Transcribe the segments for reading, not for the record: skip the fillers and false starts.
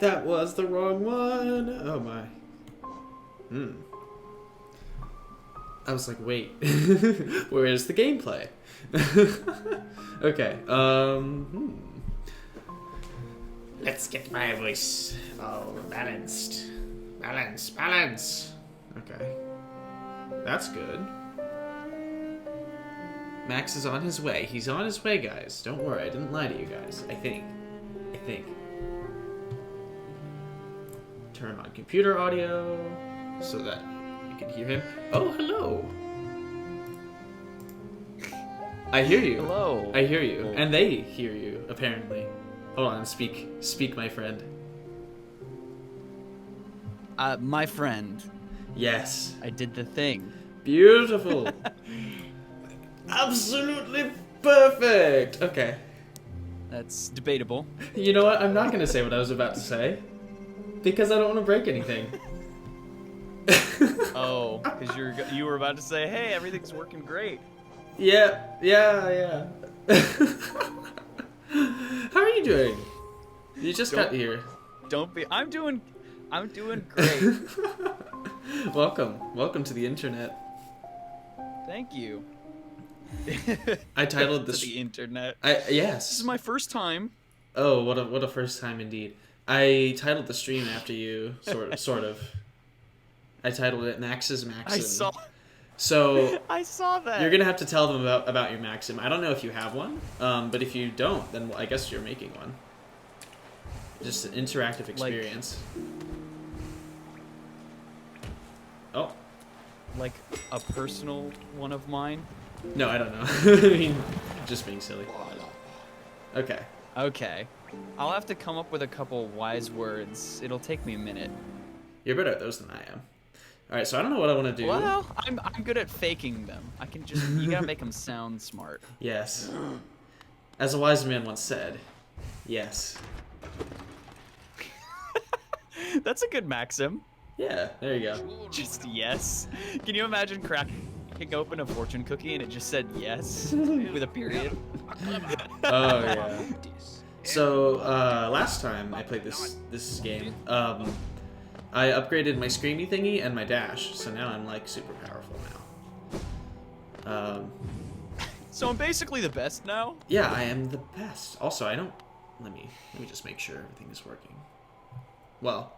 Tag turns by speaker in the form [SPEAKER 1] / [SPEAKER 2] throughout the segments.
[SPEAKER 1] That was the wrong one. Oh my. I was like, wait. Where's the gameplay? Okay. Let's get my voice all balanced. Balance. Okay. That's good. Max is on his way. He's on his way, guys. Don't worry. I didn't lie to you guys. I think. Turn on computer audio so that you can hear him. Oh, hello. I hear you.
[SPEAKER 2] Hello.
[SPEAKER 1] I hear you. And they hear you, apparently. Hold on. Speak, my friend.
[SPEAKER 2] My friend.
[SPEAKER 1] Yes.
[SPEAKER 2] I did the thing.
[SPEAKER 1] Beautiful. Absolutely perfect. Okay.
[SPEAKER 2] That's debatable.
[SPEAKER 1] You know what? I'm not going to say what I was about to say. Because I don't want to break anything.
[SPEAKER 2] Oh, because you were about to say, hey, everything's working great.
[SPEAKER 1] Yeah. How are you doing? You just got here.
[SPEAKER 2] I'm doing great.
[SPEAKER 1] Welcome to the internet.
[SPEAKER 2] Thank you.
[SPEAKER 1] I titled this
[SPEAKER 2] to the internet.
[SPEAKER 1] Yes.
[SPEAKER 2] This is my first time.
[SPEAKER 1] Oh, what a first time indeed. I titled the stream after you, sort of. I titled it Max's Maxim. I saw that. You're gonna have to tell them about your Maxim. I don't know if you have one, but if you don't, then I guess you're making one. Just an interactive experience.
[SPEAKER 2] Like a personal one of mine?
[SPEAKER 1] No, I don't know. I mean, just being silly. Okay.
[SPEAKER 2] I'll have to come up with a couple wise words. It'll take me a minute.
[SPEAKER 1] You're better at those than I am. All right, so I don't know what I want to do.
[SPEAKER 2] Well, I'm good at faking them. You gotta make them sound smart.
[SPEAKER 1] Yes. As a wise man once said, yes.
[SPEAKER 2] That's a good maxim.
[SPEAKER 1] Yeah, there you go.
[SPEAKER 2] Just yes. Can you imagine cracking open a fortune cookie and it just said yes with a period?
[SPEAKER 1] Oh yeah. So last time I played this game, I upgraded my screamy thingy and my dash, so now I'm like super powerful now.
[SPEAKER 2] So I'm basically the best now?
[SPEAKER 1] Yeah, I am the best. Also, I don't. Let me just make sure everything is working. Well.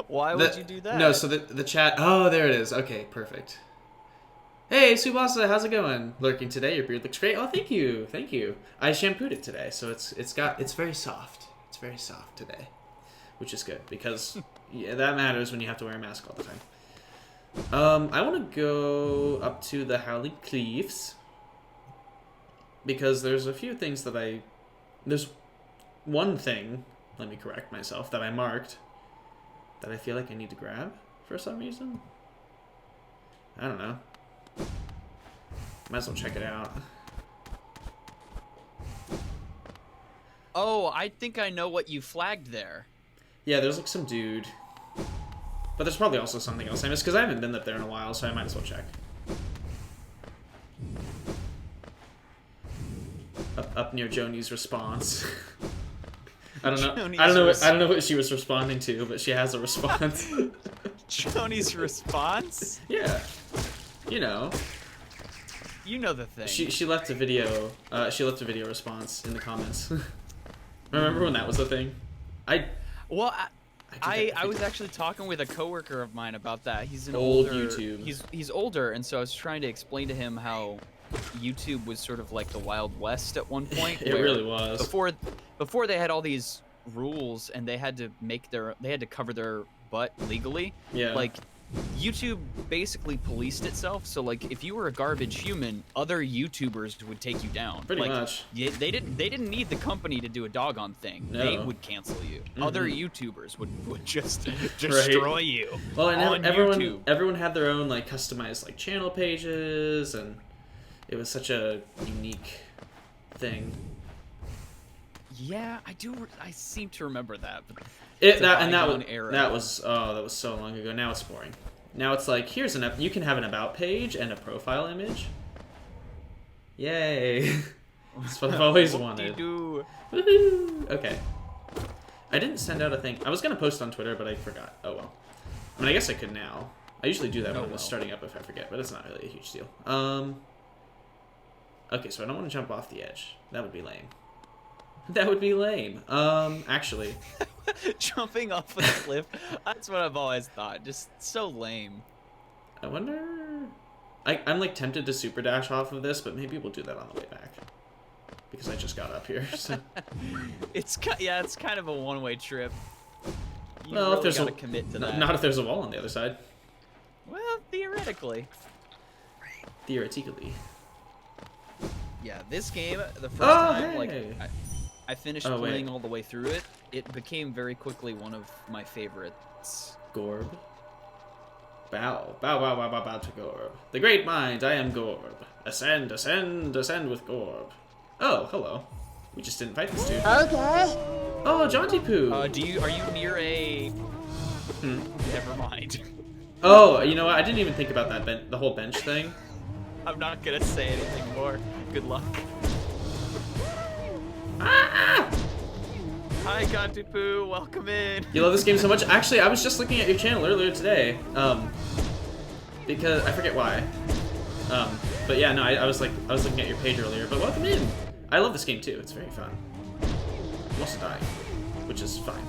[SPEAKER 2] Why would you do that?
[SPEAKER 1] No, so the chat. Oh, there it is. Okay, perfect. Hey, Subasa, how's it going? Lurking today. Your beard looks great. Oh, thank you. I shampooed it today, so it's very soft. It's very soft today, which is good because yeah, that matters when you have to wear a mask all the time. I want to go up to the Howling Cliffs because there's a few things that there's one thing. Let me correct myself that I marked that I feel like I need to grab for some reason. I don't know. Might as well check it out.
[SPEAKER 2] Oh, I think I know what you flagged there.
[SPEAKER 1] Yeah, there's like some dude. But there's probably also something else I missed because I haven't been up there in a while, so I might as well check. Up near Joni's response. I don't know what she was responding to, but she has a response.
[SPEAKER 2] Joni's response?
[SPEAKER 1] Yeah. You know.
[SPEAKER 2] You know the thing.
[SPEAKER 1] She left a video. She left a video response in the comments. Remember when that was the thing? I
[SPEAKER 2] was actually talking with a coworker of mine about that. He's an
[SPEAKER 1] old
[SPEAKER 2] older
[SPEAKER 1] YouTube.
[SPEAKER 2] He's older, and so I was trying to explain to him how YouTube was sort of like the Wild West at one point.
[SPEAKER 1] It really was.
[SPEAKER 2] Before they had all these rules and they had to cover their butt legally. Yeah. Like YouTube basically policed itself, so like if you were a garbage human, other YouTubers would take you down.
[SPEAKER 1] Pretty much.
[SPEAKER 2] They didn't need the company to do a doggone thing. No. They would cancel you. Mm-hmm. Other YouTubers would just destroy you.
[SPEAKER 1] Well, and
[SPEAKER 2] YouTube.
[SPEAKER 1] everyone had their own like customized like channel pages, and it was such a unique thing.
[SPEAKER 2] Yeah, I seem to remember that. But
[SPEAKER 1] that was so long ago. Now it's boring. Now it's like here's you can have an about page and a profile image. Yay! That's what I've always wanted.
[SPEAKER 2] Whoop-de-doo.
[SPEAKER 1] Woohoo! Okay. I didn't send out a thing. I was gonna post on Twitter, but I forgot. Oh well. I mean, I guess I could now. I usually do that when I was starting up if I forget, but it's not really a huge deal. Okay, so I don't want to jump off the edge. That would be lame. That would be lame. Actually.
[SPEAKER 2] Jumping off a cliff. That's what I've always thought. Just so lame.
[SPEAKER 1] I wonder... I'm like tempted to super dash off of this, but maybe we'll do that on the way back. Because I just got up here, so...
[SPEAKER 2] it's kind of a one-way trip. You
[SPEAKER 1] well,
[SPEAKER 2] really
[SPEAKER 1] if there's
[SPEAKER 2] gotta commit to that.
[SPEAKER 1] Not if there's a wall on the other side.
[SPEAKER 2] Well, theoretically.
[SPEAKER 1] Theoretically.
[SPEAKER 2] Yeah, this game, the first time,
[SPEAKER 1] hey.
[SPEAKER 2] like, I finished playing all the way through it. It became very quickly one of my favorites.
[SPEAKER 1] Gorb. Bow. Bow, bow, bow, bow, bow to Gorb. The great mind, I am Gorb. Ascend, ascend, ascend with Gorb. Oh, hello. We just didn't fight this dude.
[SPEAKER 3] Okay.
[SPEAKER 1] Oh, Jaunty Poo.
[SPEAKER 2] Are you near a... Never mind.
[SPEAKER 1] Oh, you know what? I didn't even think about that, the whole bench thing.
[SPEAKER 2] I'm not gonna say anything more. Good luck.
[SPEAKER 1] Ah!
[SPEAKER 2] Hi, Kantipu. Welcome in.
[SPEAKER 1] You love this game so much? Actually, I was just looking at your channel earlier today. Because I forget why. But yeah, no, I was looking at your page earlier. But welcome in. I love this game too. It's very fun. I'm also dying, which is fine.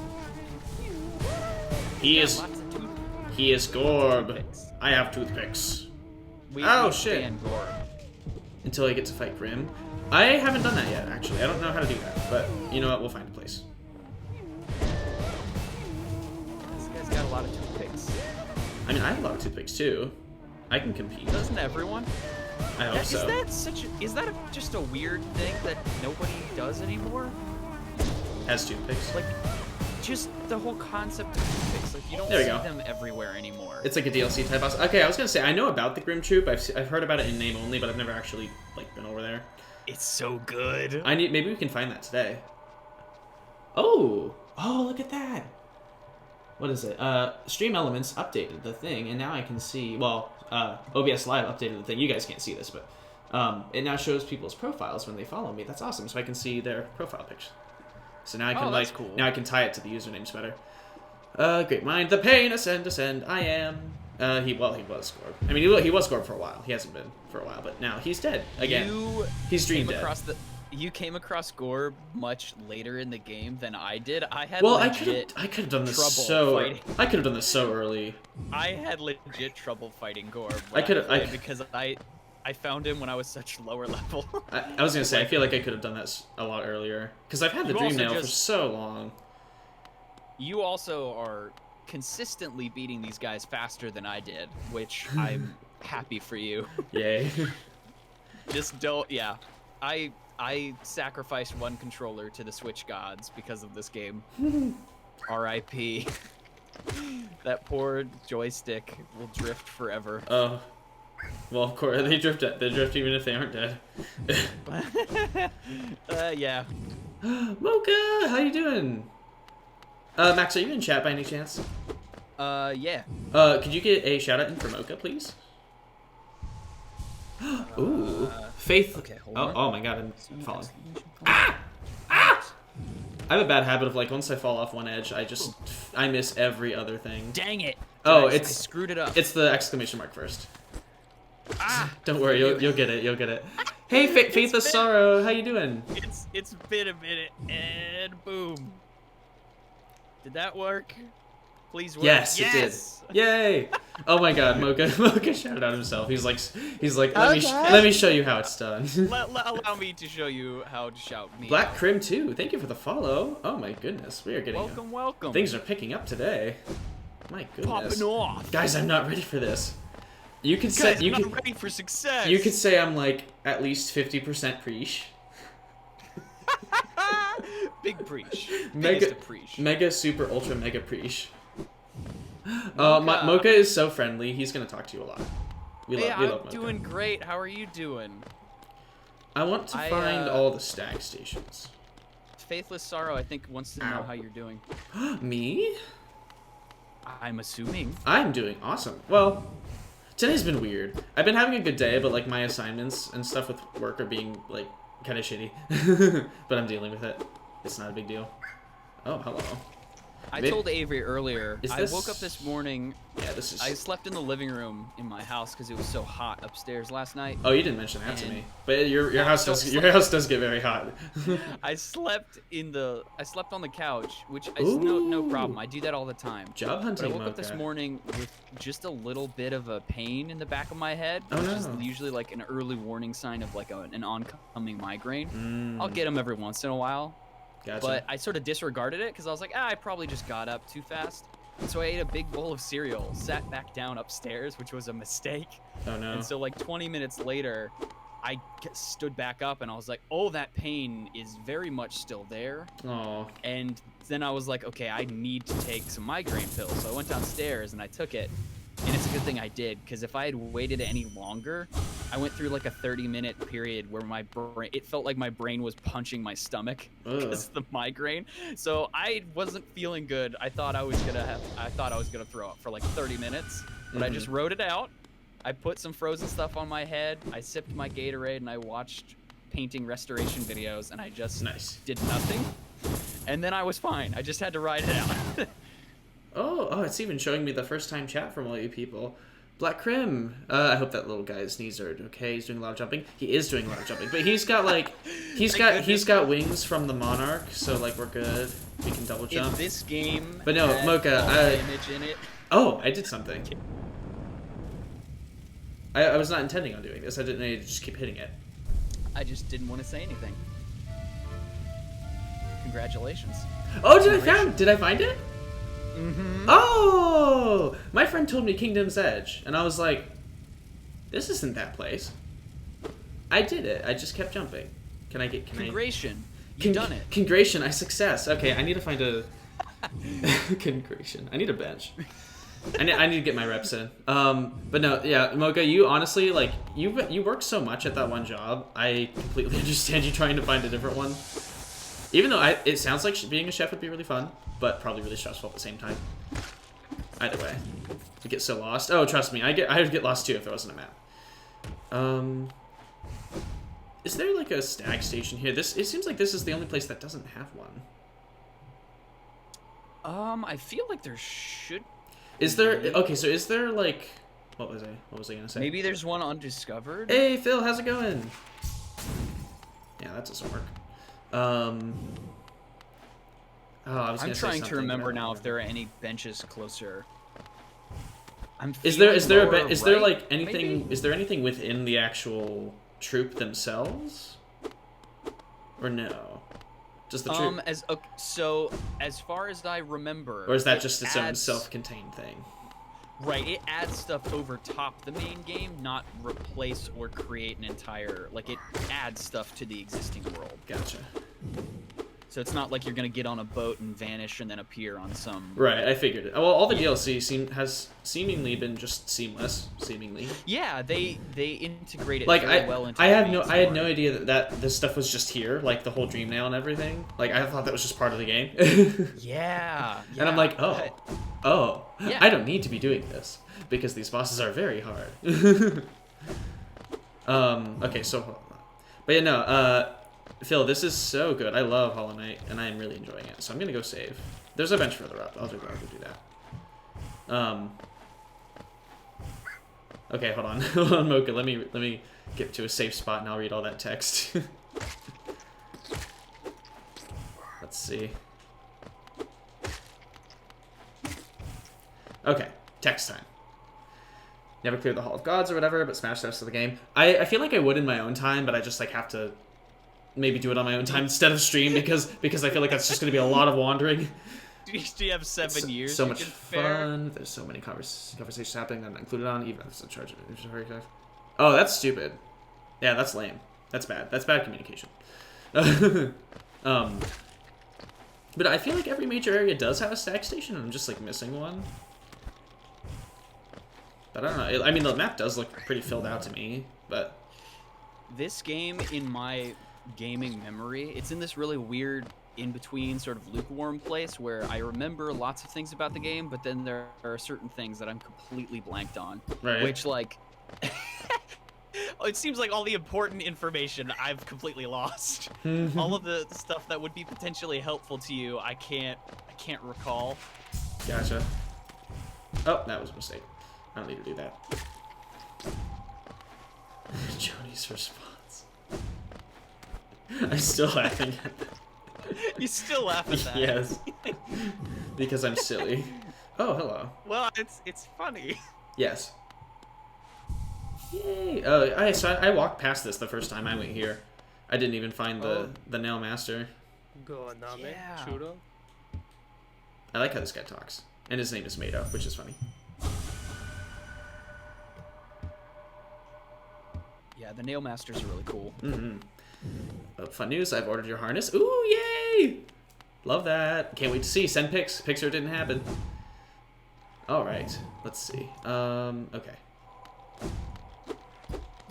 [SPEAKER 1] He is Gorb. I have toothpicks. Oh shit! Until I get to fight Grim. I haven't done that yet, actually. I don't know how to do that, but you know what? We'll find a place.
[SPEAKER 2] This guy's got a lot of toothpicks.
[SPEAKER 1] I mean, I have a lot of toothpicks too. I can compete.
[SPEAKER 2] Doesn't everyone?
[SPEAKER 1] I hope so.
[SPEAKER 2] Is that just a weird thing that nobody does anymore?
[SPEAKER 1] Has toothpicks?
[SPEAKER 2] Like, just the whole concept of toothpicks. Like, you don't see them everywhere anymore.
[SPEAKER 1] It's like a DLC type boss. Okay, I was gonna say, I know about the Grim Troop. I've heard about it in name only, but I've never actually, like, been over there.
[SPEAKER 2] It's so good.
[SPEAKER 1] Maybe we can find that today. Oh! Oh, look at that! What is it? Stream Elements updated the thing, and now I can see, well, OBS Live updated the thing. You guys can't see this, but it now shows people's profiles when they follow me. That's awesome, so I can see their profile pictures. So now I can, cool. Now I can tie it to the usernames better. Great mind, the pain, ascend, ascend, I am. He was Gorb. I mean, he was Gorb for a while. He hasn't been for a while, but now he's dead again. He's dream dead.
[SPEAKER 2] You came across Gorb much later in the game than I did. I had
[SPEAKER 1] I could have done this so early.
[SPEAKER 2] I had legit trouble fighting Gorb. Because I found him when I was such lower level.
[SPEAKER 1] I was gonna say, I feel like I could have done that a lot earlier because I've had the dream nail for so long.
[SPEAKER 2] You also are consistently beating these guys faster than I did, which I'm happy for you.
[SPEAKER 1] Yay.
[SPEAKER 2] Just don't, yeah. I sacrificed one controller to the Switch gods because of this game. R.I.P. That poor joystick will drift forever.
[SPEAKER 1] Oh. Well, of course, they drift even if they aren't dead.
[SPEAKER 2] Yeah.
[SPEAKER 1] Mocha, how you doing? Max, are you in chat by any chance?
[SPEAKER 2] Yeah.
[SPEAKER 1] Could you get a shout out in for Mocha, please? Ooh. Faith.
[SPEAKER 2] Okay, hold on.
[SPEAKER 1] Oh my god, I'm falling. Ah! Ah! I have a bad habit of, like, once I fall off one edge, I miss every other thing.
[SPEAKER 2] Dang it!
[SPEAKER 1] Oh,
[SPEAKER 2] I screwed it up.
[SPEAKER 1] It's the exclamation mark first.
[SPEAKER 2] Ah!
[SPEAKER 1] Don't worry, you'll get it. You'll get it. Hey, Faith of Sorrow, how you doing?
[SPEAKER 2] It's been a minute, and boom. Did that work? Please work.
[SPEAKER 1] Yes, it did. Yay! Oh my god, Mocha shouted out himself. He's like, let me show you how it's done.
[SPEAKER 2] Allow me to show you how to shout me.
[SPEAKER 1] Black Crim too. Thank you for the follow. Oh my goodness, we are getting
[SPEAKER 2] welcome.
[SPEAKER 1] Things are picking up today. My goodness.
[SPEAKER 2] Popping off.
[SPEAKER 1] Guys, I'm not ready for this. You could
[SPEAKER 2] not ready for success.
[SPEAKER 1] You could say I'm like at least 50% preach.
[SPEAKER 2] Big preach.
[SPEAKER 1] Mega super ultra mega preach. Mocha is so friendly. He's gonna talk to you a lot. We love Mocha.
[SPEAKER 2] I'm doing great. How are you doing?
[SPEAKER 1] I want to find all the stag stations.
[SPEAKER 2] Faithless Sorrow, I think, wants to know how you're doing.
[SPEAKER 1] Me?
[SPEAKER 2] I'm assuming. I'm
[SPEAKER 1] doing awesome. Well, today's been weird. I've been having a good day, but like my assignments and stuff with work are being like kind of shitty. But I'm dealing with it. It's not a big deal. Oh, hello.
[SPEAKER 2] I told Avery earlier, I woke up this morning.
[SPEAKER 1] Yeah, this is...
[SPEAKER 2] I slept in the living room in my house because it was so hot upstairs last night.
[SPEAKER 1] Oh, you didn't mention that to me. But your house does get very hot.
[SPEAKER 2] I slept on the couch, which is no problem. I do that all the time.
[SPEAKER 1] Job hunting.
[SPEAKER 2] But I woke up this morning with just a little bit of a pain in the back of my head, which is usually like an early warning sign of like an oncoming migraine. I'll get them every once in a while.
[SPEAKER 1] Gotcha.
[SPEAKER 2] But I sort of disregarded it because I was like, I probably just got up too fast. And so I ate a big bowl of cereal, sat back down upstairs, which was a mistake.
[SPEAKER 1] Oh, no.
[SPEAKER 2] And so like 20 minutes later, I stood back up and I was like, oh, that pain is very much still there.
[SPEAKER 1] Oh.
[SPEAKER 2] And then I was like, okay, I need to take some migraine pills. So I went downstairs and I took it. And it's a good thing I did, because if I had waited any longer, I went through like a 30-minute period where it felt like my brain was punching my stomach because of the migraine. So I wasn't feeling good. I thought I was gonna throw up for like 30 minutes, but I just wrote it out. I put some frozen stuff on my head. I sipped my Gatorade and I watched painting restoration videos, and I just did nothing. And then I was fine. I just had to ride it out.
[SPEAKER 1] Oh, it's even showing me the first time chat from all you people. Black Crim. I hope that little guy's knees are okay. He's doing a lot of jumping. He is doing a lot of jumping, but he's got like, he's got wings from the Monarch, so like we're good. We can double jump.
[SPEAKER 2] In this game,
[SPEAKER 1] but no, Mocha.
[SPEAKER 2] Image in it.
[SPEAKER 1] Oh, I did something. I was not intending on doing this. I didn't need to just keep hitting it.
[SPEAKER 2] I just didn't want to say anything. Congratulations.
[SPEAKER 1] Oh, did I find it?
[SPEAKER 2] Mm-hmm.
[SPEAKER 1] Oh! My friend told me Kingdom's Edge, and I was like, this isn't that place. I did it. I just kept jumping.
[SPEAKER 2] Congration. You done it.
[SPEAKER 1] Congration. I success. Okay, I need to find a... Congration. I need a bench. I need to get my reps in. But no, yeah, Mocha, you honestly, like, you work so much at that one job. I completely understand you trying to find a different one. Even though it sounds like being a chef would be really fun, but probably really stressful at the same time. Either way, you get so lost. Oh, trust me, I would get lost too if there wasn't a map. Is there like a stag station here? It seems like this is the only place that doesn't have one.
[SPEAKER 2] I feel like there should.
[SPEAKER 1] Is there? Okay, so is there like? What was I gonna say?
[SPEAKER 2] Maybe there's one undiscovered.
[SPEAKER 1] Hey Phil, how's it going? Yeah, that doesn't work. I'm
[SPEAKER 2] trying to remember now if there are any benches closer.
[SPEAKER 1] Is there like anything?
[SPEAKER 2] Maybe?
[SPEAKER 1] Is there anything within the actual troop themselves, or no? Just the troop.
[SPEAKER 2] So as far as I remember,
[SPEAKER 1] or is that just its own self-contained thing?
[SPEAKER 2] Right, it adds stuff over top the main game, not replace or create an entire, like, it adds stuff to the existing world.
[SPEAKER 1] Gotcha.
[SPEAKER 2] So it's not like you're going to get on a boat and vanish and then appear on some...
[SPEAKER 1] Right, I figured it. Well, all the DLC has seemingly been just seamless, seemingly.
[SPEAKER 2] Yeah, they integrate it
[SPEAKER 1] like,
[SPEAKER 2] very well into
[SPEAKER 1] I had no idea that this stuff was just here, like the whole Dream Nail and everything. Like, I thought that was just part of the game.
[SPEAKER 2] Yeah.
[SPEAKER 1] And I'm like, oh, yeah. I don't need to be doing this because these bosses are very hard. Okay, so, but yeah, no, Phil, this is so good. I love Hollow Knight, and I am really enjoying it. So I'm gonna go save. There's a bench further up. I'll go do that. Okay, hold on, hold on, Mocha. Let me get to a safe spot, and I'll read all that text. Let's see. Okay, text time. Never cleared the Hall of Gods or whatever, but smashed the rest of the game. I feel like I would in my own time, but I just like have to maybe do it on my own time instead of stream because I feel like that's just going to be a lot of wandering.
[SPEAKER 2] Do you have 7 years?
[SPEAKER 1] So much fun. There's so many conversations happening that I'm not included on, even if it's a charge of. Oh, that's stupid. Yeah, that's lame. That's bad. That's bad communication. But I feel like every major area does have a stack station, and I'm just like missing one. But I don't know. I mean, the map does look pretty filled out to me, but
[SPEAKER 2] this game, in my gaming memory, it's in this really weird in-between sort of lukewarm place where I remember lots of things about the game, but then there are certain things that I'm completely blanked on.
[SPEAKER 1] Right.
[SPEAKER 2] Which, like, it seems like all the important information I've completely lost. All of the stuff that would be potentially helpful to you, I can't recall.
[SPEAKER 1] Gotcha. Oh, that was a mistake. I don't need to do that. Jody's response. I'm still laughing at that.
[SPEAKER 2] You still laugh at that?
[SPEAKER 1] Yes. Because I'm silly. Oh, hello.
[SPEAKER 2] Well, it's funny.
[SPEAKER 1] Yes. Yay! So I walked past this the first time I went here. I didn't even find the nail master.
[SPEAKER 2] Yeah.
[SPEAKER 1] I like how this guy talks, and his name is Mado, which is funny.
[SPEAKER 2] Yeah, the nail masters are really cool.
[SPEAKER 1] Fun news! I've ordered your harness. Ooh, yay! Love that. Can't wait to see. Send pics. Pics or it didn't happen. All right. Let's see. Okay.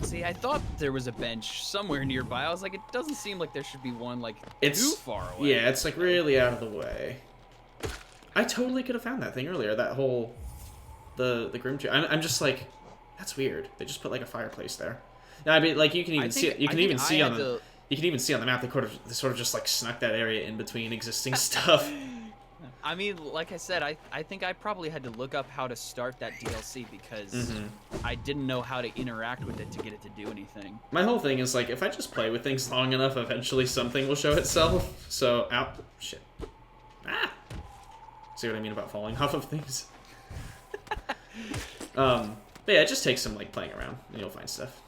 [SPEAKER 2] See, I thought there was a bench somewhere nearby. I was like, it doesn't seem like there should be one like too far away.
[SPEAKER 1] Yeah, it's like really out of the way. I totally could have found that thing earlier. That whole the Grim Tree. I'm just like, that's weird. They just put like a fireplace there. I mean, like you can even see it. You can even see on the map. They sort of just like snuck that area in between existing stuff.
[SPEAKER 2] I mean, like I said, I think I probably had to look up how to start that DLC because I didn't know how to interact with it to get it to do anything.
[SPEAKER 1] My whole thing is like, if I just play with things long enough, eventually something will show itself. So, ow, shit. Ah! See what I mean about falling off of things? But yeah, it just takes some like playing around, and you'll find stuff.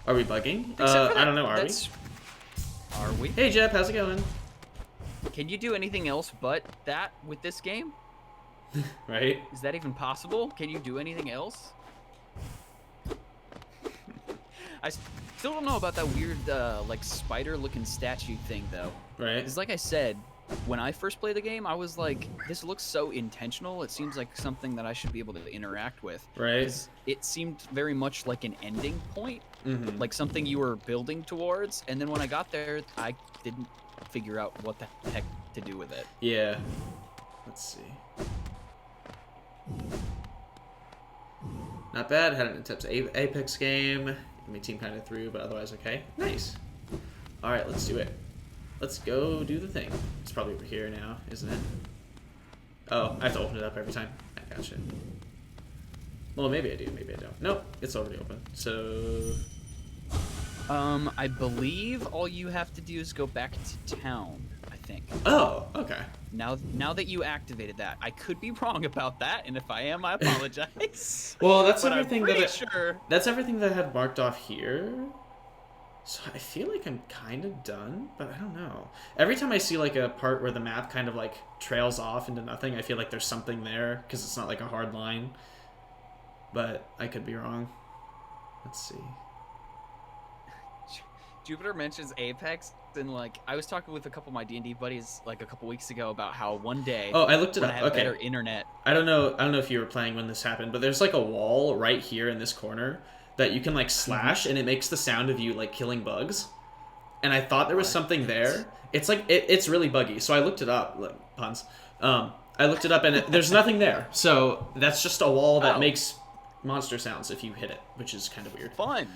[SPEAKER 1] Are we bugging? I don't know, are we?
[SPEAKER 2] Are we?
[SPEAKER 1] Hey, Jep, how's it going?
[SPEAKER 2] Can you do anything else but that with this game?
[SPEAKER 1] Right?
[SPEAKER 2] Is that even possible? Can you do anything else? I still don't know about that weird, like, spider-looking statue thing, though.
[SPEAKER 1] Right.
[SPEAKER 2] Because, like I said, when I first played the game, I was like, this looks so intentional. It seems like something that I should be able to interact with.
[SPEAKER 1] Right.
[SPEAKER 2] 'Cause it seemed very much like an ending point. Like something you were building towards. And then when I got there, I didn't figure out what the heck to do with it.
[SPEAKER 1] Yeah. Let's see. Not bad. Had an intense Apex game. My team kind of threw, but otherwise okay. Nice. All right, let's do it. Let's go do the thing. It's probably over here now, isn't it? Oh, I have to open it up every time. I gotcha. Well, maybe I do. Maybe I don't. Nope, it's already open. So.
[SPEAKER 2] I believe all you have to do is go back to town, I think.
[SPEAKER 1] Oh, okay.
[SPEAKER 2] Now that you activated that, I could be wrong about that, and if I am, I apologize.
[SPEAKER 1] Well, that's
[SPEAKER 2] but
[SPEAKER 1] everything
[SPEAKER 2] I'm pretty sure.
[SPEAKER 1] That's everything that I had marked off here. So I feel like I'm kind of done, but I don't know. Every time I see like a part where the map kind of like trails off into nothing, I feel like there's something there because it's not like a hard line. But I could be wrong. Let's see.
[SPEAKER 2] Jupiter mentions Apex, and like I was talking with a couple of my D&D buddies like a couple weeks ago about how one day.
[SPEAKER 1] Oh, I looked it up.
[SPEAKER 2] I have
[SPEAKER 1] Okay.
[SPEAKER 2] better internet.
[SPEAKER 1] I don't know if you were playing when this happened, but there's like a wall right here in this corner that you can like slash, and it makes the sound of you like killing bugs. And I thought there was something there. It's like it's really buggy. So I looked it up. Like, puns. I looked it up, and there's nothing there. So that's just a wall that makes monster sounds if you hit it, which is kind of weird.
[SPEAKER 2] Fun.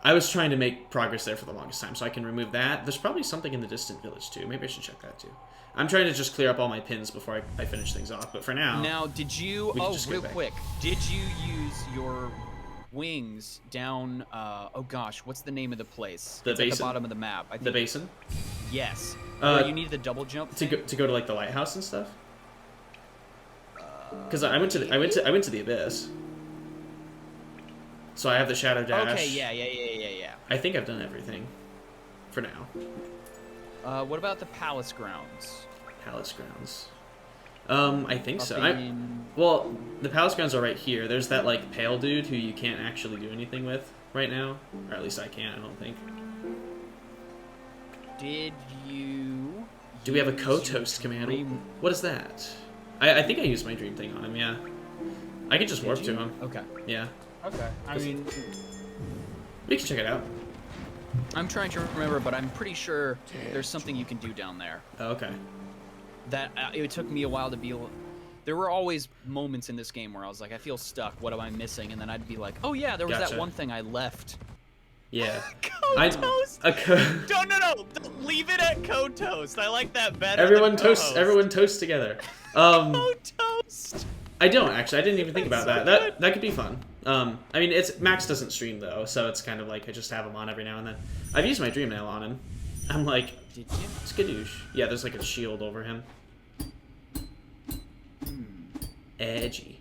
[SPEAKER 1] I was trying to make progress there for the longest time, so I can remove that. There's probably something in the distant village, too. Maybe I should check that, too. I'm trying to just clear up all my pins before I finish things off, but for now...
[SPEAKER 2] Now, did you... Oh, real quick. Did you use your wings down... oh, gosh, what's the name of the place?
[SPEAKER 1] The basin?
[SPEAKER 2] At the bottom of the map. I think.
[SPEAKER 1] The basin?
[SPEAKER 2] Yes. Where you need the double jump
[SPEAKER 1] to go to, like, the lighthouse and stuff? Because I went to the abyss. So I have the shadow dash.
[SPEAKER 2] Okay, yeah.
[SPEAKER 1] I think I've done everything. For now.
[SPEAKER 2] What about the palace grounds?
[SPEAKER 1] Palace grounds. I think so. Well, the palace grounds are right here. There's that, like, pale dude who you can't actually do anything with right now. Or at least I can't, I don't think.
[SPEAKER 2] Did you...
[SPEAKER 1] Do we have a co-toast command? What is that? I think I used my dream thing on him, yeah. I could just warp to him.
[SPEAKER 2] Okay.
[SPEAKER 1] Yeah.
[SPEAKER 2] Okay. I mean...
[SPEAKER 1] We can check it out.
[SPEAKER 2] I'm trying to remember, but I'm pretty sure there's something you can do down there.
[SPEAKER 1] Oh, okay.
[SPEAKER 2] That it took me a while to be able... there were always moments in this game where I was like, I feel stuck. What am I missing? And then I'd be like, oh yeah, there was that one thing I left.
[SPEAKER 1] Yeah.
[SPEAKER 2] Code toast. No. Don't leave it at code toast. I like that better.
[SPEAKER 1] Everyone toast together.
[SPEAKER 2] Code toast.
[SPEAKER 1] I don't actually. I didn't even think about that. That could be fun. I mean, Max doesn't stream though, so it's kind of like I just have him on every now and then. I've used my dream nail on him. I'm like,
[SPEAKER 2] did you?
[SPEAKER 1] Skadoosh. Yeah, there's like a shield over him. Edgy.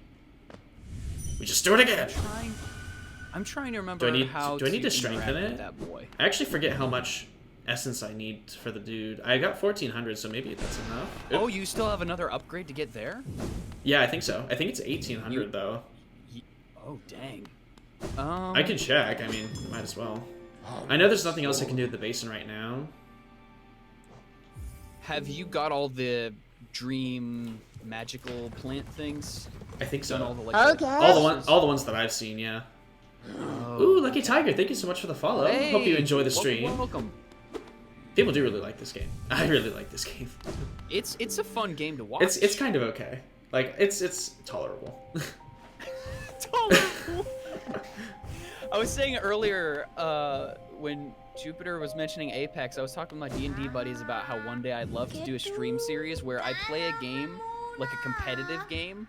[SPEAKER 1] We just do it again.
[SPEAKER 2] I'm trying to remember how
[SPEAKER 1] do I need to strengthen it?
[SPEAKER 2] That boy.
[SPEAKER 1] I actually forget how much essence I need for the dude. I got 1400, so maybe that's enough.
[SPEAKER 2] Oh, you still have another upgrade to get there?
[SPEAKER 1] Yeah, I think so. I think it's 1800 though.
[SPEAKER 2] Oh, dang.
[SPEAKER 1] I can check. I mean, might as well. I know there's nothing else I can do at the basin right now.
[SPEAKER 2] Have you got all the dream magical plant things?
[SPEAKER 1] I think so.
[SPEAKER 2] All the ones that I've seen, yeah.
[SPEAKER 1] Oh. Ooh, Lucky Tiger, thank you so much for the follow.
[SPEAKER 2] Hey,
[SPEAKER 1] hope you enjoy the stream.
[SPEAKER 2] Welcome.
[SPEAKER 1] People do really like this game. I really like this game.
[SPEAKER 2] It's a fun game to watch.
[SPEAKER 1] It's kind of okay. Like it's tolerable.
[SPEAKER 2] Tolerable. I was saying earlier when Jupiter was mentioning Apex, I was talking with my D&D buddies about how one day I'd love to do a stream series where I play a game, like a competitive game,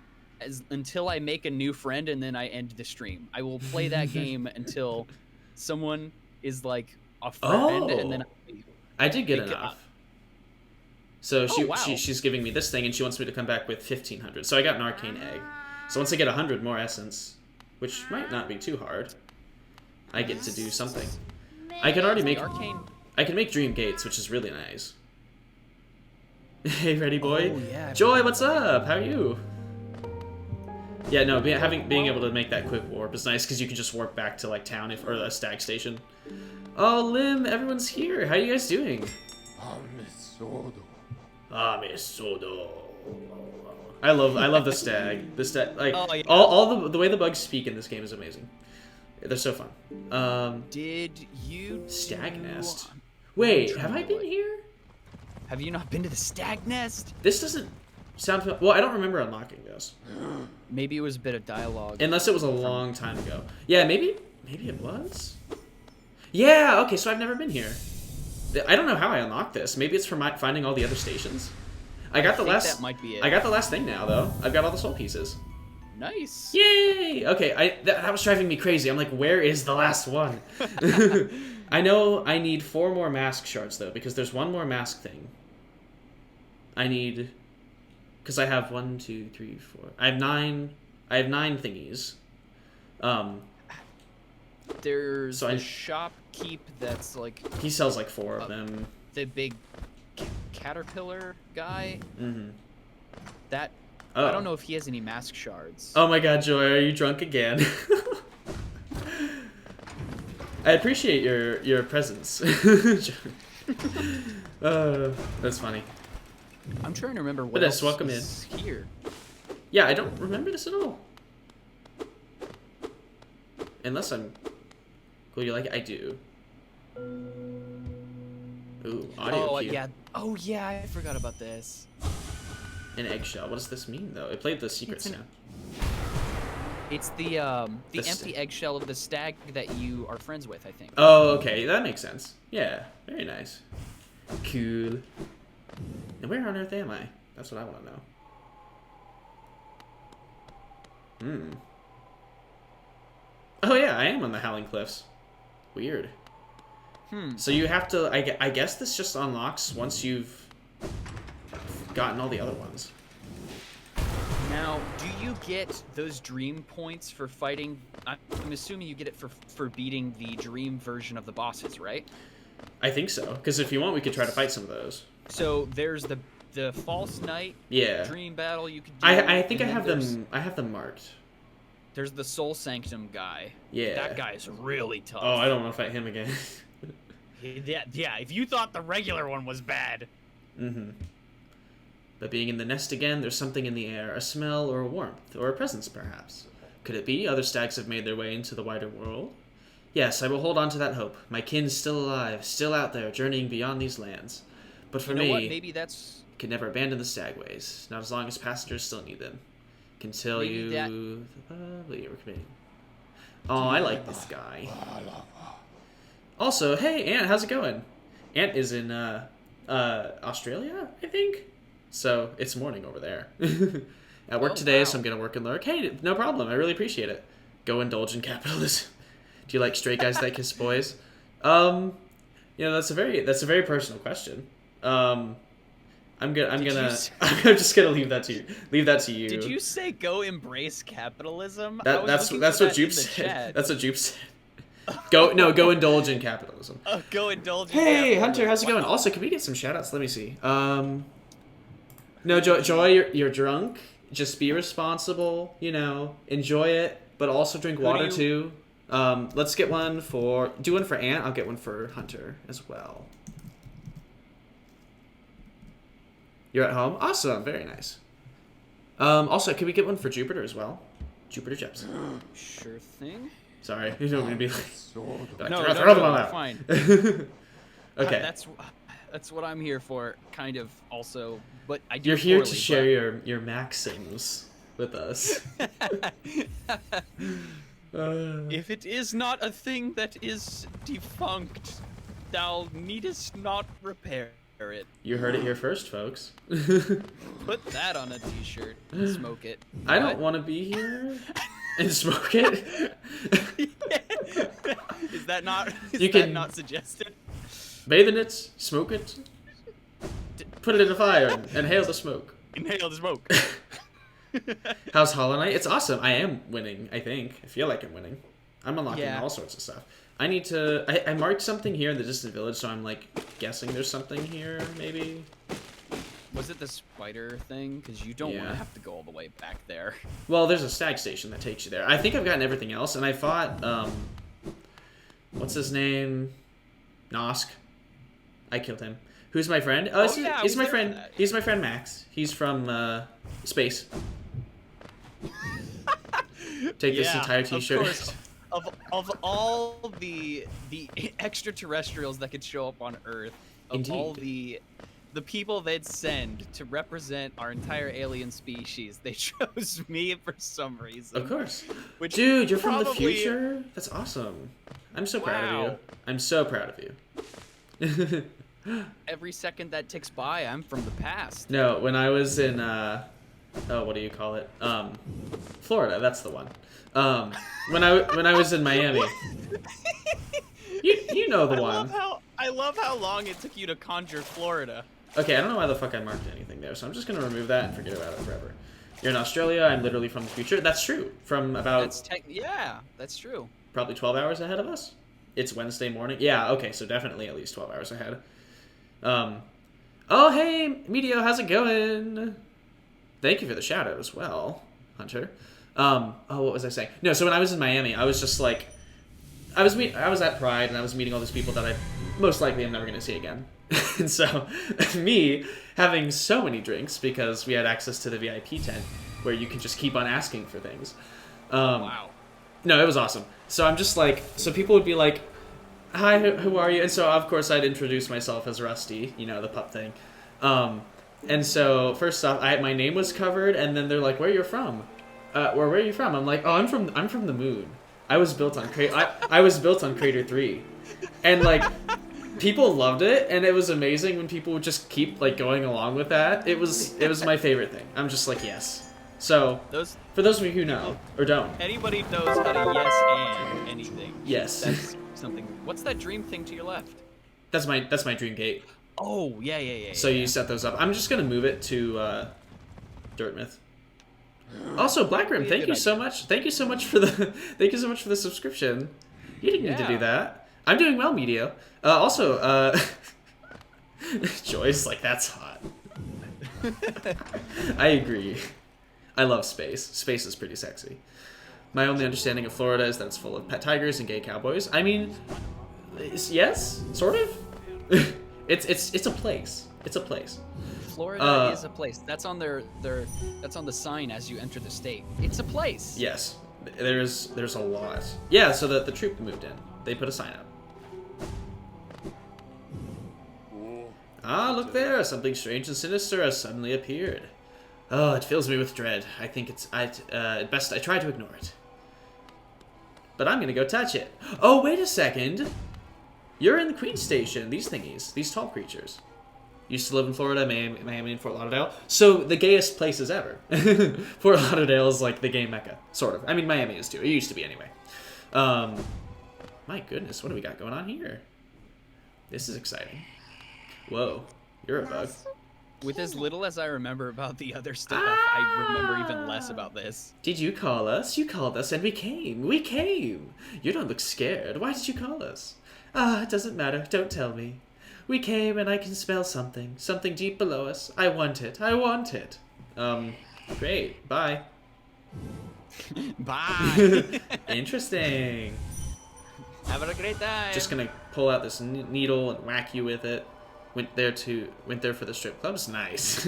[SPEAKER 2] until I make a new friend and then I end the stream. I will play that game until someone is like a friend and then
[SPEAKER 1] I did get enough. So she's giving me this thing and she wants me to come back with 1500. So I got an arcane egg. So once I get 100 more essence, which might not be too hard, I get to do something. I can already make
[SPEAKER 2] arcane.
[SPEAKER 1] I can make dream gates, which is really nice. Hey, ready boy.
[SPEAKER 2] Oh, yeah,
[SPEAKER 1] Joy, what's up? How are you? Yeah, no, being able to make that quick warp is nice because you can just warp back to like town or a stag station. Oh, Lim, everyone's here. How are you guys doing? I love the stag. The stag, like all the way the bugs speak in this game is amazing. They're so fun.
[SPEAKER 2] Did you
[SPEAKER 1] stag nest? Wait, have I been here?
[SPEAKER 2] Have you not been to the stag nest?
[SPEAKER 1] This doesn't sound well. I don't remember unlocking this.
[SPEAKER 2] Maybe it was a bit of dialogue.
[SPEAKER 1] Unless it was a long time ago. Yeah, maybe it was. Yeah. Okay, so I've never been here. I don't know how I unlocked this. Maybe it's from finding all the other stations. I got the last. That might be it. I got the last thing now, though. I've got all the soul pieces.
[SPEAKER 2] Nice.
[SPEAKER 1] Yay! Okay, that was driving me crazy. I'm like, where is the last one? I know I need 4 more mask shards though, because there's one more mask thing. I need, because I have 1, 2, 3, 4. I have 9 thingies.
[SPEAKER 2] There's a shopkeep that's like.
[SPEAKER 1] He sells like 4 of them.
[SPEAKER 2] The big caterpillar guy.
[SPEAKER 1] Mm-hmm.
[SPEAKER 2] That. Oh. I don't know if he has any mask shards.
[SPEAKER 1] Oh my god, Joy, are you drunk again? I appreciate your presence. That's funny.
[SPEAKER 2] I'm trying to remember what else
[SPEAKER 1] welcome
[SPEAKER 2] is
[SPEAKER 1] in.
[SPEAKER 2] Here.
[SPEAKER 1] Yeah, I don't remember this at all. Unless I'm... Cool, you like it? I do. Ooh, audio cue.
[SPEAKER 2] Yeah. Oh, yeah, I forgot about this.
[SPEAKER 1] An eggshell. What does this mean, though? It played the secrets now.
[SPEAKER 2] It's the empty eggshell of the stag that you are friends with, I think.
[SPEAKER 1] Oh, okay. That makes sense. Yeah. Very nice. Cool. And where on earth am I? That's what I want to know. Oh, yeah. I am on the Howling Cliffs. Weird. So you have to... I guess this just unlocks once you've gotten all the other ones.
[SPEAKER 2] Now, do you get those dream points for fighting? I'm assuming you get it for beating the dream version of the bosses, right?
[SPEAKER 1] I think so. Because if you want, we could try to fight some of those.
[SPEAKER 2] So there's the false knight dream battle you could do.
[SPEAKER 1] I think I have them. I have them marked.
[SPEAKER 2] There's the Soul Sanctum guy.
[SPEAKER 1] Yeah.
[SPEAKER 2] That guy is really tough.
[SPEAKER 1] Oh, I don't want to fight him again.
[SPEAKER 2] Yeah. If you thought the regular one was bad.
[SPEAKER 1] But being in the nest again, there's something in the air, a smell or a warmth, or a presence perhaps. Could it be other stags have made their way into the wider world? Yes, I will hold on to that hope. My kin's still alive, still out there, journeying beyond these lands. But for me...
[SPEAKER 2] Maybe that's
[SPEAKER 1] Can never abandon the stagways. Not as long as passengers still need them. Can tell you... Oh, I like this guy. Also, hey, Ant, how's it going? Ant is in Australia, I think? So, it's morning over there. At work today, so I'm going to work and lurk. Hey, no problem. I really appreciate it. Go indulge in capitalism. Do you like straight guys that kiss boys? You know, that's a very personal question. I'm just gonna leave that to you.
[SPEAKER 2] Did you say go embrace capitalism?
[SPEAKER 1] That's what Jupe said. That's what Jupe said. Go indulge in capitalism.
[SPEAKER 2] Go indulge.
[SPEAKER 1] Hey Hunter, how's it going? Also, can we get some shout outs? Let me see. No, Joy, you're drunk. Just be responsible. You know, enjoy it, but also drink water too. Let's get one for Ant. I'll get one for Hunter as well. You're at home? Awesome. Very nice. Also, can we get one for Jupiter as well? Jupiter Jeps.
[SPEAKER 2] Sure thing.
[SPEAKER 1] Sorry. You don't want to be like...
[SPEAKER 2] No, fine.
[SPEAKER 1] Okay.
[SPEAKER 2] That's what I'm here for, kind of, also. But I do
[SPEAKER 1] You're here to share your maxims with us.
[SPEAKER 2] If it is not a thing that is defunct, thou needest not repair it.
[SPEAKER 1] You heard it here first, folks.
[SPEAKER 2] Put that on a t-shirt and smoke it.
[SPEAKER 1] I don't want to be here and smoke it.
[SPEAKER 2] Is that not not suggested?
[SPEAKER 1] Bathe in it, smoke it, put it in a fire, and inhale the smoke.
[SPEAKER 2] Inhale the smoke.
[SPEAKER 1] How's Hollow Knight? It's awesome. I am winning, I think. I feel like I'm winning. I'm unlocking all sorts of stuff. I need to... I marked something here in the distant village, so I'm, like, guessing there's something here, maybe?
[SPEAKER 2] Was it the spider thing? Because you don't want to have to go all the way back there.
[SPEAKER 1] Well, there's a stag station that takes you there. I think I've gotten everything else, and I fought, what's his name? Nosk. I killed him. Who's my friend? He's my friend. He's my friend Max. He's from, space. Take this entire t-shirt.
[SPEAKER 2] Of course. Of all the extraterrestrials that could show up on Earth, all the people they'd send to represent our entire alien species, they chose me for some reason.
[SPEAKER 1] Of course. Dude, you're from the future? That's awesome. I'm so proud of you. I'm so proud of you.
[SPEAKER 2] Every second that ticks by, I'm from the past.
[SPEAKER 1] No, when I was in, what do you call it? Florida, that's the one. When I was in Miami. You know the one.
[SPEAKER 2] I love how long it took you to conjure Florida.
[SPEAKER 1] Okay, I don't know why the fuck I marked anything there, so I'm just gonna remove that and forget about it forever. You're in Australia, I'm literally from the future. That's true. From about...
[SPEAKER 2] that's true.
[SPEAKER 1] Probably 12 hours ahead of us. It's Wednesday morning. Yeah, okay, so definitely at least 12 hours ahead. Oh, hey, Medio, how's it going? Thank you for the shout out as well, Hunter. What was I saying? No, so when I was in Miami, I was just like, I was at Pride and I was meeting all these people that I most likely am never going to see again. And so, me having so many drinks because we had access to the VIP tent where you can just keep on asking for things.
[SPEAKER 2] Wow.
[SPEAKER 1] No, it was awesome. So I'm just like, so people would be like, hi, who are you? And so, of course, I'd introduce myself as Rusty, you know, the pup thing. And so, first off, my name was covered, and then they're like, where are you from? Where are you from? I'm like, oh, I'm from the moon. I was built on Crater 3. And, like, people loved it, and it was amazing when people would just keep, like, going along with that. It was my favorite thing. I'm just like, yes. So, for those of you who know, or don't.
[SPEAKER 2] Anybody knows how to yes and anything.
[SPEAKER 1] Yes.
[SPEAKER 2] That's something. What's that dream thing to your left?
[SPEAKER 1] That's my dream gate.
[SPEAKER 2] Oh, yeah.
[SPEAKER 1] So you set those up. I'm just gonna move it to Dirtmouth. Also, Blackrim, thank you so much. Thank you so much for the subscription. You didn't need to do that. I'm doing well, Medio. Also, Joyce, like, that's hot. I agree. I love space. Space is pretty sexy. My only understanding of Florida is that it's full of pet tigers and gay cowboys. I mean, yes, sort of. It's a place. It's a place.
[SPEAKER 2] Florida is a place. That's on that's on the sign as you enter the state. It's a place.
[SPEAKER 1] Yes. There's a lot. Yeah, so the troop moved in. They put a sign up. Ah, look there! Something strange and sinister has suddenly appeared. Oh, it fills me with dread. I think it's best I try to ignore it. But I'm gonna go touch it. Oh, wait a second! You're in the Queen Station. These thingies. These tall creatures. Used to live in Florida, Miami, and Fort Lauderdale. So, the gayest places ever. Fort Lauderdale is like the gay mecca. Sort of. I mean, Miami is too. It used to be anyway. My goodness, what do we got going on here? This is exciting. Whoa, you're a bug.
[SPEAKER 2] With as little as I remember about the other stuff, I remember even less about this.
[SPEAKER 1] Did you call us? You called us and we came. We came. You don't look scared. Why did you call us? Ah, it doesn't matter. Don't tell me. We came and I can smell something. Something deep below us. I want it. I want it. Great. Bye.
[SPEAKER 2] Bye.
[SPEAKER 1] Interesting.
[SPEAKER 2] Have a great time.
[SPEAKER 1] Just gonna pull out this needle and whack you with it. Went there for the strip clubs. Nice.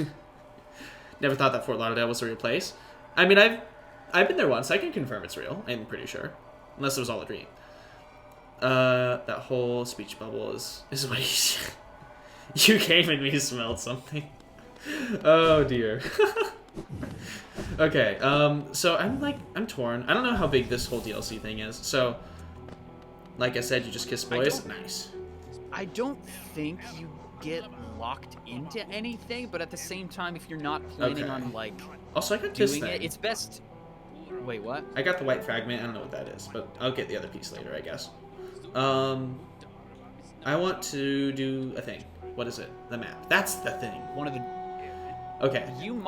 [SPEAKER 1] Never thought that Fort Lauderdale was a real place. I mean, I've been there once. I can confirm it's real. I'm pretty sure, unless it was all a dream. That whole speech bubble is what he. You came and we smelled something. Oh dear. Okay. So I'm torn. I don't know how big this whole DLC thing is. So. Like I said, you just kiss boys? Nice.
[SPEAKER 2] I don't think you get locked into anything, but at the same time, if you're not planning on, like,
[SPEAKER 1] also, I got this
[SPEAKER 2] doing
[SPEAKER 1] thing.
[SPEAKER 2] it's best... Wait, what?
[SPEAKER 1] I got the white fragment. I don't know what that is, but I'll get the other piece later, I guess. I want to do a thing. What is it? The map. That's the thing.
[SPEAKER 2] One of the...
[SPEAKER 1] Okay.
[SPEAKER 2] You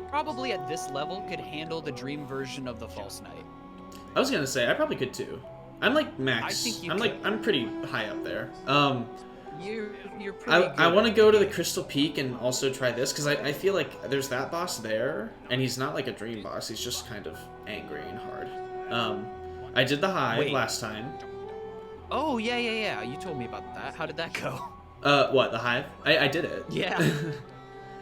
[SPEAKER 2] probably at this level could handle the dream version of the False Knight.
[SPEAKER 1] I was gonna say, I probably could too. I'm like max.
[SPEAKER 2] I think you
[SPEAKER 1] I'm pretty high up there.
[SPEAKER 2] You're pretty good.
[SPEAKER 1] I want to go to the Crystal Peak and also try this because I feel like there's that boss there, and he's not like a dream boss. He's just kind of angry and hard. I did the Hive last time.
[SPEAKER 2] Oh yeah. You told me about that. How did that go?
[SPEAKER 1] What, the Hive? I did it.
[SPEAKER 2] Yeah.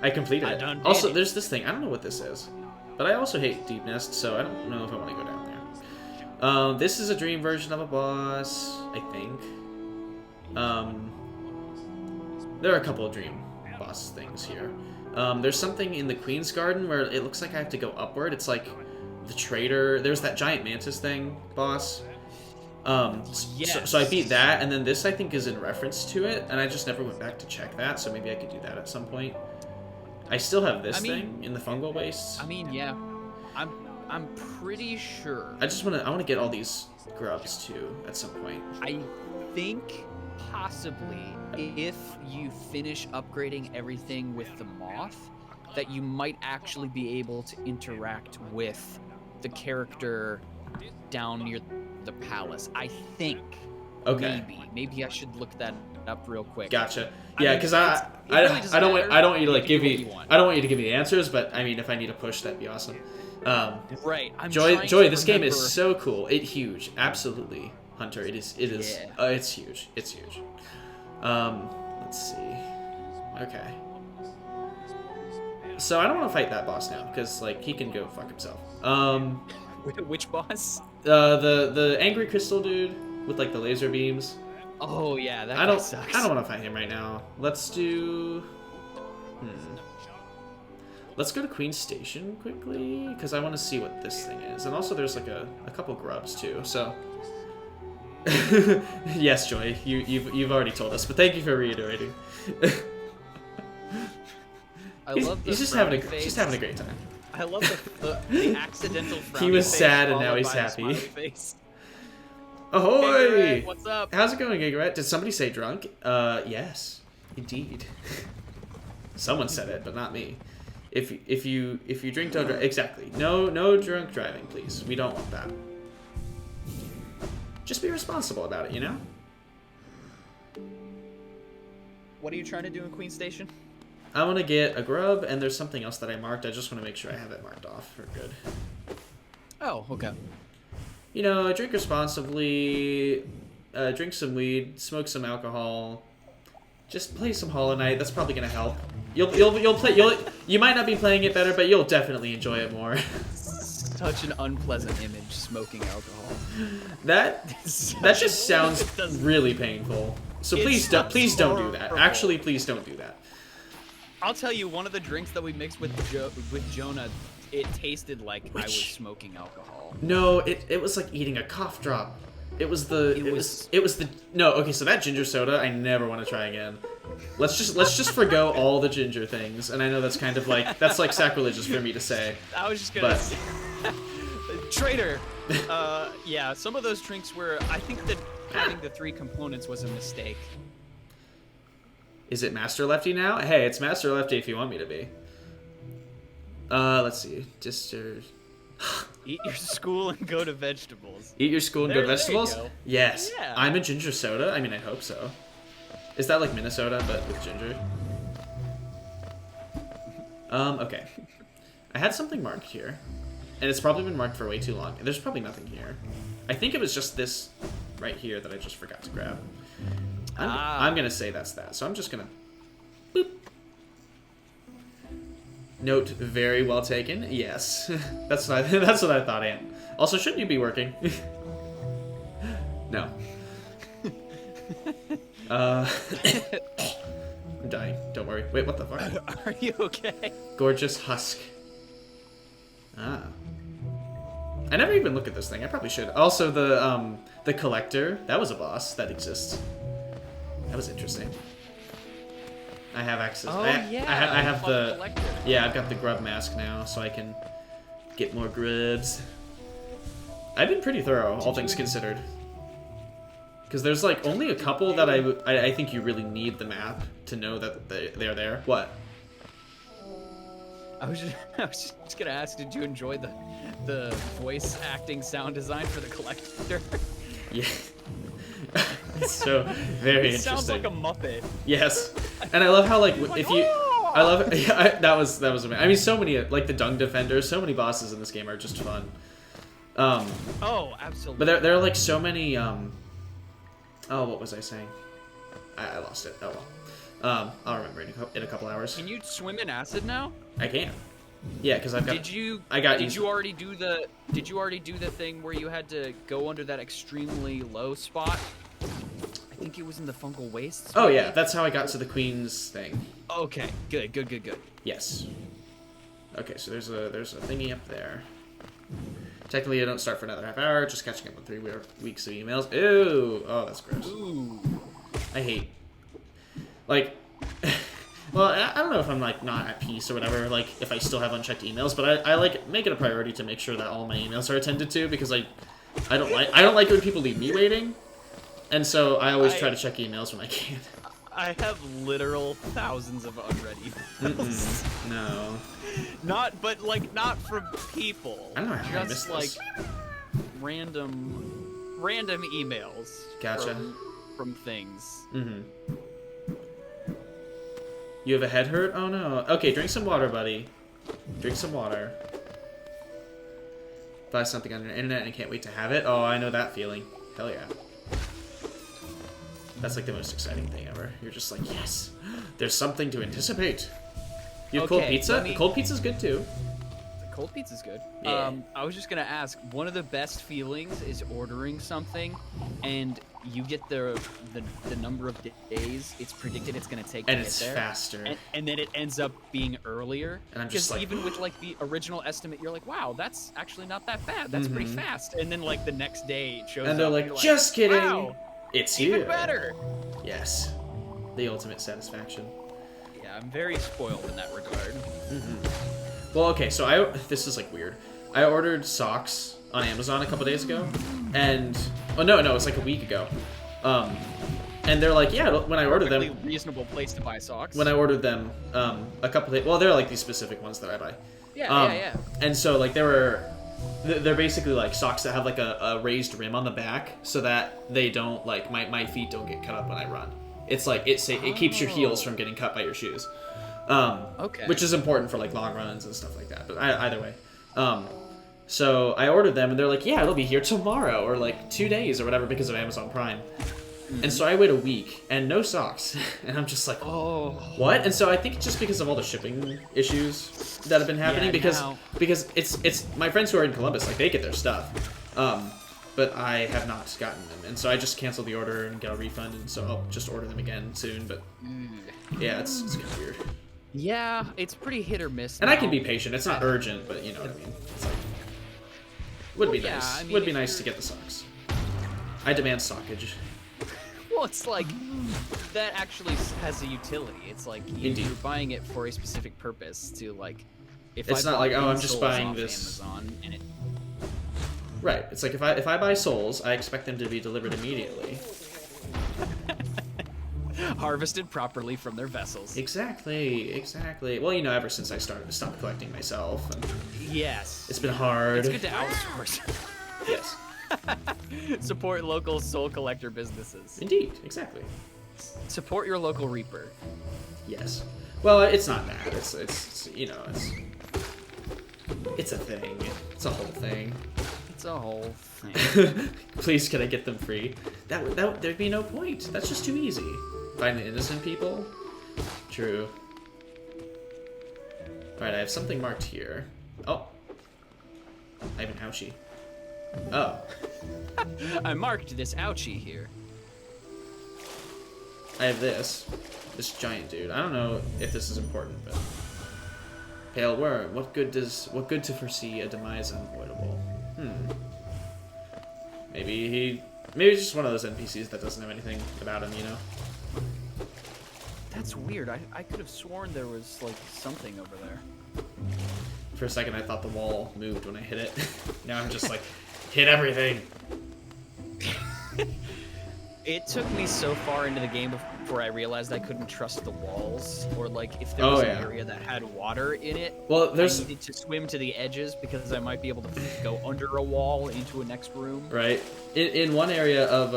[SPEAKER 1] I completed it. Also, there's this thing. I don't know what this is, but I also hate Deep Nest, so I don't know if I want to go down there. This is a dream version of a boss, I think. There are a couple of dream boss things here. There's something in the Queen's Garden where it looks like I have to go upward. It's like the Trader. There's that giant mantis thing boss.
[SPEAKER 2] Yes.
[SPEAKER 1] So I beat that, and then this I think is in reference to it, and I just never went back to check that, so maybe I could do that at some point. I still have this thing in the fungal wastes.
[SPEAKER 2] I mean, yeah. I'm pretty sure.
[SPEAKER 1] I want to get all these grubs too at some point.
[SPEAKER 2] I think possibly if you finish upgrading everything with the moth, that you might actually be able to interact with the character down near the palace. I think.
[SPEAKER 1] Okay.
[SPEAKER 2] Maybe I should look that up real quick.
[SPEAKER 1] Gotcha. Yeah, because I don't want you to like give me. I don't want you to give me the answers, but I mean, if I need a push, that'd be awesome.
[SPEAKER 2] Right.
[SPEAKER 1] Joy, this game is so cool. It's huge. Absolutely, Hunter. It is.
[SPEAKER 2] Yeah.
[SPEAKER 1] It's huge. It's huge. Let's see. Okay. So I don't want to fight that boss now because like he can go fuck himself.
[SPEAKER 2] Which boss?
[SPEAKER 1] The angry crystal dude with like the laser beams.
[SPEAKER 2] Oh yeah, that guy sucks.
[SPEAKER 1] I don't want to fight him right now. Let's do. Let's go to Queen Station quickly, because I want to see what this thing is. And also there's like a couple grubs too, so... Yes, Joy, you've already told us, but thank you for reiterating.
[SPEAKER 2] I love the
[SPEAKER 1] he's just having a great time.
[SPEAKER 2] I love the accidental frowny
[SPEAKER 1] He was
[SPEAKER 2] face
[SPEAKER 1] sad and now
[SPEAKER 2] followed
[SPEAKER 1] he's
[SPEAKER 2] by a
[SPEAKER 1] happy.
[SPEAKER 2] smiley face.
[SPEAKER 1] Ahoy!
[SPEAKER 2] Hey, Garrett, what's up?
[SPEAKER 1] How's it going, Gigaret? Did somebody say drunk? Yes, indeed. Someone said it, but not me. If you drink, don't drive. Exactly. No drunk driving, please. We don't want that. Just be responsible about it, you know?
[SPEAKER 2] What are you trying to do in Queen Station?
[SPEAKER 1] I want to get a grub, and there's something else that I marked. I just want to make sure I have it marked off for good.
[SPEAKER 2] Oh, okay.
[SPEAKER 1] You know, drink responsibly, drink some weed, smoke some alcohol, just play some Hollow Knight. That's probably gonna help. You might not be playing it better, but you'll definitely enjoy it more.
[SPEAKER 2] Such an unpleasant image, smoking alcohol.
[SPEAKER 1] That just sounds really painful. So please don't do that. Actually, please don't do that.
[SPEAKER 2] I'll tell you, one of the drinks that we mixed with Jonah, it tasted like I was smoking alcohol.
[SPEAKER 1] No, it was like eating a cough drop. It was the no. Okay, so that ginger soda, I never want to try again. Let's just forgo all the ginger things, and I know that's kind of like sacrilegious for me to say.
[SPEAKER 2] I was just gonna say, traitor. Yeah, some of those drinks were. I think that having the 3 components was a mistake.
[SPEAKER 1] Is it Master Lefty now? Hey, it's Master Lefty if you want me to be. Let's see. Just
[SPEAKER 2] eat your school and go to vegetables.
[SPEAKER 1] Eat your school and go to vegetables?
[SPEAKER 2] Go.
[SPEAKER 1] Yes.
[SPEAKER 2] Yeah.
[SPEAKER 1] I'm a ginger soda. I mean, I hope so. Is that like Minnesota but with ginger? Okay. I had something marked here, and it's probably been marked for way too long. There's probably nothing here. I think it was just this right here that I just forgot to grab. I'm gonna say that's that. So I'm just gonna boop. Note very well taken. Yes, that's what I thought. Ant. Also, shouldn't you be working? No. I'm dying. Don't worry. Wait, what the fuck?
[SPEAKER 2] Are you okay?
[SPEAKER 1] Gorgeous husk. Ah. I never even look at this thing. I probably should. Also, the collector. That was a boss that exists. That was interesting. I have access.
[SPEAKER 2] Oh,
[SPEAKER 1] I have the
[SPEAKER 2] collector.
[SPEAKER 1] Yeah, I've got the grub mask now, so I can get more grubs. I've been pretty thorough, all things considered. Because there's like only a couple that I think you really need the map to know that they're there. What?
[SPEAKER 2] I was just gonna ask, did you enjoy the voice acting sound design for the collector?
[SPEAKER 1] Yeah. It's so very interesting.
[SPEAKER 2] Sounds like a Muppet.
[SPEAKER 1] Yes, and I love how like if you, I love it. Yeah, that was amazing. I mean, so many like the Dung Defender, so many bosses in this game are just fun.
[SPEAKER 2] Oh, absolutely.
[SPEAKER 1] But there are like so many. Oh, what was I saying? I lost it. Oh well. I'll remember in a couple hours.
[SPEAKER 2] Can you swim in acid now?
[SPEAKER 1] I can. Yeah, because I've got.
[SPEAKER 2] Did you already do the thing where you had to go under that extremely low spot? I think it was in the fungal wastes.
[SPEAKER 1] Oh yeah, that's how I got to the Queen's thing.
[SPEAKER 2] Okay, good.
[SPEAKER 1] Yes. Okay, so there's a thingy up there. Technically, I don't start for another half hour. Just catching up on 3 weeks of emails. Ew. Oh, that's gross.
[SPEAKER 2] Ooh.
[SPEAKER 1] I hate. Like. Well, I don't know if I'm like not at peace or whatever. Like if I still have unchecked emails, but I like make it a priority to make sure that all my emails are attended to because I don't like when people leave me waiting. And so I always try to check emails when I can.
[SPEAKER 2] I have literal thousands of unread emails.
[SPEAKER 1] No.
[SPEAKER 2] Not from people.
[SPEAKER 1] I don't know how I missed
[SPEAKER 2] like
[SPEAKER 1] this.
[SPEAKER 2] random emails.
[SPEAKER 1] Gotcha.
[SPEAKER 2] From things.
[SPEAKER 1] Mm-hmm. You have a head hurt? Oh no. Okay, drink some water, buddy. Drink some water. Buy something on the internet and I can't wait to have it. Oh, I know that feeling. Hell yeah. That's like the most exciting thing ever. You're just like, yes, there's something to anticipate. You have cold pizza? Cold pizza's good too.
[SPEAKER 2] The cold pizza's good.
[SPEAKER 1] Yeah.
[SPEAKER 2] I was just gonna ask, one of the best feelings is ordering something and you get the number of days it's predicted it's gonna take to get there.
[SPEAKER 1] Faster.
[SPEAKER 2] And then it ends up being earlier.
[SPEAKER 1] And I'm just like,
[SPEAKER 2] even with like the original estimate, you're like, wow, that's actually not that bad. That's pretty fast. And then like the next day it shows up.
[SPEAKER 1] And they're like, just kidding.
[SPEAKER 2] Wow,
[SPEAKER 1] it's here.
[SPEAKER 2] even better.
[SPEAKER 1] Yes. The ultimate satisfaction.
[SPEAKER 2] Yeah, I'm very spoiled in that regard.
[SPEAKER 1] Well, okay, so this is like weird. I ordered socks on Amazon a couple days ago, and no, it's like a week ago. And they're like, yeah, when I ordered them,
[SPEAKER 2] reasonable place to buy socks.
[SPEAKER 1] When I ordered them, a couple days, well, they're like these specific ones that I buy.
[SPEAKER 2] Yeah.
[SPEAKER 1] And so like they're basically like socks that have like a raised rim on the back, so that they don't like my feet don't get cut up when I run. It's like it keeps your heels from getting cut by your shoes.
[SPEAKER 2] Okay.
[SPEAKER 1] Which is important for like long runs and stuff like that. But either way, so I ordered them and they're like, yeah, it'll be here tomorrow or like 2 days or whatever because of Amazon Prime. And so I wait a week and no socks, and I'm just like, oh, what? And so I think just because of all the shipping issues that have been happening, because it's my friends who are in Columbus, like they get their stuff, but I have not gotten them, and so I just canceled the order and got a refund, and so I'll just order them again soon. But yeah, it's kind of weird.
[SPEAKER 2] Yeah, it's pretty hit or miss.
[SPEAKER 1] And
[SPEAKER 2] now.
[SPEAKER 1] I can be patient. It's not urgent, but you know what I mean. It's like, would be nice. I mean, would be nice to get the socks. I demand sockage.
[SPEAKER 2] Well, it's like that actually has a utility. It's like you're buying it for a specific purpose. To like, if
[SPEAKER 1] it's not like, oh, I'm just buying this.
[SPEAKER 2] Amazon and it...
[SPEAKER 1] Right. It's like if I buy souls, I expect them to be delivered immediately.
[SPEAKER 2] Harvested properly from their vessels.
[SPEAKER 1] Exactly. Well, you know, ever since I stopped collecting myself. And
[SPEAKER 2] yes.
[SPEAKER 1] It's been hard.
[SPEAKER 2] It's good to outsource.
[SPEAKER 1] Yes.
[SPEAKER 2] Support local soul collector businesses.
[SPEAKER 1] Indeed. Exactly.
[SPEAKER 2] Support your local reaper.
[SPEAKER 1] Yes. Well, it's not that. It's you know, it's a thing. It's a whole thing.
[SPEAKER 2] It's a whole thing.
[SPEAKER 1] Please, can I get them free? There'd be no point. That's just too easy. Find the innocent people? True. Alright, I have something marked here. Oh. I have an ouchie. Oh.
[SPEAKER 2] I marked this ouchie here.
[SPEAKER 1] I have this giant dude. I don't know if this is important, but pale worm. What good to foresee a demise unavoidable? Maybe it's just one of those NPCs that doesn't have anything about him, you know.
[SPEAKER 2] That's weird. I could have sworn there was like something over there.
[SPEAKER 1] For a second, I thought the wall moved when I hit it. Now I'm just like, hit everything.
[SPEAKER 2] It took me so far into the game before I realized I couldn't trust the walls, or like if there was an area that had water in it.
[SPEAKER 1] Well, I
[SPEAKER 2] needed to swim to the edges because I might be able to go under a wall into a next room.
[SPEAKER 1] Right. In one area of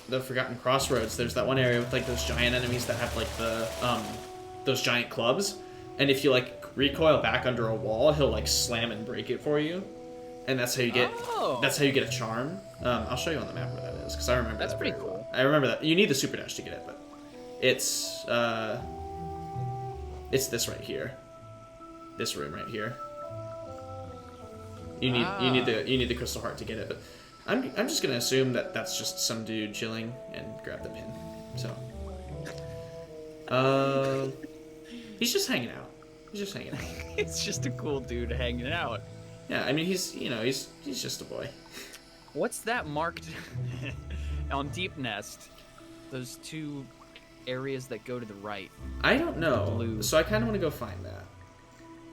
[SPEAKER 1] the Forgotten Crossroads, there's that one area with like those giant enemies that have like the those giant clubs, and if you like recoil back under a wall, he'll like slam and break it for you. And that's how you get a charm. I'll show you on the map where that is, because I remember
[SPEAKER 2] that's
[SPEAKER 1] that
[SPEAKER 2] pretty
[SPEAKER 1] very
[SPEAKER 2] cool.
[SPEAKER 1] well. I remember that. You need the super dash to get it, but it's this right here. This room right here. You need the crystal heart to get it, but I'm just gonna assume that that's just some dude chilling and grab the pin. So he's just hanging out.
[SPEAKER 2] It's just a cool dude hanging out.
[SPEAKER 1] Yeah, I mean he's just a boy.
[SPEAKER 2] What's that marked on Deep Nest? Those two areas that go to the right.
[SPEAKER 1] I don't know. Blue. So I kind of want to go find that.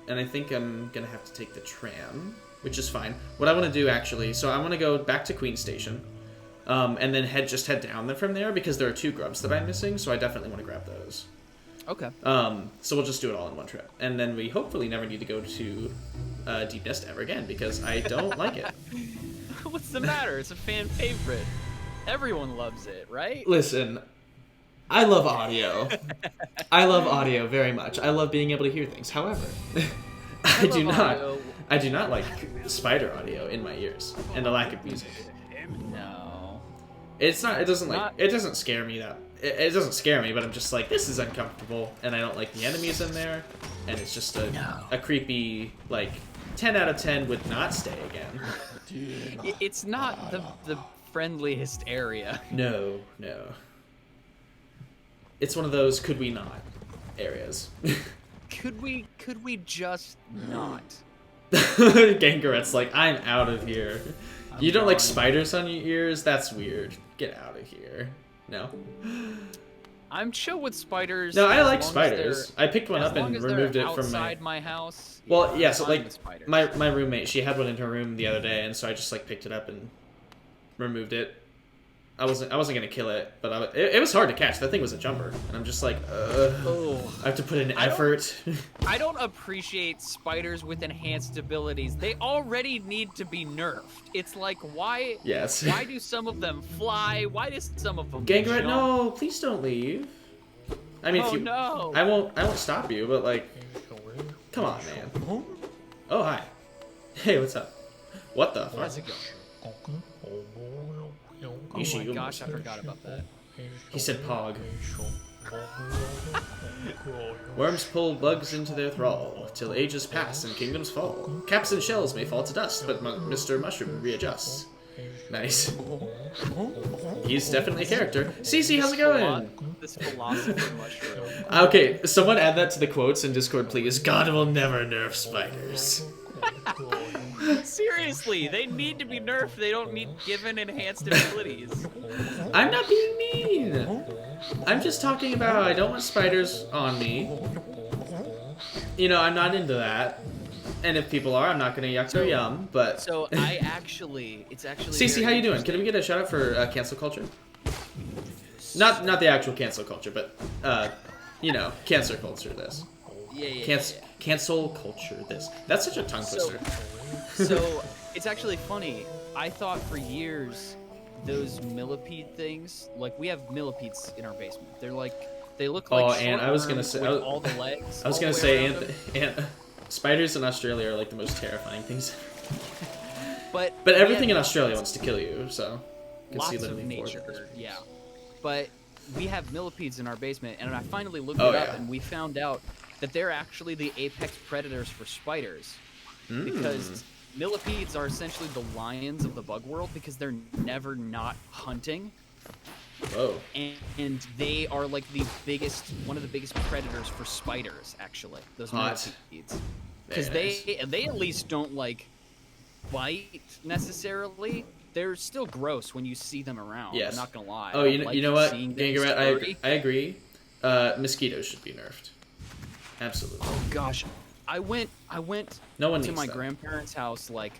[SPEAKER 1] And I think I'm going to have to take the tram, which is fine. What I want to do actually, so I want to go back to Queen Station. And then head down from there because there are 2 grubs that I'm missing, so I definitely want to grab those.
[SPEAKER 2] Okay.
[SPEAKER 1] So we'll just do it all in one trip. And then we hopefully never need to go to Deep Nest ever again because I don't like it.
[SPEAKER 2] What's the matter? It's a fan favorite. Everyone loves it, right?
[SPEAKER 1] Listen, I love audio. I love audio very much. I love being able to hear things. However, I do not like spider audio in my ears and the lack of music.
[SPEAKER 2] No.
[SPEAKER 1] It doesn't scare me it doesn't scare me, but I'm just like, this is uncomfortable, and I don't like the enemies in there, and it's just a creepy, like, 10 out of 10 would not stay again.
[SPEAKER 2] It's not the friendliest area.
[SPEAKER 1] No. It's one of those could we not areas.
[SPEAKER 2] Could we just not?
[SPEAKER 1] Gangaret's like, I'm out of here. You don't like spiders on your ears? That's weird. Get out of here. No.
[SPEAKER 2] I'm chill with spiders.
[SPEAKER 1] No, I like spiders. I picked one up and removed it from
[SPEAKER 2] my house.
[SPEAKER 1] Well, yeah, so like my roommate, she had one in her room the other day, and so I just like picked it up and removed it. I wasn't gonna kill it, but it was hard to catch. That thing was a jumper, and I'm just like, I have to put in effort.
[SPEAKER 2] I don't appreciate spiders with enhanced abilities. They already need to be nerfed. It's like, why?
[SPEAKER 1] Yes.
[SPEAKER 2] Why do some of them fly? Why do some of them
[SPEAKER 1] Gangaret,
[SPEAKER 2] jump?
[SPEAKER 1] no, please don't leave. I mean,
[SPEAKER 2] no.
[SPEAKER 1] I won't stop you, but like, come on, man. Oh, hi. Hey, what's up? What the fuck?
[SPEAKER 2] How's it going? Oh my gosh, I forgot about that.
[SPEAKER 1] He said Pog. Worms pull bugs into their thrall, till ages pass and kingdoms fall. Caps and shells may fall to dust, but Mr. Mushroom readjusts. Nice. He's definitely a character. Cece, how's it going?
[SPEAKER 2] This philosopher mushroom.
[SPEAKER 1] Okay, someone add that to the quotes in Discord, please. God will never nerf spiders.
[SPEAKER 2] Seriously, they need to be nerfed. They don't need given enhanced abilities.
[SPEAKER 1] I'm not being mean. I'm just talking about how I don't want spiders on me. You know, I'm not into that. And if people are, I'm not gonna yuck their yum, but...
[SPEAKER 2] So it's actually...
[SPEAKER 1] Cece, how you doing? Can we get a shout out for cancel culture? Not the actual cancel culture, but, you know, cancer culture this.
[SPEAKER 2] Yeah.
[SPEAKER 1] Cancel culture this. That's such a tongue twister.
[SPEAKER 2] So, it's actually funny. I thought for years those millipede things, like we have millipedes in our basement. They're like, they look like
[SPEAKER 1] and I was gonna say,
[SPEAKER 2] all the legs.
[SPEAKER 1] I was gonna say, spiders in Australia are like the most terrifying things. But everything in Australia wants to kill you, so you can see
[SPEAKER 2] lots of
[SPEAKER 1] literally
[SPEAKER 2] nature, yeah. But we have millipedes in our basement, and I finally looked it up, and we found out that they're actually the apex predators for spiders. Because millipedes are essentially the lions of the bug world because they're never not hunting.
[SPEAKER 1] Whoa.
[SPEAKER 2] And they are like one of the biggest predators for spiders, actually. Those millipedes. Because they at least don't like bite necessarily. They're still gross when you see them around.
[SPEAKER 1] Yes.
[SPEAKER 2] I'm not gonna lie.
[SPEAKER 1] Oh, you know what? I agree. Mosquitoes should be nerfed. Absolutely.
[SPEAKER 2] Oh gosh, I went to my grandparents' house like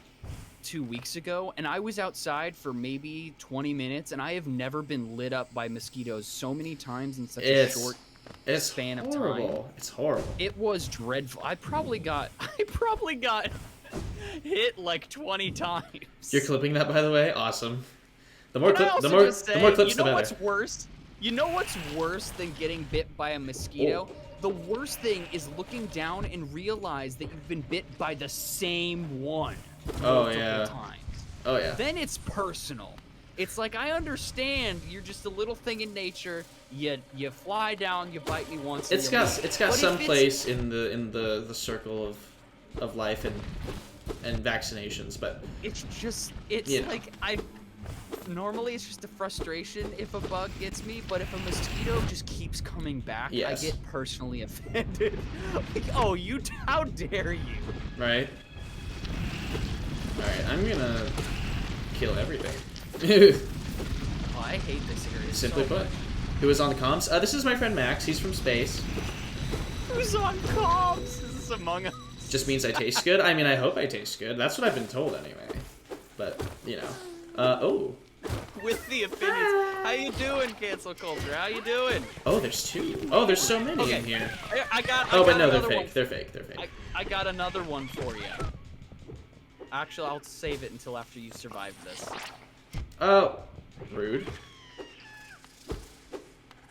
[SPEAKER 2] 2 weeks ago, and I was outside for maybe 20 minutes, and I have never been lit up by mosquitoes so many times in such a short span of time.
[SPEAKER 1] It's horrible.
[SPEAKER 2] It was dreadful. I probably got hit like 20 times.
[SPEAKER 1] You're clipping that, by the way? Awesome. The more clips, the more clips, the better.
[SPEAKER 2] What's worse? You know what's worse than getting bit by a mosquito?
[SPEAKER 1] Oh.
[SPEAKER 2] The worst thing is looking down and realize that you've been bit by the same one multiple times.
[SPEAKER 1] Oh yeah.
[SPEAKER 2] Then it's personal. It's like, I understand you're just a little thing in nature. You fly down, you bite me once.
[SPEAKER 1] It's got some place in the circle of life and vaccinations, but
[SPEAKER 2] it's like normally it's just a frustration if a bug gets me, but if a mosquito just keeps coming back, I get personally offended. Like, oh, how dare you?
[SPEAKER 1] Right. All right, I'm gonna kill everything.
[SPEAKER 2] Oh, I hate this area.
[SPEAKER 1] Simply put. Who is on the comms? This is my friend Max. He's from space.
[SPEAKER 2] Who's on comms? Is this Among Us?
[SPEAKER 1] Just means I taste good. I mean, I hope I taste good. That's what I've been told anyway. But, you know. Oh.
[SPEAKER 2] With the opinions. How you doing, cancel culture? How you doing?
[SPEAKER 1] Oh, there's two. Oh, there's so many in here.
[SPEAKER 2] I got
[SPEAKER 1] they're fake. They're fake. They're fake.
[SPEAKER 2] I got another one for you. Actually, I'll save it until after you survive this.
[SPEAKER 1] Oh. Rude.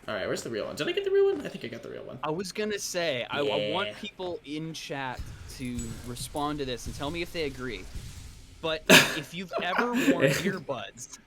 [SPEAKER 1] Alright, where's the real one? Did I get the real one? I think I got the real one.
[SPEAKER 2] I was gonna say, I want people in chat to respond to this and tell me if they agree. But if you've ever worn earbuds,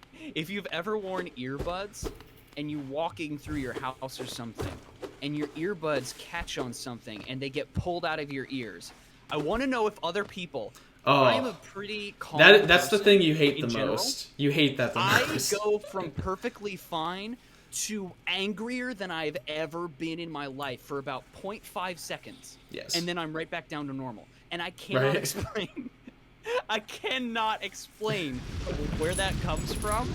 [SPEAKER 2] and you're walking through your house or something, and your earbuds catch on something and they get pulled out of your ears, I want to know if other people... I'm a pretty calm
[SPEAKER 1] That's the thing you hate the
[SPEAKER 2] general.
[SPEAKER 1] Most. You hate that the most.
[SPEAKER 2] I go from perfectly fine to angrier than I've ever been in my life for about 0.5 seconds.
[SPEAKER 1] Yes.
[SPEAKER 2] And then I'm right back down to normal. And I cannot explain... I cannot explain where that comes from,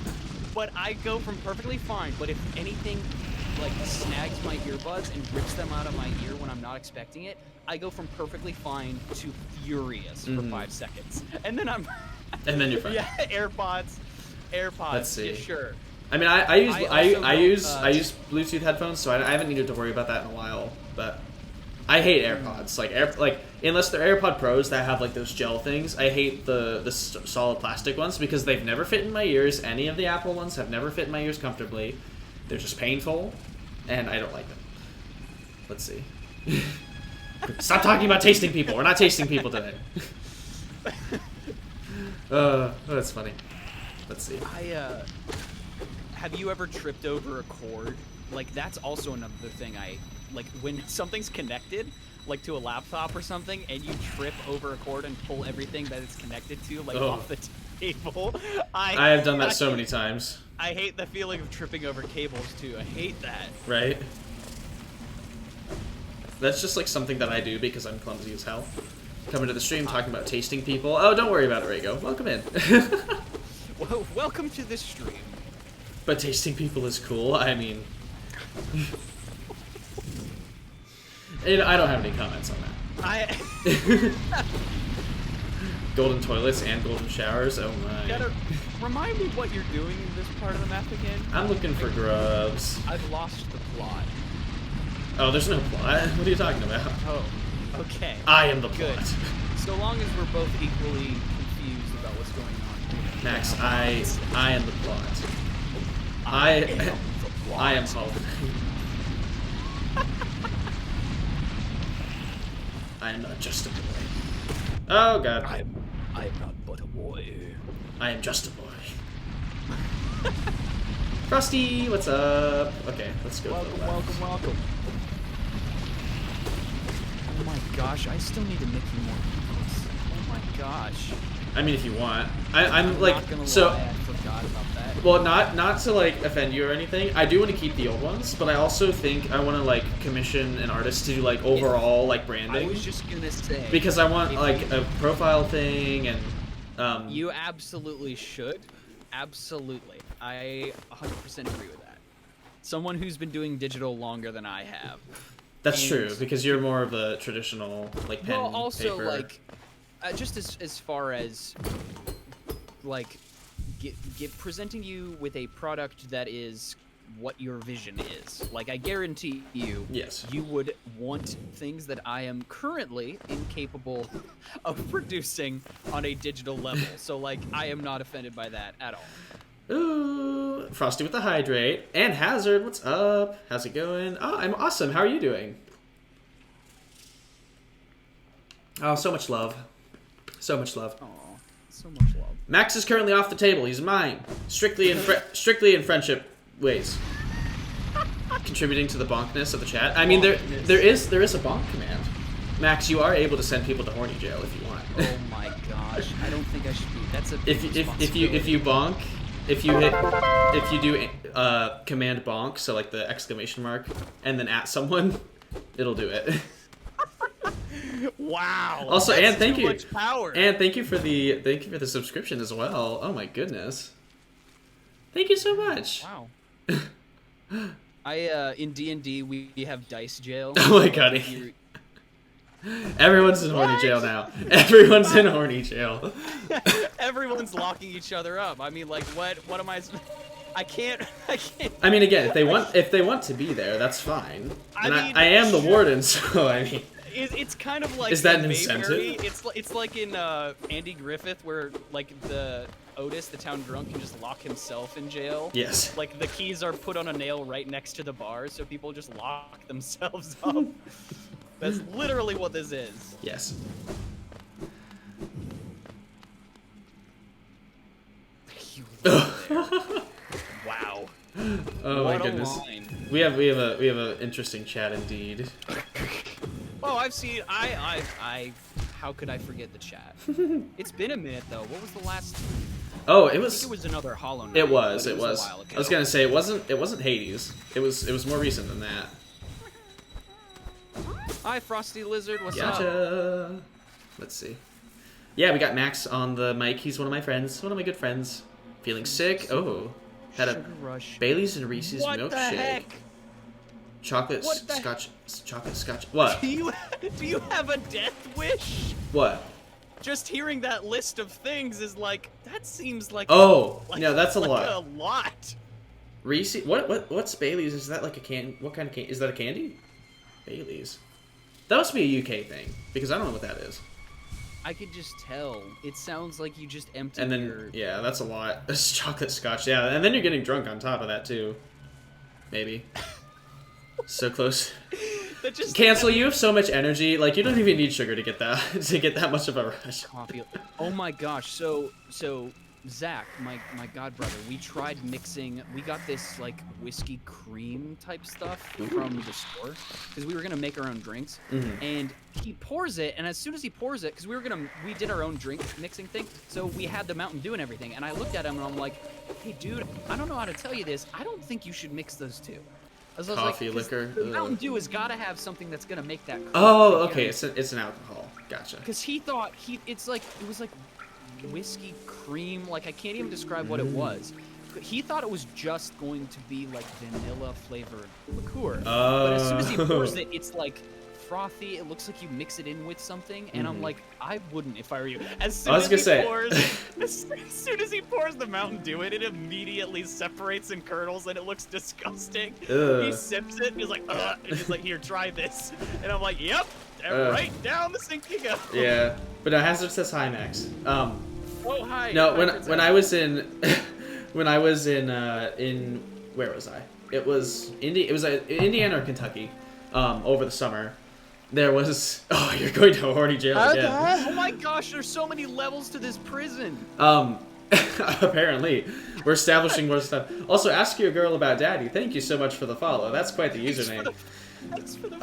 [SPEAKER 2] but I go from perfectly fine, but if anything like snags my earbuds and rips them out of my ear when I'm not expecting it, I go from perfectly fine to furious for 5 seconds. And then I'm...
[SPEAKER 1] and then you're fine.
[SPEAKER 2] Yeah, AirPods.
[SPEAKER 1] Let's see.
[SPEAKER 2] Yeah, sure.
[SPEAKER 1] I mean, I use Bluetooth headphones, so I haven't needed to worry about that in a while, but... I hate AirPods. Like unless they're AirPod Pros that have like those gel things, I hate the solid plastic ones because they've never fit in my ears. Any of the Apple ones have never fit in my ears comfortably. They're just painful, and I don't like them. Let's see. Stop talking about tasting people. We're not tasting people today. That's funny. Let's see.
[SPEAKER 2] Have you ever tripped over a cord? Like, that's also another thing like, when something's connected, like to a laptop or something, and you trip over a cord and pull everything that it's connected to like off the table.
[SPEAKER 1] I have done that so many times.
[SPEAKER 2] I hate the feeling of tripping over cables too. I hate that.
[SPEAKER 1] Right. That's just like something that I do because I'm clumsy as hell. Coming to the stream talking about tasting people. Oh, don't worry about it, Rego. Welcome in.
[SPEAKER 2] Well, welcome to this stream.
[SPEAKER 1] But tasting people is cool. I mean, you know, I don't have any comments on that. Golden toilets and golden showers. Oh my.
[SPEAKER 2] Gotta remind me what you're doing in this part of the map again.
[SPEAKER 1] I'm looking for grubs.
[SPEAKER 2] I've lost the plot.
[SPEAKER 1] Oh, there's no plot. What are you talking about?
[SPEAKER 2] Oh, okay.
[SPEAKER 1] I am the
[SPEAKER 2] Good.
[SPEAKER 1] plot.
[SPEAKER 2] So long as we're both equally confused about what's going on.
[SPEAKER 1] Max, I am the plot. I am Hulk. I am not just a boy. Oh god.
[SPEAKER 2] I am not but a boy.
[SPEAKER 1] I am just a boy. Frosty, what's up? Okay, let's go.
[SPEAKER 2] Welcome. Oh my gosh, I still need to make you more peoples. Oh my gosh.
[SPEAKER 1] I mean, if you want, I'm like,
[SPEAKER 2] not gonna
[SPEAKER 1] so.
[SPEAKER 2] Lie, I forgot about that.
[SPEAKER 1] Well, not to like offend you or anything. I do want to keep the old ones, but I also think I want to like commission an artist to do like overall like branding.
[SPEAKER 2] I was just gonna say
[SPEAKER 1] because I want like a profile thing and.
[SPEAKER 2] You absolutely should. Absolutely, I 100% agree with that. Someone who's been doing digital longer than I have.
[SPEAKER 1] That's true because you're more of a traditional like pen.
[SPEAKER 2] Well, also
[SPEAKER 1] paper.
[SPEAKER 2] like. Just as far as like presenting you with a product that is what your vision is. Like I guarantee you,
[SPEAKER 1] yes,
[SPEAKER 2] you would want things that I am currently incapable of producing on a digital level. So like I am not offended by that at all.
[SPEAKER 1] Ooh, Frosty with the hydrate and Hazard. What's up? How's it going? Oh, I'm awesome. How are you doing? Oh, so much love. So much love.
[SPEAKER 2] Aw, so much love.
[SPEAKER 1] Max is currently off the table. He's mine. Strictly in friendship ways. Contributing to the bonkness of the chat. I mean, there is a bonk command. Max, you are able to send people to horny jail if you want.
[SPEAKER 2] Oh my gosh, I don't think I should be. That's a
[SPEAKER 1] if you bonk, if you do command bonk, so like the exclamation mark, and then at someone, it'll do it.
[SPEAKER 2] Wow.
[SPEAKER 1] Also, and thank you.
[SPEAKER 2] Much power.
[SPEAKER 1] And thank you for the subscription as well. Oh my goodness. Thank you so much.
[SPEAKER 2] Wow. In D&D we have dice jail.
[SPEAKER 1] Oh my god. Everyone's in horny jail now. Everyone's in horny jail.
[SPEAKER 2] Everyone's locking each other up. I mean, like, what am I? I can't.
[SPEAKER 1] I mean, again, if they want to be there, that's fine. And I am the warden, so I mean.
[SPEAKER 2] It's kind of like.
[SPEAKER 1] Is that an incentive?
[SPEAKER 2] It's like in Andy Griffith, where like the Otis, the town drunk, can just lock himself in jail.
[SPEAKER 1] Yes.
[SPEAKER 2] Like the keys are put on a nail right next to the bars, so people just lock themselves up. That's literally what this is.
[SPEAKER 1] Yes.
[SPEAKER 2] Wow.
[SPEAKER 1] Oh
[SPEAKER 2] what
[SPEAKER 1] my goodness.
[SPEAKER 2] Line.
[SPEAKER 1] We have a interesting chat indeed.
[SPEAKER 2] Oh, I've seen. How could I forget the chat? It's been a minute though. What was the last?
[SPEAKER 1] Oh, it
[SPEAKER 2] I
[SPEAKER 1] was.
[SPEAKER 2] think it was another Hollow Knight.
[SPEAKER 1] It was.
[SPEAKER 2] A while ago.
[SPEAKER 1] I was gonna say it wasn't Hades. It was more recent than that.
[SPEAKER 2] Hi, Frosty Lizard. What's
[SPEAKER 1] Gotcha.
[SPEAKER 2] up?
[SPEAKER 1] Let's see. Yeah, we got Max on the mic. He's one of my friends. One of my good friends. Feeling sick. Oh, had a
[SPEAKER 2] rush.
[SPEAKER 1] Bailey's and Reese's
[SPEAKER 2] What
[SPEAKER 1] milkshake.
[SPEAKER 2] the heck?
[SPEAKER 1] Chocolate scotch. Chocolate scotch. What?
[SPEAKER 2] Do you have a death wish?
[SPEAKER 1] What?
[SPEAKER 2] Just hearing that list of things is like, that seems like.
[SPEAKER 1] Oh, no, that's a lot.
[SPEAKER 2] A lot.
[SPEAKER 1] Reese, what's Bailey's? Is that like a can? What kind of can? Is that a candy? Bailey's. That must be a UK thing because I don't know what that is.
[SPEAKER 2] I could just tell. It sounds like you just emptied
[SPEAKER 1] And then
[SPEAKER 2] your...
[SPEAKER 1] yeah, that's a lot. It's chocolate scotch. Yeah, and then you're getting drunk on top of that too. Maybe. So close.
[SPEAKER 2] That just
[SPEAKER 1] Cancel. You have so much energy. Like you don't even need sugar to get that much of a rush.
[SPEAKER 2] Coffee. Oh my gosh. So Zach, my god brother, we tried mixing. We got this like whiskey cream type stuff from the store because we were gonna make our own drinks. And he pours it, and as soon as he pours it, because we did our own drink mixing thing, so we had the Mountain Dew and everything. And I looked at him and I'm like, hey dude, I don't know how to tell you this. I don't think you should mix those two.
[SPEAKER 1] Coffee, liquor.
[SPEAKER 2] The Mountain Dew has got to have something that's gonna make that.
[SPEAKER 1] Oh, okay. It's an alcohol. Gotcha.
[SPEAKER 2] Because he thought it was like whiskey cream. Like I can't even describe what it was. He thought it was just going to be like vanilla flavored liqueur. But as soon as he pours it, it's like frothy. It looks like you mix it in with something, and I'm like, I wouldn't if I were you. As soon as he pours the Mountain Dew in, it immediately separates and curdles, and it looks disgusting. He sips it, and he's like, ugh, and he's like, here, try this. And I'm like, yep, right down the sink you go.
[SPEAKER 1] Yeah, but Hazard says hi, Max.
[SPEAKER 2] Oh, hi.
[SPEAKER 1] No, when I was in, when I was in where was I? It was Indiana or Kentucky, over the summer. There was... Oh, you're going to a horny jail again.
[SPEAKER 2] Oh my gosh, there's so many levels to this prison.
[SPEAKER 1] Apparently. We're establishing more stuff. Also, ask your girl about daddy. Thank you so much for the follow. That's quite the username.
[SPEAKER 2] Thanks for the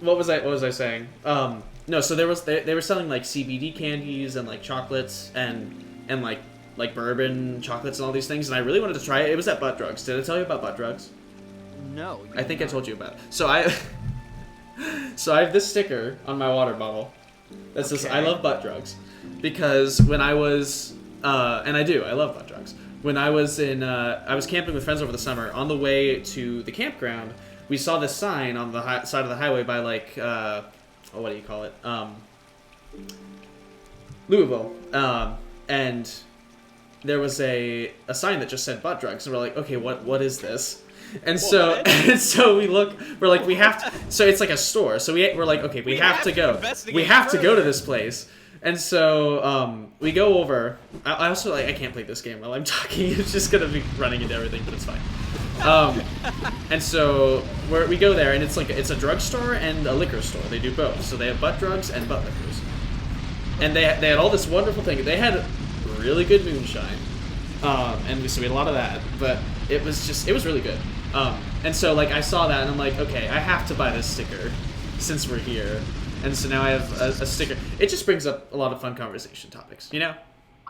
[SPEAKER 1] what was I saying? No, so there was... They were selling, like, CBD candies and, like, chocolates and like bourbon chocolates and all these things, and I really wanted to try it. It was at Butt Drugs. Did I tell you about Butt Drugs?
[SPEAKER 2] No.
[SPEAKER 1] I think I told you about it. So I have this sticker on my water bottle that says, I love butt drugs. Because when I was, and I love butt drugs. When I was I was camping with friends over the summer, on the way to the campground, we saw this sign on the side of the highway by, like, what do you call it? Louisville. And there was a sign that just said butt drugs. And we're like, okay, what is this? And so we look, we're like, we have to, so it's like a store. So we're like, okay, we have to go. We have to go to this place. And so we go over. I also, like, I can't play this game while I'm talking. It's just going to be running into everything, but it's fine. And so we go there, and it's like, it's a drugstore and a liquor store. They do both. So they have butt drugs and butt liquors. And they had all this wonderful thing. They had really good moonshine. And so we had a lot of that, but it was really good. And so, like, I saw that, and I'm like, okay, I have to buy this sticker since we're here. And so now I have a sticker. It just brings up a lot of fun conversation topics, you know?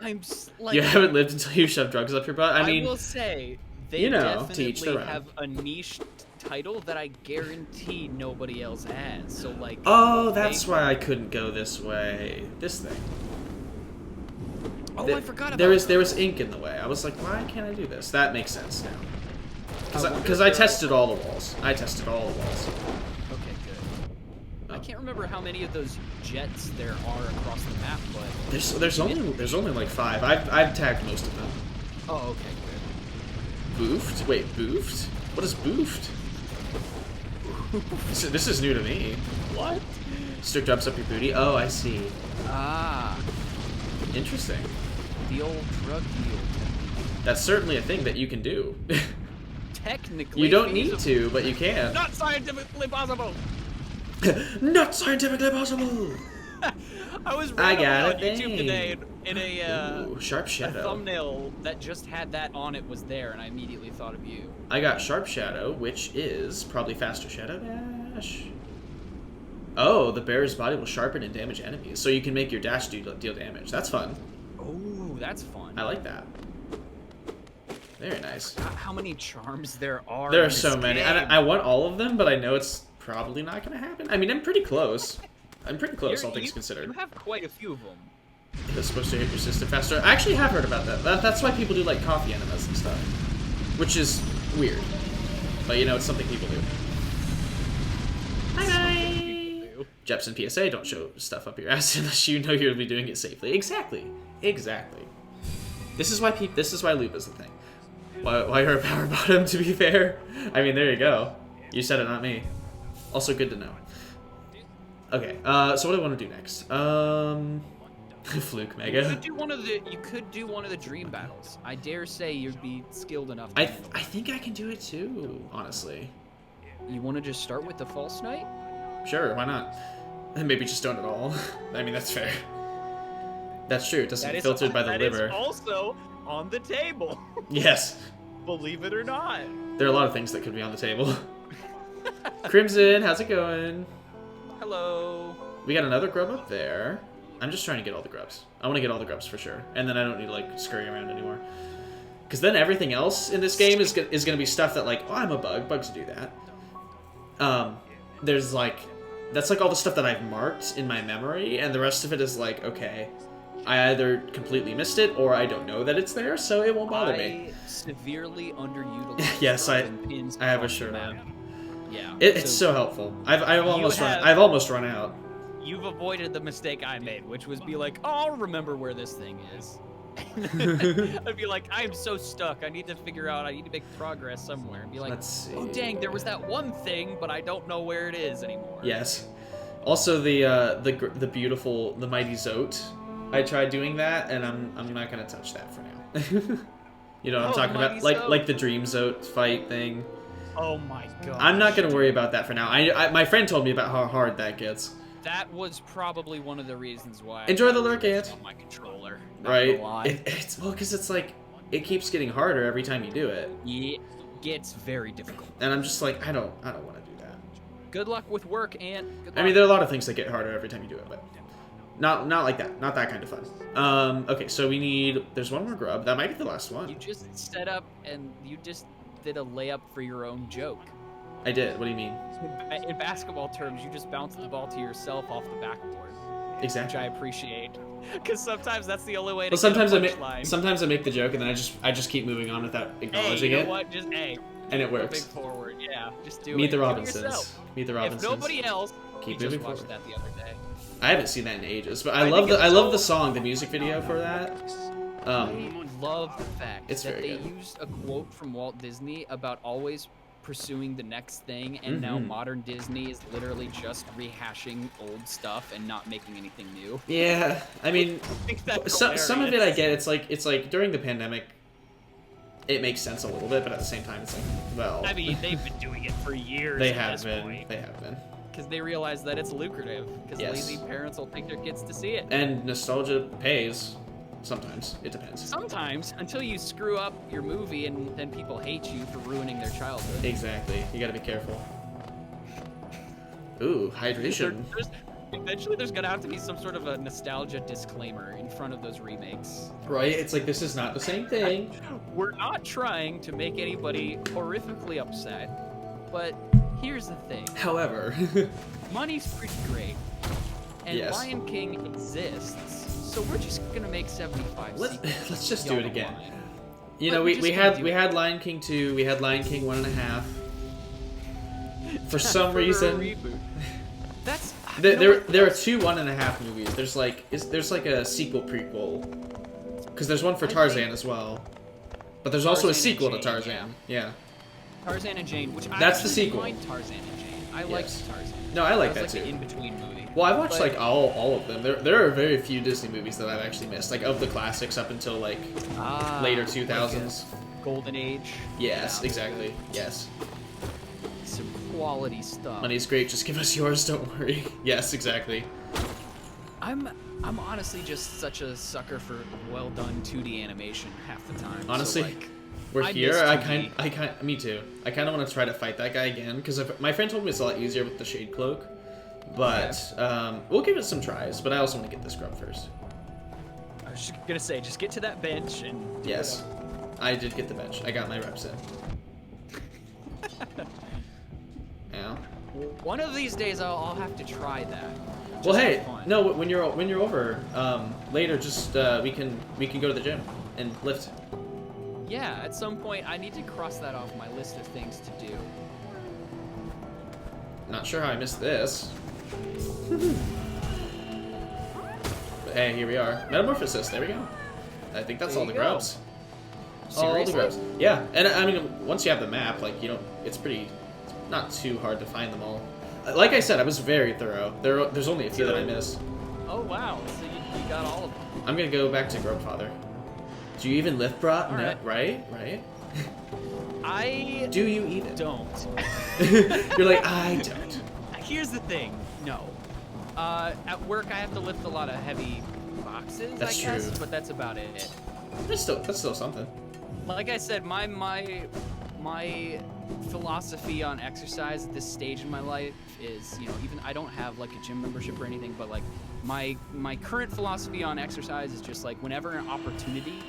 [SPEAKER 1] You haven't lived until you shove drugs up your butt. I mean,
[SPEAKER 2] will say, they definitely have a niche title that I guarantee nobody else has. So, like...
[SPEAKER 1] Oh, that's why I couldn't go this way. This thing.
[SPEAKER 2] Oh, I forgot about
[SPEAKER 1] that. There was ink in the way. I was like, why can't I do this? That makes sense now. Because I tested all the walls. Okay, good.
[SPEAKER 2] I can't remember how many of those jets there are across the map, but
[SPEAKER 1] there's only like 5. I've tagged most of them.
[SPEAKER 2] Oh, okay, good.
[SPEAKER 1] Boofed? Wait, boofed? What is boofed? This is new to me.
[SPEAKER 2] What?
[SPEAKER 1] Stick jumps up your booty. Oh, I see.
[SPEAKER 2] Ah.
[SPEAKER 1] Interesting.
[SPEAKER 2] The old drug deal.
[SPEAKER 1] That's certainly a thing that you can do.
[SPEAKER 2] Technically,
[SPEAKER 1] you don't need to, but you can.
[SPEAKER 2] Not scientifically possible.
[SPEAKER 1] Not scientifically possible.
[SPEAKER 2] I was reading on YouTube today in a
[SPEAKER 1] Sharp Shadow.
[SPEAKER 2] A thumbnail that just had that on it was there, and I immediately thought of you.
[SPEAKER 1] I got Sharp Shadow, which is probably faster Shadow Dash. Oh, the bear's body will sharpen and damage enemies, so you can make your dash deal damage. That's fun.
[SPEAKER 2] Oh, that's fun.
[SPEAKER 1] I like that. Very nice.
[SPEAKER 2] How many charms there are?
[SPEAKER 1] There are so many. I want all of them, but I know it's probably not going to happen. I mean, I'm pretty close. All things considered.
[SPEAKER 2] You have quite a few of them.
[SPEAKER 1] It's supposed to hit your system faster. I actually have heard about that. That's why people do, like, coffee enemas and stuff. Which is weird. But, you know, it's something people do. Bye-bye! Jepson PSA, don't show stuff up your ass unless you know you'll be doing it safely. Exactly. This is why loop is the thing. Why you're a power bottom, to be fair. I mean, there you go. You said it, not me. Also good to know. Okay, so what do I want to do next? Fluke Mega.
[SPEAKER 2] You could do one of the dream battles. I dare say you'd be skilled enough.
[SPEAKER 1] I think I can do it too, honestly.
[SPEAKER 2] You want to just start with the false knight?
[SPEAKER 1] Sure, why not? And maybe just don't at all. I mean, that's fair. That's true. It doesn't get filtered by the liver.
[SPEAKER 2] That is also on the table.
[SPEAKER 1] Yes.
[SPEAKER 2] Believe it or not.
[SPEAKER 1] There are a lot of things that could be on the table. Crimson, how's it going?
[SPEAKER 2] Hello.
[SPEAKER 1] We got another grub up there. I'm just trying to get all the grubs. I want to get all the grubs for sure. And then I don't need to, like, scurry around anymore. Because then everything else in this game is going to be stuff that, like, oh, I'm a bug. Bugs do that. There's, like, that's, like, all the stuff that I've marked in my memory. And the rest of it is, like, okay, I either completely missed it or I don't know that it's there, so it won't bother me.
[SPEAKER 2] Severely underutilized.
[SPEAKER 1] Yes, I have a shirt on.
[SPEAKER 2] Yeah.
[SPEAKER 1] It's so helpful. I've almost run out.
[SPEAKER 2] You've avoided the mistake I made, which was be like, oh, I'll remember where this thing is. I'd be like, I'm so stuck. I need to figure out. I need to make progress somewhere. And be like, oh dang, there was that one thing, but I don't know where it is anymore.
[SPEAKER 1] Yes. Also, the beautiful, the mighty Zote. I tried doing that, and I'm not gonna touch that for now. You know what I'm talking about? Like the Dream Zote fight thing.
[SPEAKER 2] Oh my god.
[SPEAKER 1] I'm not gonna worry about that for now. My friend told me about how hard that gets.
[SPEAKER 2] That was probably one of the reasons why.
[SPEAKER 1] Enjoy the lurk, Ant.
[SPEAKER 2] On my controller.
[SPEAKER 1] Right. It's well, because it's like it keeps getting harder every time you do it.
[SPEAKER 2] Yeah, it gets very difficult.
[SPEAKER 1] And I'm just like, I don't want to do that.
[SPEAKER 2] Good luck with work, Ant.
[SPEAKER 1] I mean, there are a lot of things that get harder every time you do it, but not like that. Not that kind of fun. Okay, so there's one more grub. That might be the last one.
[SPEAKER 2] You just set up and you just did a layup for your own joke.
[SPEAKER 1] I did. What do you mean?
[SPEAKER 2] In basketball terms, you just bounced the ball to yourself off the backboard.
[SPEAKER 1] Exactly.
[SPEAKER 2] Which I appreciate, because sometimes that's the only way to.
[SPEAKER 1] Well, sometimes I make the joke and then I just keep moving on without acknowledging
[SPEAKER 2] it.
[SPEAKER 1] You know
[SPEAKER 2] what? Just
[SPEAKER 1] and it works.
[SPEAKER 2] Moving forward, yeah. Just do
[SPEAKER 1] Meet
[SPEAKER 2] it.
[SPEAKER 1] the Robinsons. Meet the Robinsons.
[SPEAKER 2] If nobody else,
[SPEAKER 1] keep
[SPEAKER 2] we
[SPEAKER 1] moving
[SPEAKER 2] just watched
[SPEAKER 1] forward.
[SPEAKER 2] that the other day.
[SPEAKER 1] I haven't seen that in ages, but I love the song, the music video for that.
[SPEAKER 2] I love the fact that they
[SPEAKER 1] good.
[SPEAKER 2] used a quote from Walt Disney about always pursuing the next thing, and now modern Disney is literally just rehashing old stuff and not making anything new.
[SPEAKER 1] Yeah, I mean, some of it I get. It's like during the pandemic, it makes sense a little bit, but at the same time, it's like, well.
[SPEAKER 2] I mean, they've been doing it for years.
[SPEAKER 1] They have been.
[SPEAKER 2] Because they realize that it's lucrative. Because lazy parents will take their kids to see it.
[SPEAKER 1] And nostalgia pays. Sometimes. It depends.
[SPEAKER 2] Sometimes, until you screw up your movie and then people hate you for ruining their childhood.
[SPEAKER 1] Exactly. You gotta be careful. Ooh, hydration.
[SPEAKER 2] Eventually there's gonna have to be some sort of a nostalgia disclaimer in front of those remakes.
[SPEAKER 1] Right? It's like, this is not the same thing.
[SPEAKER 2] We're not trying to make anybody horrifically upset, but here's the thing.
[SPEAKER 1] However.
[SPEAKER 2] Money's pretty great. And Lion King exists. So we're just gonna make 75.
[SPEAKER 1] Let's just do it again. You know, we had Lion King 2, we had Lion King 1.5. For some reason,
[SPEAKER 2] that's
[SPEAKER 1] there are two 1.5 movies. There's like a sequel prequel, because there's one for Tarzan as well, but there's also a sequel to Tarzan. Yeah.
[SPEAKER 2] Tarzan and Jane, which
[SPEAKER 1] that's the sequel.
[SPEAKER 2] I like Tarzan and Jane. I like Tarzan.
[SPEAKER 1] No, I like that too.
[SPEAKER 2] An in-between movie.
[SPEAKER 1] Well, I've watched like all of them. There are very few Disney movies that I've actually missed, like of the classics up until like later 2000s.
[SPEAKER 2] Like Golden Age.
[SPEAKER 1] Yes, exactly. Yes.
[SPEAKER 2] Some quality stuff.
[SPEAKER 1] Money's great. Just give us yours. Don't worry. Yes, exactly.
[SPEAKER 2] I'm honestly just such a sucker for well done 2D animation half the time.
[SPEAKER 1] Honestly.
[SPEAKER 2] So, like,
[SPEAKER 1] we're here. Me too. I kind of want to try to fight that guy again because my friend told me it's a lot easier with the shade cloak. But we'll give it some tries. But I also want to get this grub first.
[SPEAKER 2] I was just gonna say, just get to that bench and.
[SPEAKER 1] Yes, I did get the bench. I got my reps in. Yeah.
[SPEAKER 2] One of these days, I'll have to try that.
[SPEAKER 1] Well, hey, no. When you're over later, just we can go to the gym and lift.
[SPEAKER 2] Yeah, at some point, I need to cross that off my list of things to do.
[SPEAKER 1] Not sure how I missed this. But hey, here we are. Metamorphosis, there we go. I think that's all the grubs. All the grubs. Yeah, and I mean, once you have the map, like, you don't, it's not too hard to find them all. Like I said, I was very thorough. There's only a few that I missed.
[SPEAKER 2] Oh, wow. So you got all of them.
[SPEAKER 1] I'm gonna go back to Grubfather. Do you even lift, brat?
[SPEAKER 2] All
[SPEAKER 1] no, right?
[SPEAKER 2] I
[SPEAKER 1] do you even?
[SPEAKER 2] Don't.
[SPEAKER 1] You're like, I don't.
[SPEAKER 2] Here's the thing. No. At work, I have to lift a lot of heavy boxes,
[SPEAKER 1] That's
[SPEAKER 2] I guess,
[SPEAKER 1] true.
[SPEAKER 2] but that's about it.
[SPEAKER 1] That's still something.
[SPEAKER 2] Like I said, my philosophy on exercise at this stage in my life is, you know, even I don't have like a gym membership or anything, but like my current philosophy on exercise is just like whenever an opportunity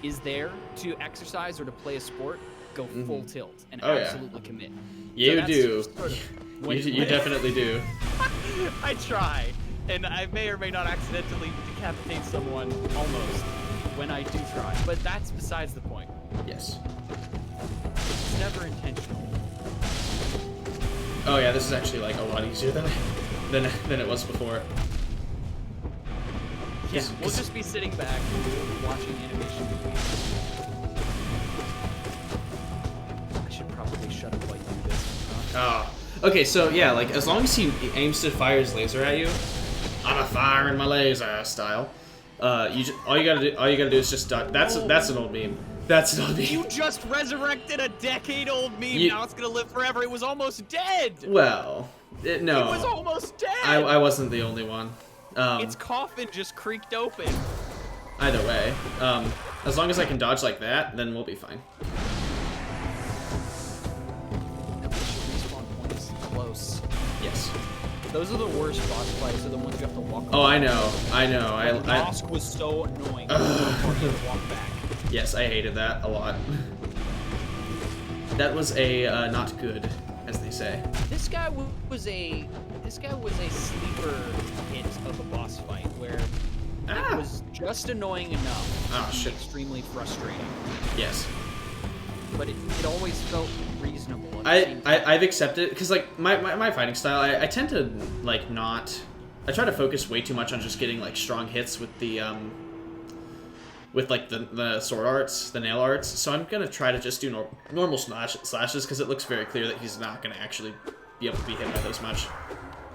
[SPEAKER 2] is there to exercise or to play a sport, go full tilt and absolutely commit.
[SPEAKER 1] Yeah,
[SPEAKER 2] so
[SPEAKER 1] you do.
[SPEAKER 2] Sort of
[SPEAKER 1] You definitely do.
[SPEAKER 2] I try, and I may or may not accidentally decapitate someone almost when I do try, but that's besides the point.
[SPEAKER 1] Yes.
[SPEAKER 2] It's never intentional.
[SPEAKER 1] Oh yeah, this is actually like a lot easier than it was before.
[SPEAKER 2] Yeah, we'll just be sitting back watching animation movies. I should probably shut up while you do this.
[SPEAKER 1] Ah. Okay, so yeah, like as long as he aims to fire his laser at you, I'm a firing my laser style. All you gotta do is just dodge. That's an old meme. That's an old meme.
[SPEAKER 2] You just resurrected a decade-old meme. Now it's gonna live forever. It was almost dead.
[SPEAKER 1] Well, no.
[SPEAKER 2] It was almost dead.
[SPEAKER 1] I wasn't the only one.
[SPEAKER 2] Its coffin just creaked open.
[SPEAKER 1] Either way, as long as I can dodge like that, then we'll be fine.
[SPEAKER 2] Respawn point is close.
[SPEAKER 1] Yes.
[SPEAKER 2] Those are the worst boss fights. Are the ones you have to walk.
[SPEAKER 1] Oh, I know. The
[SPEAKER 2] boss was so annoying. You had to walk back.
[SPEAKER 1] Yes, I hated that a lot. That was a not good, as they say.
[SPEAKER 2] This guy was a sleeper hit of a boss fight where it was just annoying enough to be extremely frustrating.
[SPEAKER 1] Yes.
[SPEAKER 2] But it always felt reasonable.
[SPEAKER 1] I've accepted because like my fighting style, I tend to like not. I try to focus way too much on just getting like strong hits with the with like the sword arts, the nail arts. So I'm gonna try to just do normal slashes because it looks very clear that he's not gonna actually be able to be hit by those much.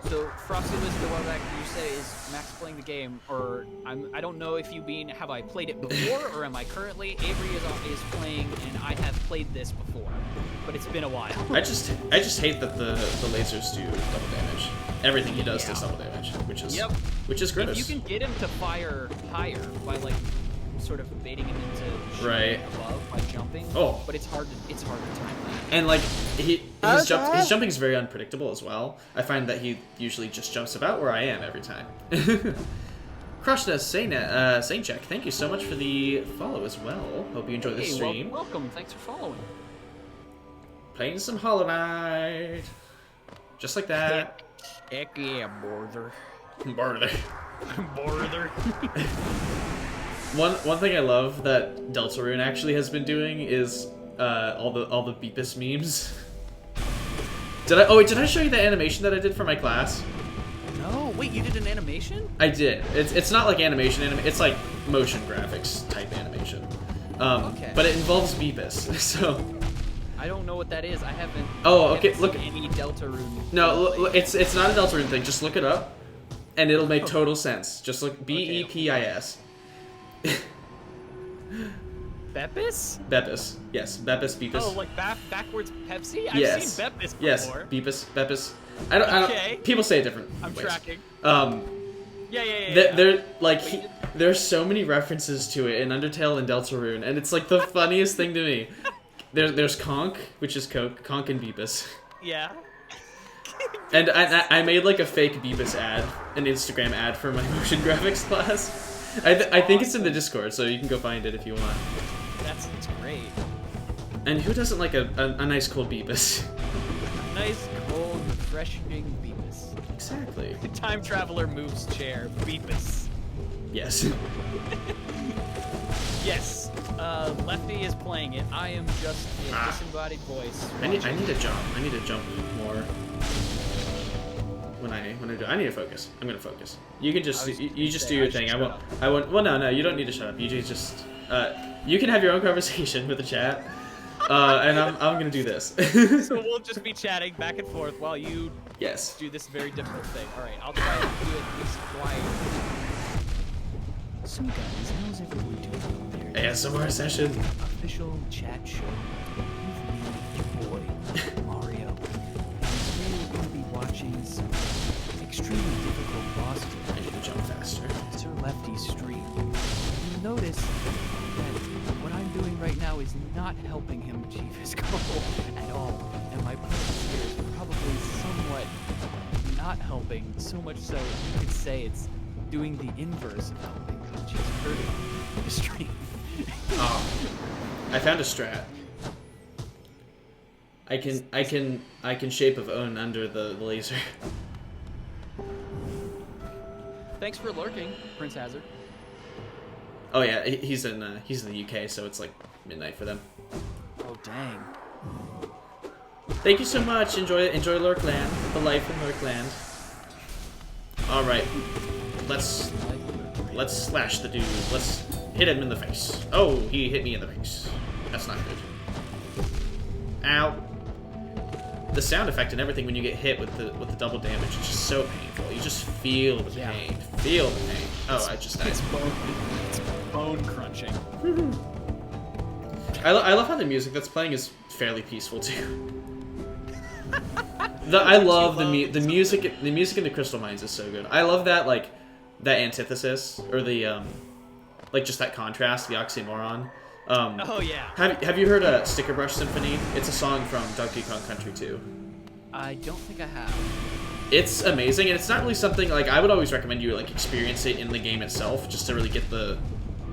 [SPEAKER 2] So Frosty Lizard, what you say is Max playing the game, or I don't know if you mean have I played it before or am I currently? Avery is playing and I have played this before, but it's been a while.
[SPEAKER 1] I just hate that the lasers do double damage. Everything he does does double damage, which is gross.
[SPEAKER 2] If you can get him to fire higher by like sort of baiting him into shooting above by jumping.
[SPEAKER 1] Oh,
[SPEAKER 2] but it's hard to time that.
[SPEAKER 1] And like his jumping is very unpredictable as well. I find that he usually just jumps about where I am every time. Krishna Saint Check, thank you so much for the follow as well. Hope you enjoy the stream.
[SPEAKER 2] Welcome, thanks for following.
[SPEAKER 1] Playing some Hollow Knight, just like that.
[SPEAKER 2] Heck yeah, Borther.
[SPEAKER 1] Borther. One thing I love that Deltarune actually has been doing is all the Beepus memes. Did I show you the animation that I did for my class?
[SPEAKER 2] No, wait, you did an animation?
[SPEAKER 1] I did. It's not like animation. It's like motion graphics type animation.
[SPEAKER 2] Okay.
[SPEAKER 1] But it involves Beepus, so.
[SPEAKER 2] I don't know what that is. I haven't.
[SPEAKER 1] Oh, okay. Look.
[SPEAKER 2] Any Deltarune.
[SPEAKER 1] No, look, it's not a Deltarune thing. Just look it up, and it'll make total sense. Just look Bepis.
[SPEAKER 2] Beppis?
[SPEAKER 1] Beppis. Yes, Beppis, Beepus.
[SPEAKER 2] Oh, like backwards Pepsi?
[SPEAKER 1] Yes.
[SPEAKER 2] I've seen Beppis before.
[SPEAKER 1] Yes, Beepus, Beppis. I don't. People say it different
[SPEAKER 2] I'm
[SPEAKER 1] ways.
[SPEAKER 2] Tracking.
[SPEAKER 1] Yeah. There, like, there's so many references to it in Undertale and Deltarune, and it's like the funniest thing to me. There's Conk, which is Coke, Conk and Beepus.
[SPEAKER 2] Yeah.
[SPEAKER 1] And I made like a fake Beepus ad, an Instagram ad for my motion graphics class. I think it's in the Discord, so you can go find it if you want.
[SPEAKER 2] That's great.
[SPEAKER 1] And who doesn't like a nice cold Beepus?
[SPEAKER 2] Nice, cold, refreshing Beepus.
[SPEAKER 1] Exactly.
[SPEAKER 2] Time Traveler moves chair, Beepus.
[SPEAKER 1] Yes.
[SPEAKER 2] Yes. Lefty is playing it. I am just a disembodied voice.
[SPEAKER 1] I need to jump. I need to jump more. When I do, I need to focus. I'm gonna focus. You can just you just do your thing. I won't. Well, no, you don't need to shut up. You just you can have your own conversation with the chat, and I'm gonna do this.
[SPEAKER 2] So we'll just be chatting back and forth while you do this very difficult thing. All right, I'll try to do it at least quiet. So guys, how's everyone doing out there?
[SPEAKER 1] ASMR session.
[SPEAKER 2] Official chat show with me, your boy Mario. Today we're going to be watching some extremely difficult boss fights.
[SPEAKER 1] I need to jump faster.
[SPEAKER 2] Sir Lefty his stream, you'll notice that what I'm doing right now is not helping him achieve his goal at all. And my presence here is probably somewhat not helping, so much so you could say it's doing the inverse of helping, which is hurting the stream.
[SPEAKER 1] Oh, I found a strat. I can shape of own under the laser.
[SPEAKER 2] Thanks for lurking, Prince Hazard.
[SPEAKER 1] Oh yeah, he's in the UK, so it's like midnight for them.
[SPEAKER 2] Oh dang.
[SPEAKER 1] Thank you so much. Enjoy Lurkland, the life in Lurkland. All right, let's slash the dude. Let's hit him in the face. Oh, he hit me in the face. That's not good. Ow. The sound effect and everything when you get hit with the double damage is just so painful. You just feel the pain. Feel the pain. Oh, I just died.
[SPEAKER 2] It's bone crunching.
[SPEAKER 1] I love how the music that's playing is fairly peaceful too. I love the music. The music in the Crystal Mines is so good. I love that that antithesis or the like just that contrast, the oxymoron.
[SPEAKER 2] Oh yeah.
[SPEAKER 1] Have you heard Sticker Brush Symphony? It's a song from Donkey Kong Country 2.
[SPEAKER 2] I don't think I have.
[SPEAKER 1] It's amazing, and it's not really something like I would always recommend you experience it in the game itself, just to really get the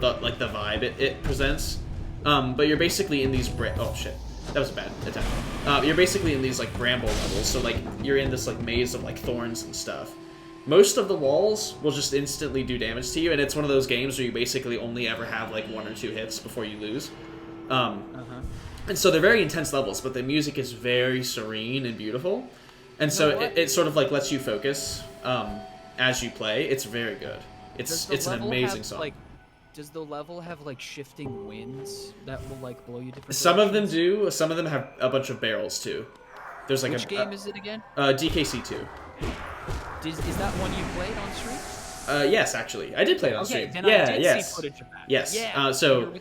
[SPEAKER 1] vibe it presents. But you're basically in these oh shit, that was a bad attempt. You're basically in these bramble levels, so you're in this maze of thorns and stuff. Most of the walls will just instantly do damage to you, and it's one of those games where you basically only ever have 1 or 2 hits before you lose. And so they're very intense levels, but the music is very serene and beautiful. And so it sort of lets you focus as you play. It's very good. It's an amazing song.
[SPEAKER 2] Does the level have shifting winds that will blow you different
[SPEAKER 1] Some of them do. Some of them have a bunch of barrels too. There's
[SPEAKER 2] Which game is it again?
[SPEAKER 1] DKC2.
[SPEAKER 2] Is that one you played on stream?
[SPEAKER 1] Yes, actually. I did play it on stream.
[SPEAKER 2] Then
[SPEAKER 1] yeah,
[SPEAKER 2] I did see footage of that.
[SPEAKER 1] Yes.
[SPEAKER 2] Yeah.
[SPEAKER 1] So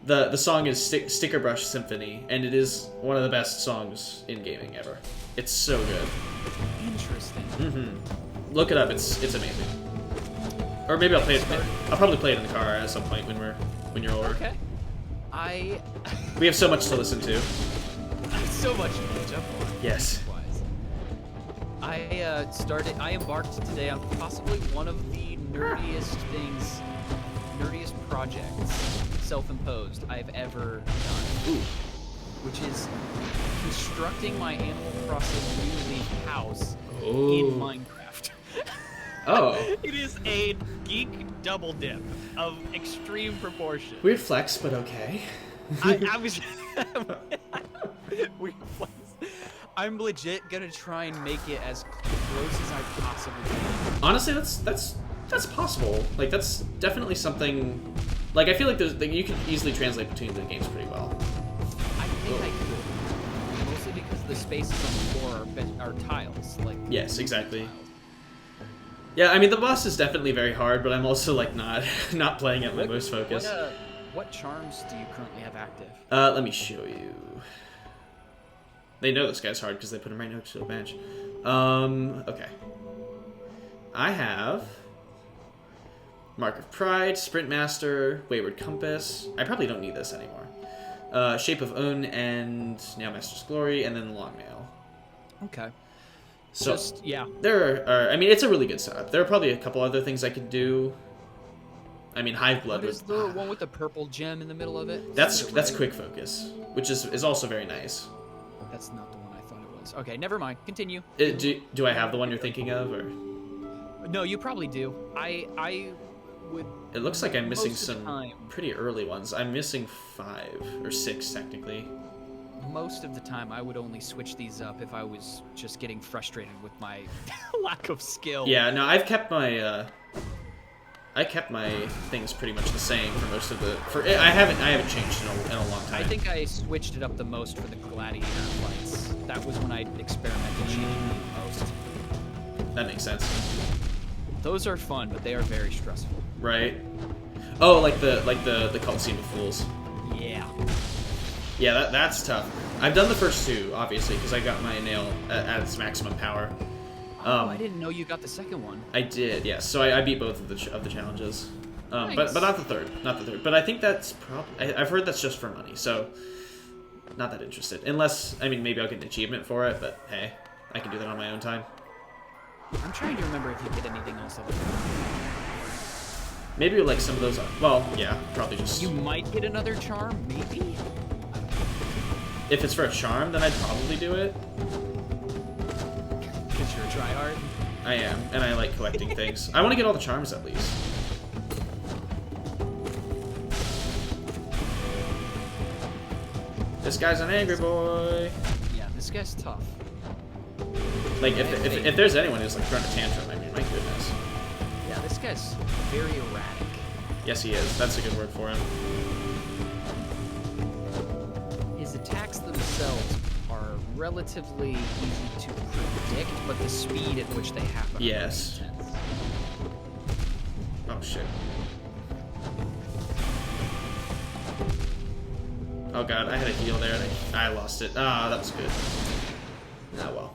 [SPEAKER 1] the song is Sticker Brush Symphony, and it is one of the best songs in gaming ever. It's so good.
[SPEAKER 2] Interesting.
[SPEAKER 1] Look it up. It's amazing. Or maybe I'll play it. I'll probably play it in the car at some point when you're older.
[SPEAKER 2] Okay.
[SPEAKER 1] We have so much to listen to.
[SPEAKER 2] So much to catch up on.
[SPEAKER 1] Yes.
[SPEAKER 2] I embarked today on possibly one of the nerdiest projects, self-imposed, I've ever done.
[SPEAKER 1] Ooh.
[SPEAKER 2] Which is constructing my Animal Crossing New Leaf house in Minecraft.
[SPEAKER 1] Oh.
[SPEAKER 2] It is a geek double dip of extreme proportion.
[SPEAKER 1] Weird flex, but okay.
[SPEAKER 2] I was... Weird flex. I'm legit gonna try and make it as close as I possibly can.
[SPEAKER 1] Honestly, that's possible. That's definitely something. I feel like you can easily translate between the games pretty well.
[SPEAKER 2] I think I could, mostly because the spaces on the floor are tiles.
[SPEAKER 1] Yes, exactly. Yeah, I mean the boss is definitely very hard, but I'm also not playing it with most focus.
[SPEAKER 2] What charms do you currently have active?
[SPEAKER 1] Let me show you. They know this guy's hard because they put him right next to a bench. Okay. I have Mark of Pride, Sprint Master, Wayward Compass. I probably don't need this anymore. Shape of Own and Nail Master's Glory, and then the Long Nail.
[SPEAKER 2] Okay.
[SPEAKER 1] So there are. I mean, it's a really good setup. There are probably a couple other things I could do. I mean, Hive Blood.
[SPEAKER 2] What is the one with the purple gem in the middle of it?
[SPEAKER 1] That's Quick Focus, which is also very nice.
[SPEAKER 2] That's not the one I thought it was. Okay, never mind. Continue.
[SPEAKER 1] Do I have the one you're thinking of, or?
[SPEAKER 2] No, you probably do. I would.
[SPEAKER 1] It looks like I'm missing some pretty early ones. I'm missing 5 or 6 technically.
[SPEAKER 2] Most of the time, I would only switch these up if I was just getting frustrated with my lack of skill.
[SPEAKER 1] Yeah, no, I've kept my things pretty much the same for most of the. I haven't changed in a long time.
[SPEAKER 2] I think I switched it up the most for the gladiator fights. That was when I experimented changing the most.
[SPEAKER 1] That makes sense.
[SPEAKER 2] Those are fun, but they are very stressful.
[SPEAKER 1] Right. Oh, like the Coliseum of Fools.
[SPEAKER 2] Yeah.
[SPEAKER 1] Yeah, that's tough. I've done the first 2, obviously, because I got my nail at its maximum power.
[SPEAKER 2] I didn't know you got the second one.
[SPEAKER 1] I did, yes. So I beat both of the challenges. But not the third. Not the third. But I think that's probably... I've heard that's just for money, so... Not that interested. Unless, I mean, maybe I'll get an achievement for it, but hey, I can do that on my own time.
[SPEAKER 2] I'm trying to remember if you get anything else out of it.
[SPEAKER 1] Maybe like some of those... Well, yeah, probably just...
[SPEAKER 2] You might get another charm, maybe?
[SPEAKER 1] If it's for a charm, then I'd probably do it.
[SPEAKER 2] Because you're a tryhard?
[SPEAKER 1] I am, and I like collecting things. I want to get all the charms at least. This guy's an angry boy.
[SPEAKER 2] Yeah, this guy's tough.
[SPEAKER 1] Like, if there's anyone who's like throwing a tantrum, I mean, my goodness.
[SPEAKER 2] Yeah, this guy's very erratic.
[SPEAKER 1] Yes, he is. That's a good word for him.
[SPEAKER 2] His attacks themselves are relatively easy to predict, but the speed at which they happen.
[SPEAKER 1] Yes. Oh shit. Oh god, I had a heal there and I lost it. Ah, that was good. Ah, well.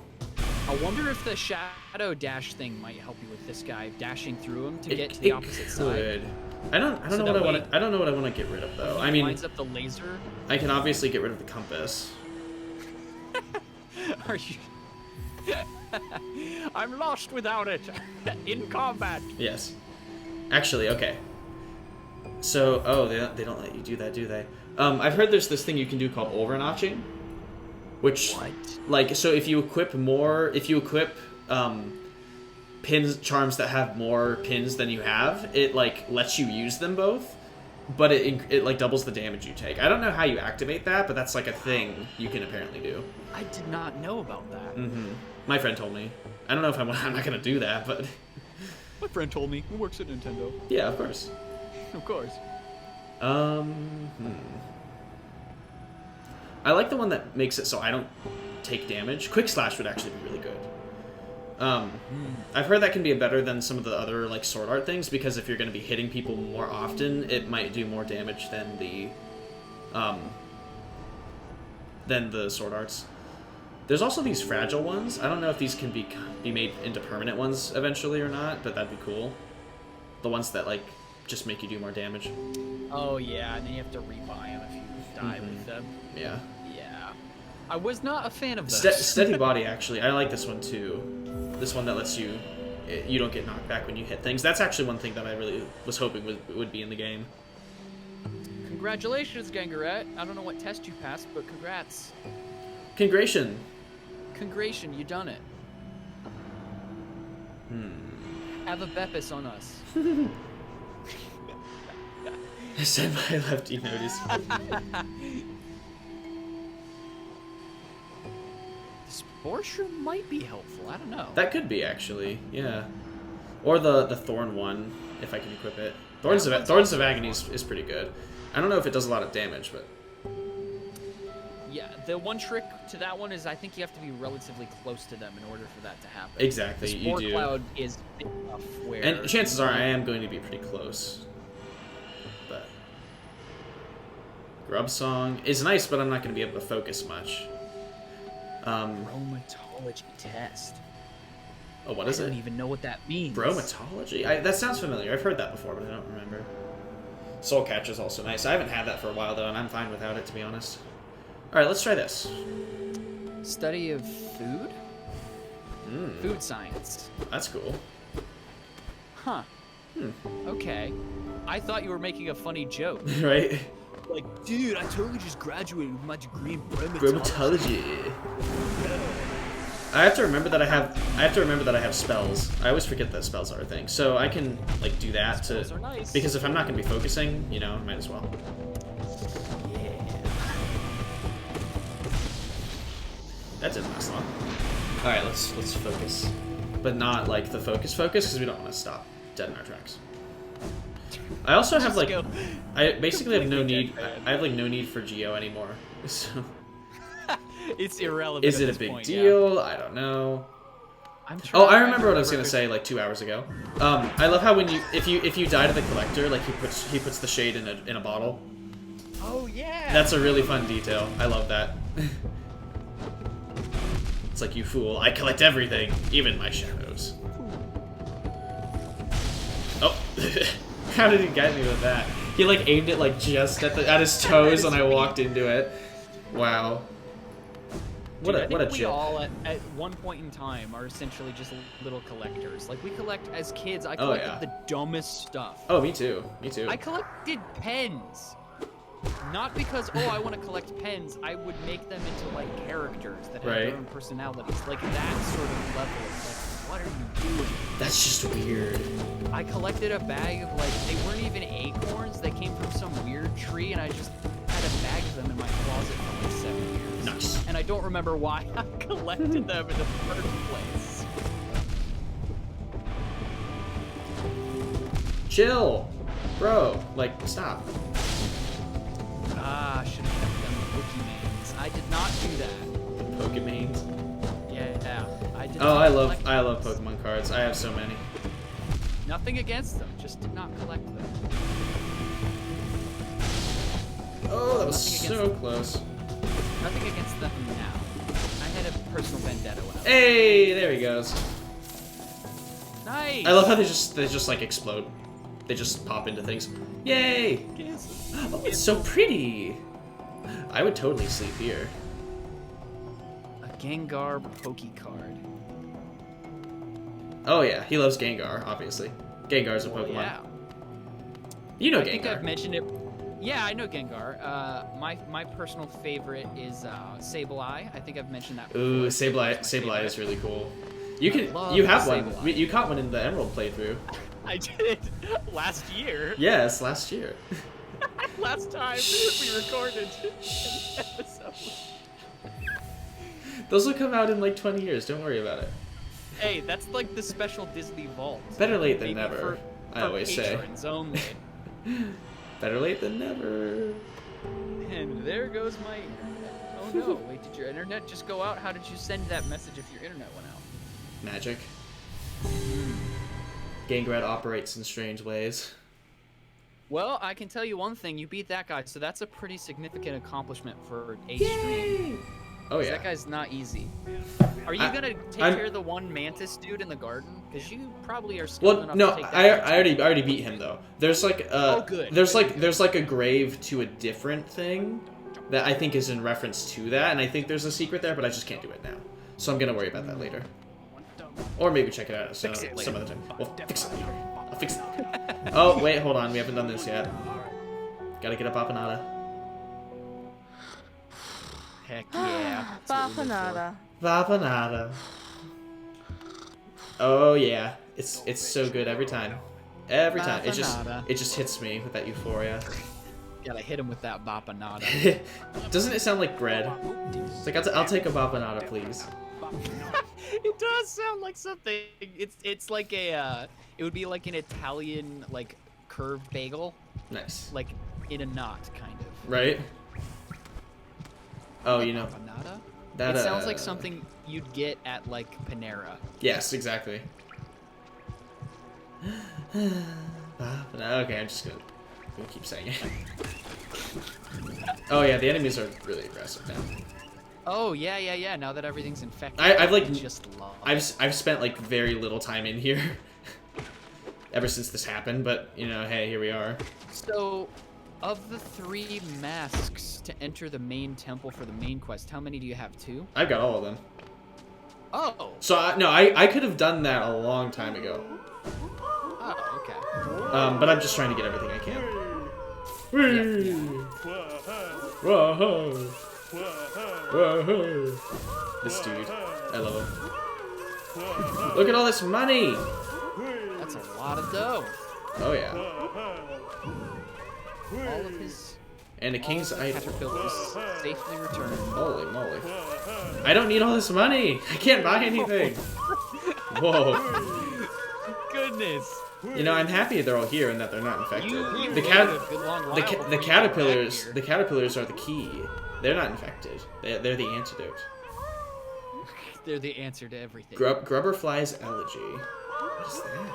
[SPEAKER 2] I wonder if the shadow dash thing might help you with this guy, dashing through him to get to the opposite side.
[SPEAKER 1] I don't know what I want to. I don't know what I want to get rid of though. I mean,
[SPEAKER 2] lines up the laser.
[SPEAKER 1] I can obviously get rid of the compass.
[SPEAKER 2] Are you? I'm lost without it in combat.
[SPEAKER 1] Yes. Actually, okay. So, oh, they don't let you do that, do they? I've heard there's this thing you can do called overnotching, which, like, so if you equip pins, charms that have more pins than you have, it like lets you use them both, but it like doubles the damage you take. I don't know how you activate that, but that's like a thing you can apparently do.
[SPEAKER 2] I did not know about that.
[SPEAKER 1] Mm-hmm. My friend told me. I don't know if I'm not gonna do that, but
[SPEAKER 2] my friend told me. Who works at Nintendo?
[SPEAKER 1] Yeah, of course.
[SPEAKER 2] Of course.
[SPEAKER 1] I like the one that makes it so I don't take damage. Quick Slash would actually be really good. I've heard that can be better than some of the other like sword art things, because if you're going to be hitting people more often, it might do more damage than the sword arts. There's also these fragile ones. I don't know if these can be made into permanent ones eventually or not, but that'd be cool. The ones that like just make you do more damage.
[SPEAKER 2] Oh yeah, and then you have to rebuy them if you die with them.
[SPEAKER 1] Yeah.
[SPEAKER 2] Yeah. I was not a fan of those.
[SPEAKER 1] Steady Body, actually. I like this one too. This one that lets you don't get knocked back when you hit things. That's actually one thing that I really was hoping would be in the game.
[SPEAKER 2] Congratulations, Gangaret. I don't know what test you passed, but congrats.
[SPEAKER 1] Congration,
[SPEAKER 2] you done it. Have a Beppis on us.
[SPEAKER 1] Send my Lefty notice.
[SPEAKER 2] Spore Shroom might be helpful. I don't know.
[SPEAKER 1] That could be, actually. Yeah. Or the Thorn one, if I can equip it. Thorns of Agony is pretty good. I don't know if it does a lot of damage, but...
[SPEAKER 2] Yeah, the one trick to that one is I think you have to be relatively close to them in order for that to happen.
[SPEAKER 1] Exactly,
[SPEAKER 2] you do.
[SPEAKER 1] The Spore
[SPEAKER 2] Cloud is big enough where...
[SPEAKER 1] And chances are I am going to be pretty close. But... Grub Song is nice, but I'm not going to be able to focus much.
[SPEAKER 2] Bromatology test.
[SPEAKER 1] Oh, what is it?
[SPEAKER 2] I don't even know what that means.
[SPEAKER 1] Bromatology? That sounds familiar. I've heard that before, but I don't remember. Soul Catcher is also nice. I haven't had that for a while, though, and I'm fine without it, to be honest. Alright, let's try this.
[SPEAKER 2] Study of food? Food science.
[SPEAKER 1] That's cool.
[SPEAKER 2] Huh. Okay. I thought you were making a funny joke.
[SPEAKER 1] Right?
[SPEAKER 2] Like, dude, I totally just graduated with my degree in bromatology.
[SPEAKER 1] I have to remember that I have spells. I always forget that spells are a thing. So I can like do that
[SPEAKER 2] spells are nice.
[SPEAKER 1] Because if I'm not gonna be focusing, you know, I might as well.
[SPEAKER 2] Yeah.
[SPEAKER 1] That didn't last long. Alright, let's focus. But not like the focus because we don't want to stop dead in our tracks. I also have like I basically have no need I have like no need for Geo anymore. So
[SPEAKER 2] it's irrelevant.
[SPEAKER 1] Is it a big deal? Yeah. I don't know. I remember what I was gonna say like 2 hours ago. I love how when if you die to the collector, like he puts the shade in a bottle.
[SPEAKER 2] Oh yeah.
[SPEAKER 1] That's a really fun detail. I love that. It's like, you fool, I collect everything, even my shadows. Oh. How did he get me with that? He like aimed it like just at his toes when I walked into it. Wow. What a
[SPEAKER 2] we
[SPEAKER 1] jit.
[SPEAKER 2] all at one point in time are essentially just little collectors. Like we collect as kids. I collected the dumbest stuff.
[SPEAKER 1] Oh, me too. Me too.
[SPEAKER 2] I collected pens. Not because I want to collect pens. I would make them into like characters that have their own personalities. Like that sort of level. Like, what are you doing?
[SPEAKER 1] That's just weird.
[SPEAKER 2] I collected a bag of like they weren't even acorns. They came from some weird tree, and I just had a bag of them in my closet for like 7 years.
[SPEAKER 1] Nice.
[SPEAKER 2] And I don't remember why I collected them in the first place.
[SPEAKER 1] Chill, bro. Like, stop.
[SPEAKER 2] Ah, should have kept them Pokemans. I did not do that.
[SPEAKER 1] Pokemans.
[SPEAKER 2] Yeah, I did.
[SPEAKER 1] Oh, I love Pokemon cards. I have so many.
[SPEAKER 2] Nothing against them, just did not collect them.
[SPEAKER 1] Oh, that was so close.
[SPEAKER 2] Nothing against them now. I had a personal vendetta when I was
[SPEAKER 1] Hey, there he goes.
[SPEAKER 2] Nice.
[SPEAKER 1] I love how they just like explode. They just pop into things. Yay! Oh, it's so pretty. I would totally sleep here.
[SPEAKER 2] A Gengar Poke card.
[SPEAKER 1] Oh yeah, he loves Gengar, obviously. Gengar's a Pokemon.
[SPEAKER 2] Yeah.
[SPEAKER 1] You know Gengar.
[SPEAKER 2] I think I've mentioned it. Yeah, I know Gengar. My personal favorite is Sableye. I think I've mentioned that before.
[SPEAKER 1] Ooh, Sableye is really cool. You have one. You caught one in the Emerald playthrough.
[SPEAKER 2] I did last year.
[SPEAKER 1] Yes, last year.
[SPEAKER 2] Last time we recorded an episode.
[SPEAKER 1] Those will come out in like 20 years. Don't worry about it.
[SPEAKER 2] Hey, that's like the special Disney Vault.
[SPEAKER 1] Better late than never. I always say.
[SPEAKER 2] Only.
[SPEAKER 1] Better late than never.
[SPEAKER 2] And there goes my internet. Oh no, wait, did your internet just go out? How did you send that message if your internet went out?
[SPEAKER 1] Magic. Gangrat operates in strange ways.
[SPEAKER 2] Well, I can tell you one thing, you beat that guy, so that's a pretty significant accomplishment for a stream.
[SPEAKER 1] Oh yeah.
[SPEAKER 2] That guy's not easy. Are you gonna take care of the one mantis dude in the garden? Because you probably are skilled enough to take that.
[SPEAKER 1] I already beat him though. There's like there's like a grave to a different thing that I think is in reference to that, and I think there's a secret there, but I just can't do it now. So I'm gonna worry about that later. Or maybe check it out some other time. Well, fix it later. I'll fix it. Oh wait, hold on, we haven't done this yet. Gotta get a Bapanada.
[SPEAKER 2] Heck yeah.
[SPEAKER 3] Bapanada.
[SPEAKER 1] Bapanada. Oh yeah, it's so good every time. Every time. It just hits me with that euphoria.
[SPEAKER 2] Gotta hit him with that Bapanada.
[SPEAKER 1] Doesn't it sound like bread? It's like I'll take a Bapanada, please.
[SPEAKER 2] It does sound like something. It's like a it would be like an Italian like curved bagel.
[SPEAKER 1] Nice.
[SPEAKER 2] Like in a knot, kind of.
[SPEAKER 1] Right. Oh, you know.
[SPEAKER 2] Bapanada?
[SPEAKER 1] That
[SPEAKER 2] it sounds like something you'd get at like Panera.
[SPEAKER 1] Yes, exactly. Okay, I'm just gonna keep saying it. Oh yeah, the enemies are really aggressive now.
[SPEAKER 2] Oh yeah. Now that everything's infected,
[SPEAKER 1] I've spent like very little time in here ever since this happened, but you know, hey, here we are.
[SPEAKER 2] So, of the 3 masks to enter the main temple for the main quest, how many do you have? 2?
[SPEAKER 1] I've got all of them.
[SPEAKER 2] Oh.
[SPEAKER 1] So I could have done that a long time ago.
[SPEAKER 2] Oh, okay.
[SPEAKER 1] But I'm just trying to get everything I can.
[SPEAKER 2] Yeah.
[SPEAKER 1] Whoa. Whoa. This dude, I love him. Look at all this money.
[SPEAKER 2] That's a lot of dough.
[SPEAKER 1] Oh yeah.
[SPEAKER 2] All of his
[SPEAKER 1] and a king's idol.
[SPEAKER 2] Caterpillars safely returned.
[SPEAKER 1] Holy moly. I don't need all this money. I can't buy anything. Whoa.
[SPEAKER 2] Goodness.
[SPEAKER 1] You know, I'm happy they're all here and that they're not infected. The caterpillars are the key. They're not infected. They're the antidote.
[SPEAKER 2] They're the answer to everything.
[SPEAKER 1] Grubberfly's elegy. What is that?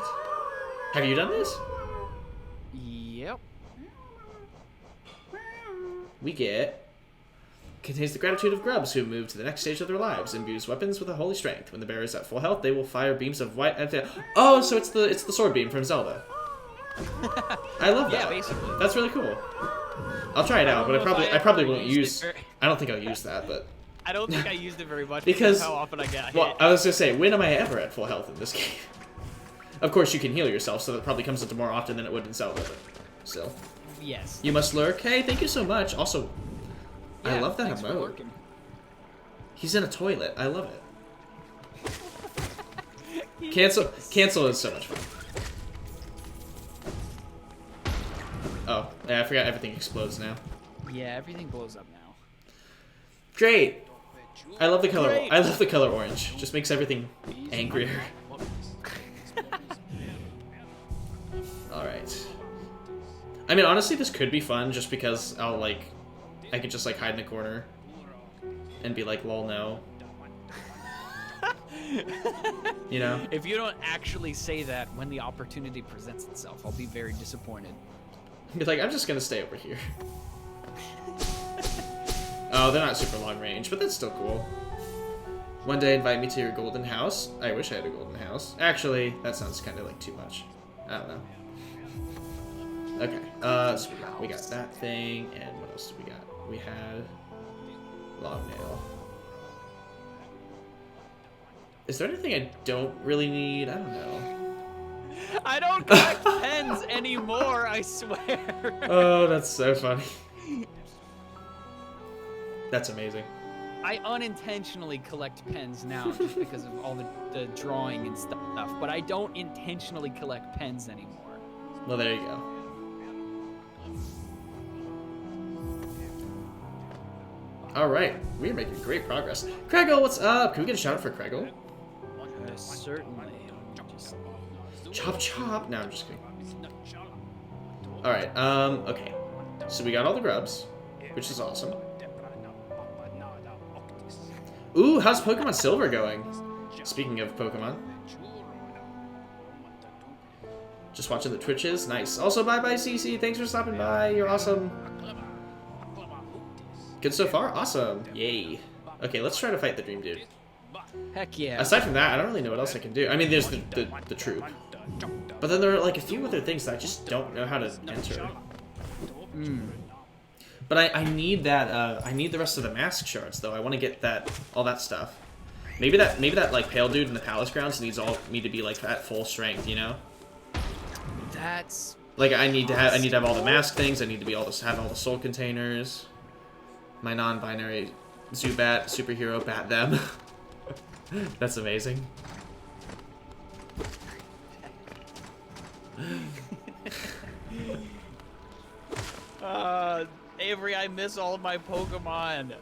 [SPEAKER 1] Have you done this?
[SPEAKER 2] Yep.
[SPEAKER 1] We get... Contains the gratitude of grubs who move to the next stage of their lives. Imbues weapons with a holy strength. When the bearer is at full health, they will fire beams of white... Oh, so it's the sword beam from Zelda. I love that.
[SPEAKER 2] Yeah, basically.
[SPEAKER 1] That's really cool. I'll try it out, but I probably won't use. I don't think I'll use that, but.
[SPEAKER 2] I don't think I used it very much
[SPEAKER 1] because
[SPEAKER 2] how often I get hit.
[SPEAKER 1] Well, I was gonna say, when am I ever at full health in this game? Of course, you can heal yourself, so that probably comes into more often than it would in Zelda. But still.
[SPEAKER 2] Yes.
[SPEAKER 1] You must lurk. Hey, thank you so much. Also,
[SPEAKER 2] yeah,
[SPEAKER 1] I love that emote. He's in a toilet. I love it. Cancel is so much fun. Oh, yeah, I forgot everything explodes now.
[SPEAKER 2] Yeah, everything blows up now.
[SPEAKER 1] Great. I love the color. I love the color orange. Just makes everything angrier. All right. I mean, honestly, this could be fun just because I could just like hide in a corner and be like, "Lol, no." You know?
[SPEAKER 2] If you don't actually say that when the opportunity presents itself, I'll be very disappointed.
[SPEAKER 1] Be like, I'm just gonna stay over here. Oh, they're not super long range, but that's still cool. One day, invite me to your golden house. I wish I had a golden house. Actually, that sounds kind of like too much. I don't know. Okay, so we got that thing, and what else did we got? We had long nail. Is there anything I don't really need? I don't know.
[SPEAKER 2] I don't collect pens anymore, I swear.
[SPEAKER 1] Oh, that's so funny. That's amazing.
[SPEAKER 2] I unintentionally collect pens now just because of all the drawing and stuff, but I don't intentionally collect pens anymore.
[SPEAKER 1] Well, there you go. All right, we are making great progress. Craigle, what's up? Can we get a shout out for Craigle?
[SPEAKER 2] Certainly.
[SPEAKER 1] Chop chop. No, I'm just kidding. All right. Okay. So we got all the grubs, which is awesome. Ooh, how's Pokemon Silver going? Speaking of Pokemon. Just watching the Twitches. Nice. Also, bye-bye, CC. Thanks for stopping by. You're awesome. Good so far? Awesome. Yay. Okay, let's try to fight the Dream Dude.
[SPEAKER 2] Heck yeah.
[SPEAKER 1] Aside from that, I don't really know what else I can do. I mean, there's the troop. But then there are like a few other things that I just don't know how to enter. But I need that, I need the rest of the mask shards, though. I want to get all that stuff. Maybe that like pale dude in the palace grounds needs me to be like at full strength, you know?
[SPEAKER 2] That's
[SPEAKER 1] like I need to have all the mask things. I need to have all the soul containers. My non-binary Zubat superhero bat them. That's amazing.
[SPEAKER 2] Avery, I miss all of my Pokemon.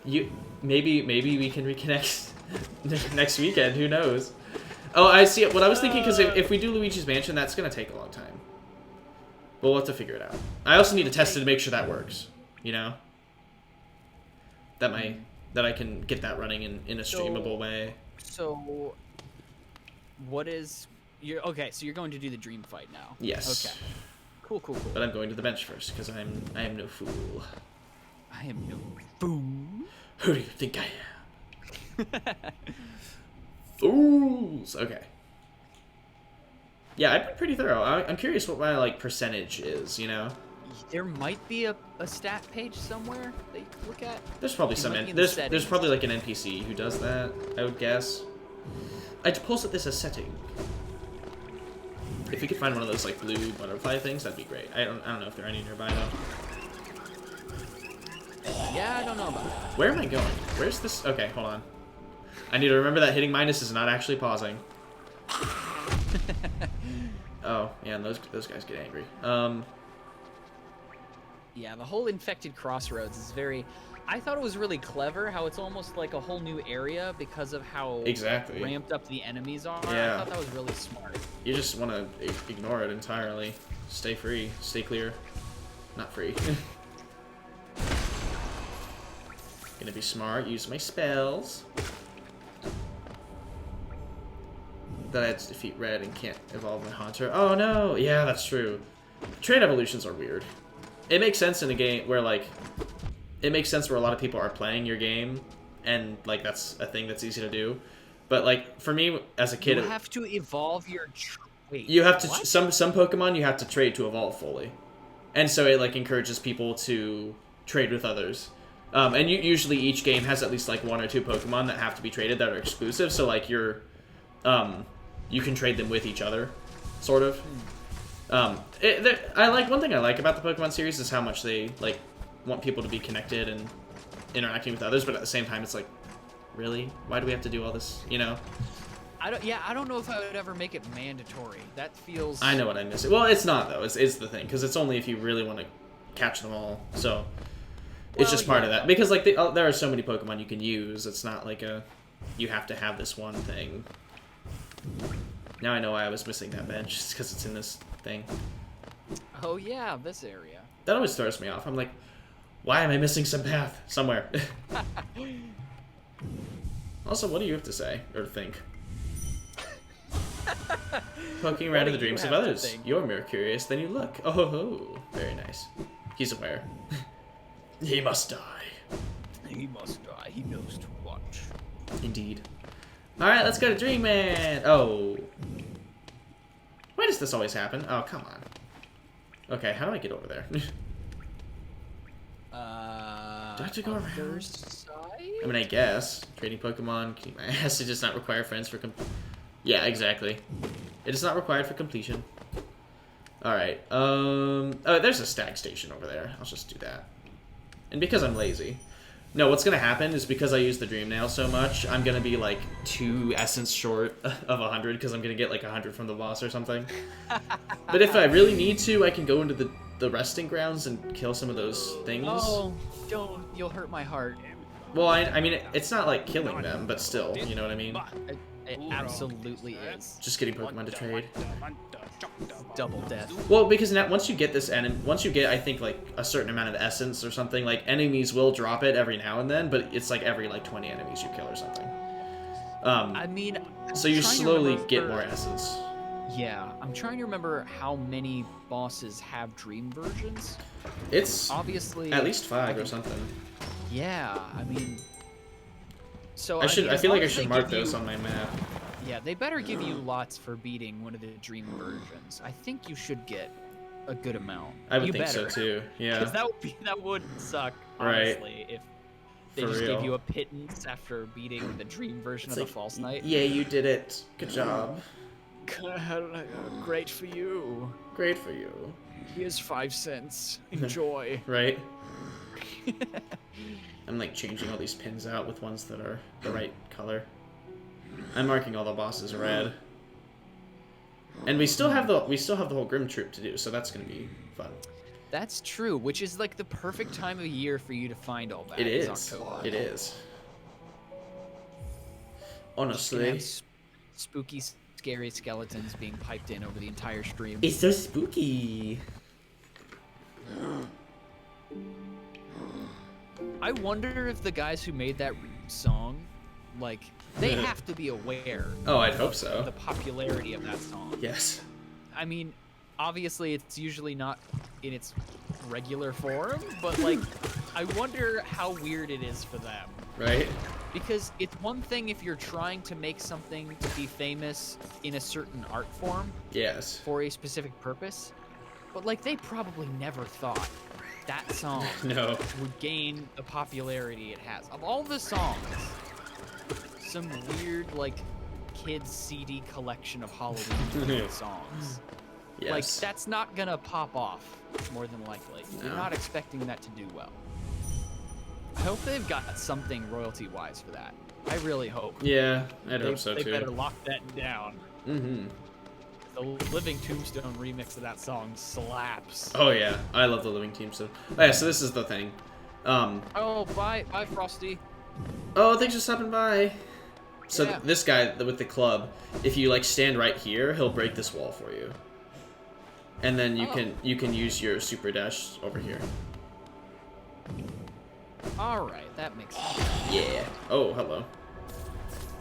[SPEAKER 1] Maybe we can reconnect next weekend. Who knows? Oh, I see. What I was thinking, because if we do Luigi's Mansion, that's gonna take a long time. But we'll have to figure it out. I also need to test it to make sure that works. You know, that I can get that running in a streamable way.
[SPEAKER 2] So, what is okay? So you're going to do the dream fight now?
[SPEAKER 1] Yes.
[SPEAKER 2] Okay. Cool.
[SPEAKER 1] But I'm going to the bench first because I am no fool.
[SPEAKER 2] I am no fool.
[SPEAKER 1] Who do you think I am? Fools. Okay. Yeah, I've been pretty thorough. I'm curious what my percentage is. You know.
[SPEAKER 2] There might be a stat page somewhere that you can look at.
[SPEAKER 1] There's probably there's probably like an NPC who does that, I would guess. I'd post this as setting. If we could find one of those blue butterfly things, that'd be great. I don't know if there are any nearby though.
[SPEAKER 2] Yeah, I don't know about that.
[SPEAKER 1] Where am I going? Where's this? Okay, hold on. I need to remember that hitting minus is not actually pausing. Oh, yeah, and those guys get angry.
[SPEAKER 2] Yeah, the whole infected crossroads is very... I thought it was really clever how it's almost like a whole new area because of how ramped up the enemies are.
[SPEAKER 1] Yeah.
[SPEAKER 2] I thought that was really smart.
[SPEAKER 1] You just want to ignore it entirely. Stay free. Stay clear. Not free. Gonna be smart. Use my spells. That I had to defeat Red and can't evolve my Haunter. Oh no! Yeah, that's true. Train evolutions are weird. It makes sense in a game where it makes sense where a lot of people are playing your game, and that's a thing that's easy to do. But for me as a kid,
[SPEAKER 2] you have to evolve your Wait,
[SPEAKER 1] you have to
[SPEAKER 2] what?
[SPEAKER 1] some Pokemon you have to trade to evolve fully, and so it like encourages people to trade with others. And usually each game has at least like 1 or 2 Pokemon that have to be traded that are exclusive. So like you can trade them with each other, sort of. I like one thing I like about the Pokemon series is how much they like want people to be connected and interacting with others, but at the same time it's like, really, why do we have to do all this? You know?
[SPEAKER 2] I don't know if I would ever make it mandatory. That feels.
[SPEAKER 1] I know what I'm missing. Well, it's not though. It's the thing because it's only if you really want to catch them all. So. It's just part of that. Because, like, there are so many Pokemon you can use. It's not like you have to have this one thing. Now I know why I was missing that bench. It's because it's in this thing.
[SPEAKER 2] Oh, yeah, this area.
[SPEAKER 1] That always throws me off. I'm like, why am I missing some path somewhere? Also, what do you have to say? Or think? Poking around in the dreams of others. You're more curious than you look. Oh, ho, ho. Very nice. He's aware. He must die.
[SPEAKER 2] He must die. He knows too much.
[SPEAKER 1] Indeed. Alright, let's go to Dreamland. Oh. Why does this always happen? Oh, come on. Okay, how do I get over there? Do I have to go around? I mean, I guess. Trading Pokemon. Keep my ass. It does not require friends for Yeah, exactly. It is not required for completion. Alright. Oh, there's a stag station over there. I'll just do that. And because I'm lazy. No, what's going to happen is because I use the Dream Nail so much, I'm going to be like 2 essence short of 100 because I'm going to get like 100 from the boss or something. But if I really need to, I can go into the resting grounds and kill some of those things.
[SPEAKER 2] Oh, don't. You'll hurt my heart.
[SPEAKER 1] Well, I mean, it's not like killing them, but still, you know what I mean?
[SPEAKER 2] It absolutely is.
[SPEAKER 1] Just getting Pokemon to trade.
[SPEAKER 2] Double death.
[SPEAKER 1] Well, because now once you get I think like a certain amount of essence or something, like enemies will drop it every now and then, but it's like every like 20 enemies you kill or something.
[SPEAKER 2] I mean,
[SPEAKER 1] so you slowly get more essence.
[SPEAKER 2] Yeah, I'm trying to remember how many bosses have dream versions.
[SPEAKER 1] It's
[SPEAKER 2] obviously
[SPEAKER 1] at least 5 or something.
[SPEAKER 2] Yeah, I mean, so
[SPEAKER 1] I feel like I should mark those on my map.
[SPEAKER 2] Yeah, they better give you lots for beating one of the dream versions. I think you should get a good amount.
[SPEAKER 1] I would think so too. Yeah.
[SPEAKER 2] Because that would suck, honestly, if they just gave you a pittance after beating the dream version of the False Knight.
[SPEAKER 1] Yeah, you did it. Good job.
[SPEAKER 2] Great for you.
[SPEAKER 1] Great for you.
[SPEAKER 2] Here's 5 cents. Enjoy.
[SPEAKER 1] Right. I'm like changing all these pins out with ones that are the right color. I'm marking all the bosses red. And we still have the whole Grim Troop to do, so that's gonna be fun.
[SPEAKER 2] That's true, which is like the perfect time of year for you to find all that.
[SPEAKER 1] It is. It is. Honestly.
[SPEAKER 2] Spooky, scary skeletons being piped in over the entire stream.
[SPEAKER 1] It's so spooky.
[SPEAKER 2] I wonder if the guys who made that song, like, they have to be aware.
[SPEAKER 1] Oh, I'd hope so.
[SPEAKER 2] Of the popularity of that song.
[SPEAKER 1] Yes.
[SPEAKER 2] I mean, obviously it's usually not in its regular form, but like, I wonder how weird it is for them.
[SPEAKER 1] Right?
[SPEAKER 2] Because it's one thing if you're trying to make something to be famous in a certain art form.
[SPEAKER 1] Yes.
[SPEAKER 2] For a specific purpose. But like, they probably never thought that song would gain the popularity it has. Of all the songs, some weird, like, kids' CD collection of Halloween songs.
[SPEAKER 1] Yes.
[SPEAKER 2] Like, that's not gonna pop off, more than likely. No. You're not expecting that to do well. I hope they've got something royalty-wise for that. I really hope.
[SPEAKER 1] Yeah, I'd hope so, too.
[SPEAKER 2] They better lock that down.
[SPEAKER 1] Mm-hmm.
[SPEAKER 2] The Living Tombstone remix of that song slaps.
[SPEAKER 1] Oh, yeah. I love the Living Tombstone. Oh, yeah, so this is the thing.
[SPEAKER 2] Oh, bye, Frosty.
[SPEAKER 1] Oh, thanks for stopping by. So this guy with the club, if you, like, stand right here, he'll break this wall for you. And then you can use your super dash over here.
[SPEAKER 2] Alright, that makes sense.
[SPEAKER 1] Yeah. Oh, hello.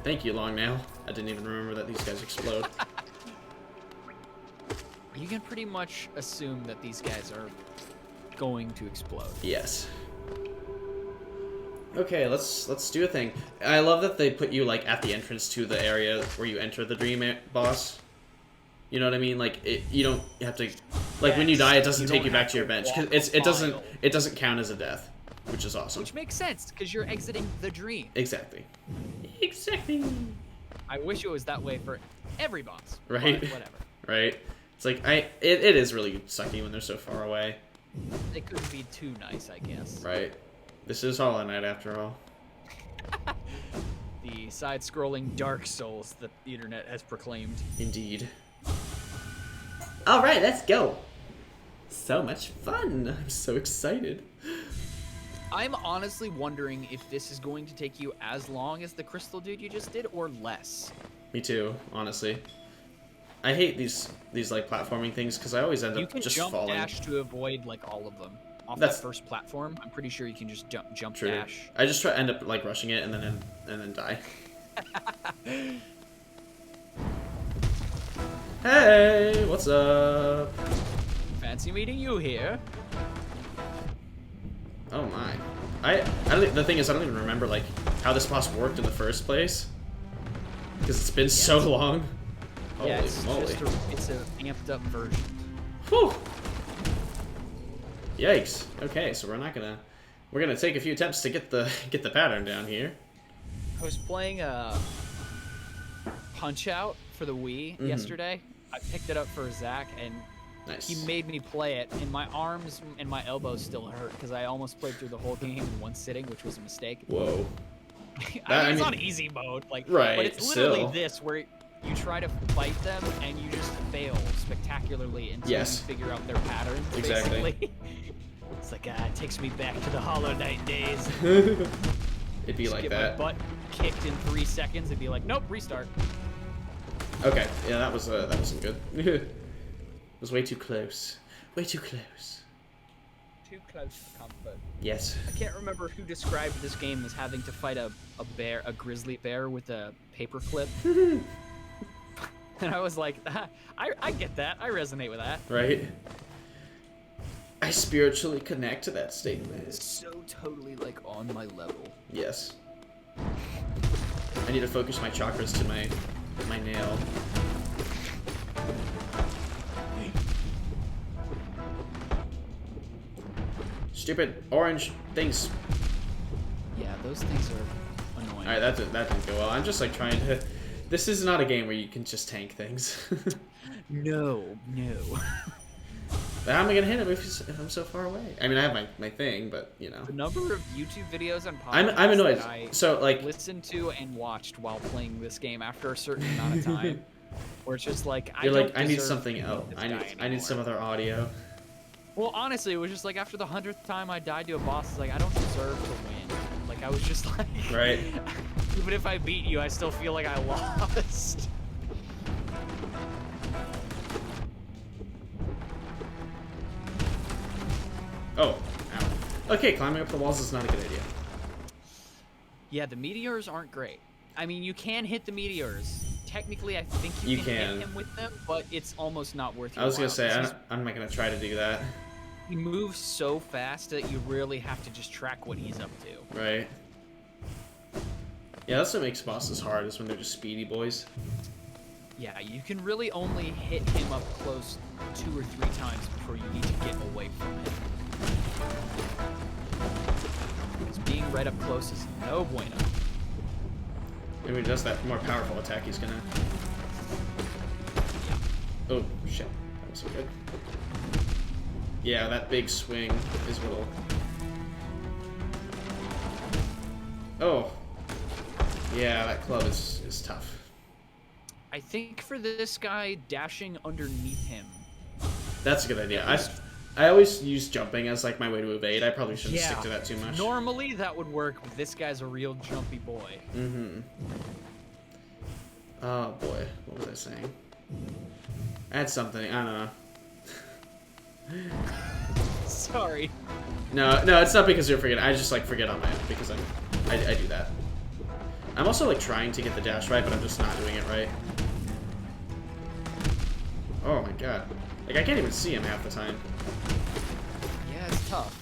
[SPEAKER 1] Thank you, Long Nail. I didn't even remember that these guys explode.
[SPEAKER 2] You can pretty much assume that these guys are going to explode.
[SPEAKER 1] Yes. Okay, let's do a thing. I love that they put you like at the entrance to the area where you enter the dream boss. You know what I mean? Like you don't have to, like when you die, it doesn't take you back to your bench because it doesn't count as a death, which is awesome.
[SPEAKER 2] Which makes sense because you're exiting the dream.
[SPEAKER 1] Exactly. Exactly.
[SPEAKER 2] I wish it was that way for every boss.
[SPEAKER 1] Right.
[SPEAKER 2] But whatever.
[SPEAKER 1] Right. It's like it is really sucky when they're so far away.
[SPEAKER 2] It couldn't be too nice, I guess.
[SPEAKER 1] Right. This is Hollow Knight after all.
[SPEAKER 2] The side-scrolling Dark Souls that the internet has proclaimed.
[SPEAKER 1] Indeed. All right, let's go. So much fun. I'm so excited.
[SPEAKER 2] I'm honestly wondering if this is going to take you as long as the Crystal Dude you just did, or less.
[SPEAKER 1] Me too, honestly. I hate these like platforming things because I always end up just falling.
[SPEAKER 2] You can jump dash to avoid like all of them. Off that first platform, I'm pretty sure you can just jump
[SPEAKER 1] True.
[SPEAKER 2] dash.
[SPEAKER 1] I just end up like rushing it and then die. Hey, what's up?
[SPEAKER 2] Fancy meeting you here.
[SPEAKER 1] Oh my. The thing is, I don't even remember like how this boss worked in the first place because it's been so long.
[SPEAKER 2] Yeah,
[SPEAKER 1] Holy
[SPEAKER 2] it's
[SPEAKER 1] moly.
[SPEAKER 2] it's an amped up version.
[SPEAKER 1] Whew. Yikes. Okay, so we're gonna take a few attempts to get the pattern down here.
[SPEAKER 2] I was playing Punch Out for the Wii yesterday. I picked it up for Zach, and
[SPEAKER 1] nice.
[SPEAKER 2] he made me play it, and my arms and my elbows still hurt because I almost played through the whole game in one sitting, which was a mistake.
[SPEAKER 1] Whoa.
[SPEAKER 2] It's on easy mode, like,
[SPEAKER 1] right,
[SPEAKER 2] but it's literally this where you try to fight them and you just fail spectacularly until you figure out their patterns.
[SPEAKER 1] Exactly.
[SPEAKER 2] Basically. It's like it takes me back to the Hollow Knight days.
[SPEAKER 1] It'd be like
[SPEAKER 2] get
[SPEAKER 1] that.
[SPEAKER 2] My butt kicked in 3 seconds. It'd be like, nope, restart.
[SPEAKER 1] Okay, yeah, that wasn't good. It was way too close. Way too close.
[SPEAKER 2] Too close for comfort.
[SPEAKER 1] Yes.
[SPEAKER 2] I can't remember who described this game as having to fight a grizzly bear with a paperclip. And I was like, I get that. I resonate with that.
[SPEAKER 1] Right. I spiritually connect to that statement.
[SPEAKER 2] It's so totally like on my level.
[SPEAKER 1] Yes. I need to focus my chakras to my nail. Stupid orange things.
[SPEAKER 2] Yeah, those things are annoying.
[SPEAKER 1] Alright, that didn't go well. I'm just like trying to... This is not a game where you can just tank things.
[SPEAKER 2] No.
[SPEAKER 1] But how am I gonna hit him if I'm so far away? I mean, I have my thing, but you know.
[SPEAKER 2] The number of YouTube videos and podcasts
[SPEAKER 1] I'm annoyed.
[SPEAKER 2] That I
[SPEAKER 1] so like
[SPEAKER 2] listened to and watched while playing this game after a certain amount of time, where it's just like
[SPEAKER 1] I need something else. I need some other audio.
[SPEAKER 2] Well, honestly, it was just like after the 100th time I died to a boss, it's like I don't deserve to win. Like I was just like,
[SPEAKER 1] right.
[SPEAKER 2] Even if I beat you, I still feel like I lost.
[SPEAKER 1] Oh, ow. Okay, climbing up the walls is not a good idea.
[SPEAKER 2] Yeah, the meteors aren't great. I mean, you can hit the meteors. Technically, I think you can hit him with them, but it's almost not worth your
[SPEAKER 1] I was going to say,
[SPEAKER 2] while.
[SPEAKER 1] I'm not going to try to do that.
[SPEAKER 2] He moves so fast that you really have to just track what he's up to.
[SPEAKER 1] Right. Yeah, that's what makes bosses hard, is when they're just speedy boys.
[SPEAKER 2] Yeah, you can really only hit him up close 2 or 3 times before you need to get away from him. Because being right up close is no bueno.
[SPEAKER 1] Maybe when he does that more powerful attack, he's gonna...
[SPEAKER 2] Yeah.
[SPEAKER 1] Oh, shit. That wasn't good. Yeah, that big swing is what'll... Oh. Yeah, that club is tough.
[SPEAKER 2] I think for this guy, dashing underneath him.
[SPEAKER 1] That's a good idea. I always use jumping as like my way to evade. I probably shouldn't stick to that too much.
[SPEAKER 2] Normally that would work, but this guy's a real jumpy boy.
[SPEAKER 1] Mm-hmm. Oh boy, what was I saying? I had something. I don't know.
[SPEAKER 2] Sorry.
[SPEAKER 1] No, it's not because you're forgetting. I just like forget on my own because I do that. I'm also like trying to get the dash right, but I'm just not doing it right. Oh my god. Like I can't even see him half the time.
[SPEAKER 2] Yeah, it's tough.